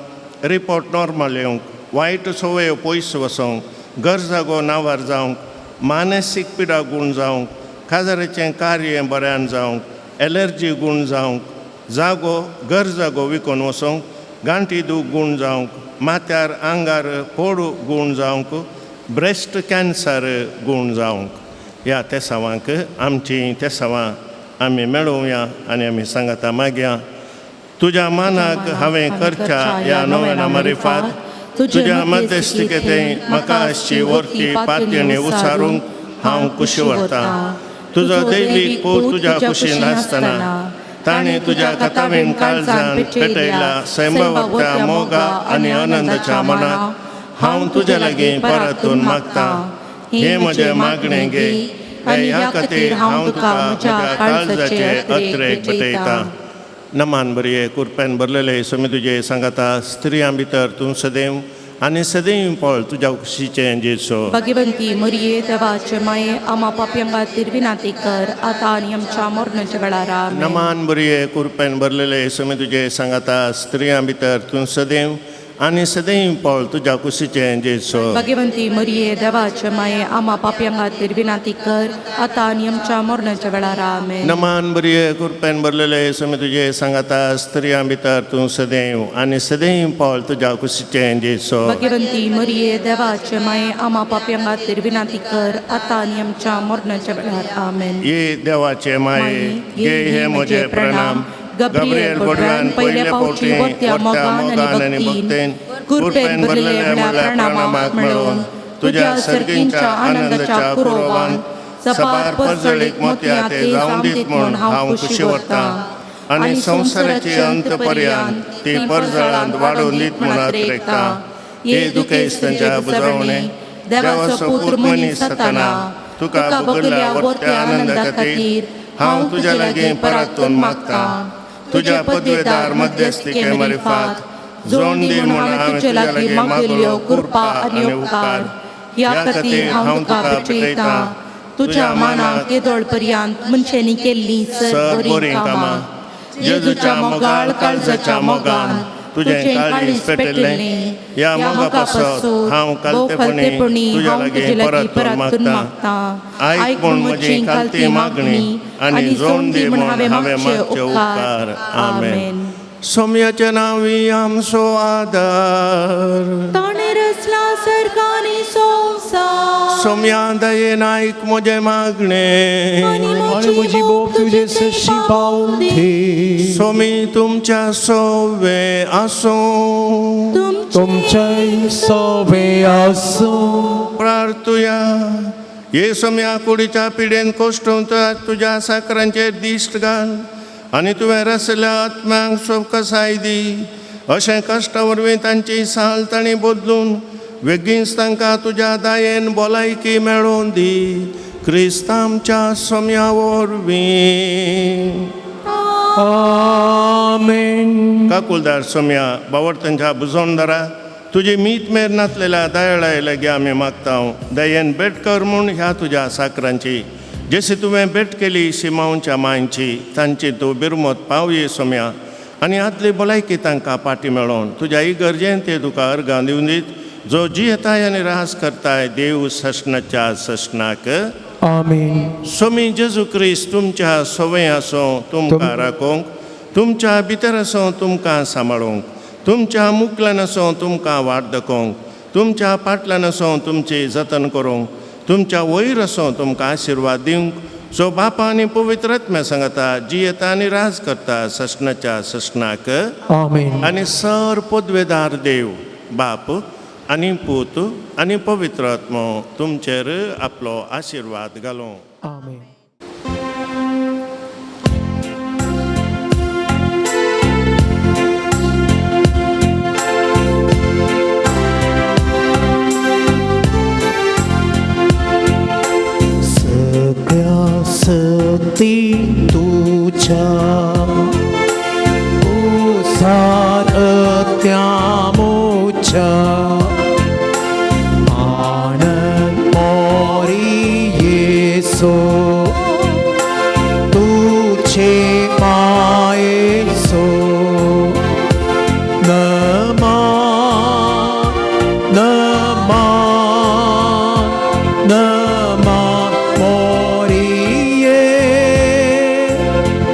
रिपोर्ट नॉर्मल येवंक, वायट सवयो पयस वचोंक, गरजागो नावार जावंक, मानसीक पिडा गूण जावंक, काजाराचें कार्य बऱ्यान जावंक, एलर्जी गूण जावंक, जागो गरजागो विकून वचोंक, गांठी दूख गूण जावंक, माथ्यार आंगार पोड गूण जावंक, ब्रेस्ट कॅन्सर गूण जावंक. ह्या तेसावांक आमची तेसावां आमी मेळोवया आनी आमी सांगाता मागया. तुज्या मानाक हांवें करच्या ह्या नव्याना मारिफात तुज्या मध्यस्थिकेतें म्हाका आसची वर्ती पातयेणी उसारूंक हांव कुशी व्हरतां. तुजो दैवीक पूत तुज्या कुशीन आसतना ताणें तुज्या कथावेन काळजान पेटयला सैमवक्त्या मोगा आनी आनंदाच्या मनाक हांव तुज्या लागीं परतून मागतां. हे म्हजें मागणें घे. ह्या खातीर हांव तुका म्हज्या काळजाचे अत्रेक पेटयतां. नमान बरये कुरपेन भरलेले समी तुजे सांगाता स्त्रियां भितर तूं सदैव आनी सदैव पळ तुज्या कुशीचें जेसो. भगवंती मरिये देवाचे माये आम्हा पापयां खातीर विनाती कर आता आनी आमच्या मरणाच्या वेळार आमेन. नमान बरये कुरपेन भरलेले समी तुजे सांगाता स्त्रियां भितर तूं सदैव आनी सदैव पळ तुज्या कुशीचें जेसो. भगवंती मरिये देवाचे माये आम्हा पापयां खातीर विनाती कर आता आनी आमच्या मरणाच्या वेळार आमेन. नमान बरये कुरपेन भरलेले समी तुजे सांगाता स्त्रियां भितर तूं सदैव आनी सदैव पळ तुज्या कुशीचें जेसो. भगवंती मरिये देवाचे माये आम्हा पापयां खातीर विनाती कर आता आनी आमच्या मरणाच्या वेळार आमेन. ये देवाचे माये घे हे म्हजे प्रणाम. गब्रिएल गोडव्यान पयल्या पावटी वर्त्या मोगान आनी भक्तीन कुरपेन भरलेल्या प्रणामाक मेळोवन तुज्या सर्गींच्या आनंदाच्या कुरोवान सपार परजळीक मोतयां ते जावं दीत म्हूण हांव कुशी व्हरतां आनी संवसाराची अंत पर्यंत ती परजळांत वाडोवन दीत म्हूण आत्रेकतां. हे दुखेस्तांच्या बुजावणे देवाचो पुत्र मनीस जाताना तुका बगल्या वर्त्या आनंदा खातीर हांव तुज्या लागीं परतून मागतां. तुज्या पदवेदार मध्यस्थिके मारिफात जोड दी म्हूण हांवें तुज्या लागीं मागिल्ल्यो कृपा आनी उपकार ह्या खातीर हांव तुका पेटयतां. तुज्या मानाक येदोळ पर्यंत मनशांनी केल्ली सर बरी कामां जेजूच्या मोगाळ काळजाच्या मोगान तुजें काळीज पेटयल्लें ह्या मोगा पासत हांव कालतेपणी तुज्या लागीं परतून मागतां. आयक म्हूण म्हजी कालती मागणी आनी जोड दी म्हूण हांवें मागचे उपकार. आमेन. सोम्याच्या नांवी आमचो आदार. ताणे रचला सर्गानी संवसार सोम्या दयेन आयक म्हजें मागणें आनी म्हजी बोब तुजे सशी पावून दे. सोमी तुमच्या सोवे आसूं. तुमचे सवे आसूं. प्रार्थुया. ये सोम्या कुडीच्या पिडेन कोश्टून तुज्या साकरांचेर दिश्ट घाल आनी तुवें रचल्या आत्म्यांक सोबकसाय दी. अशें कश्टा वरवीं तांची साल तांणी बदलून वेगींच तांकां तुज्या दायेन भलायकी मेळोवन दी. क्रिस्त आमच्या सोम्या वरवीं. आमेन. काकुलदार सोम्या बावडतांच्या बुजोवणदारा तुजी मीठ मेर नातलेल्या दयाळाय लागीं आमी मागतां. दयेन भेट कर म्हूण ह्या तुज्या साकरांची जशी तुवें भेट केली शिमांच्या मांयची तांची तूं बिरमत पावये सोम्या आनी आदली भलायकी तांकां पाटी मेळोवन तुज्या इगर्जेन ते तुका अर्गां दिवन दीत. जो जियताय आनी रास करताय देव सशनाच्या सशनाक आमीन. स्वामी जेजू क्रिस्त तुमच्या सवय आसूं तुमकां राखोंक, तुमच्या भितर आसूं तुमकां सांबाळूंक, तुमच्या मुखल्यान आसूं तुमकां वाट दाखोवंक, तुमच्या फाटल्यान आसूं तुमची जतन करूंक, तुमच्या वयर आसूं तुमकां आशिर्वाद दिवंक, सो बापा आनी पवित्र आत्म्या सांगता जियेता आनी राज करता सशनाच्या सशनाक आमीन. आनी सर पदवेदार देव बाप आनी पूत आनी पवित्र आत्मो तुमचेर आपलो आशिर्वाद घालूं. आमीन. सगळ्या सती तुझ्या उसार त्या मोच्या आनंद मोरी येसो तुझे मायेसो नमा नमा नमा मोरिये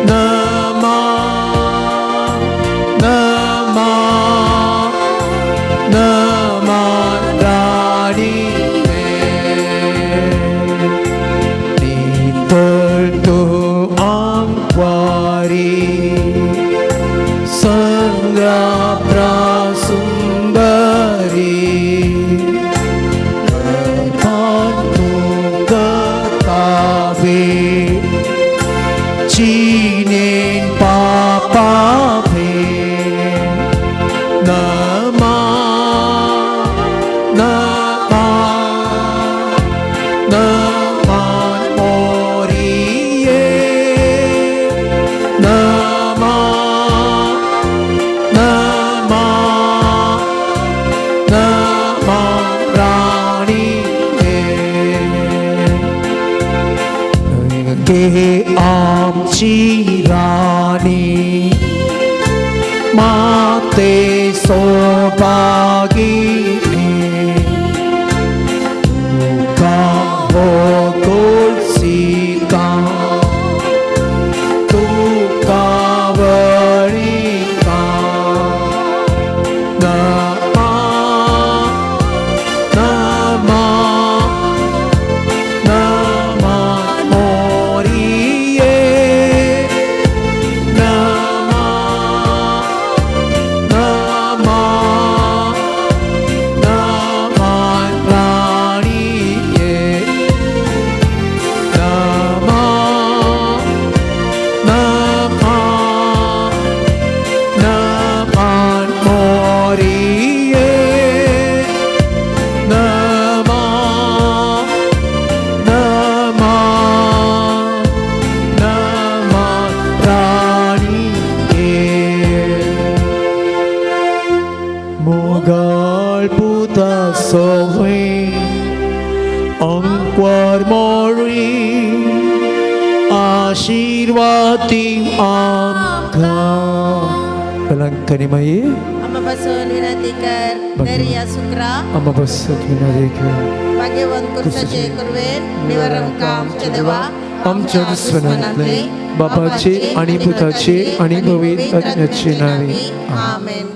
नमा नमा नमा राणीये नितळ तो आंकवारी संगा प्रासुंदरी चीनेन पापा भे नमा नमा नमा मोरिये नमा नमा नमा राणीये गे आमची राणी माते सौभागिनी तुका भोगोलसिका तुका वळिका नमा नमा नमा मोरिये नमा नमा नमा राणीये नमा नमा नमा मोरिये नमा नमा नमा राणीये मोगाळ पुता सोवे अंक्वर मोरी आशीर्वादी आमकां कलंकनी माई आम्हा बसून विनंती कर दर्या सुकरा आम्हा बसत विना भाग्यवान कुर्साचे कुरवेन निवर आमकां आमचे देवा आमच्या दुस्मनांतले बापाचे आणि पुताचे आणि पवित्र आत्म्याचे नावे आमेन.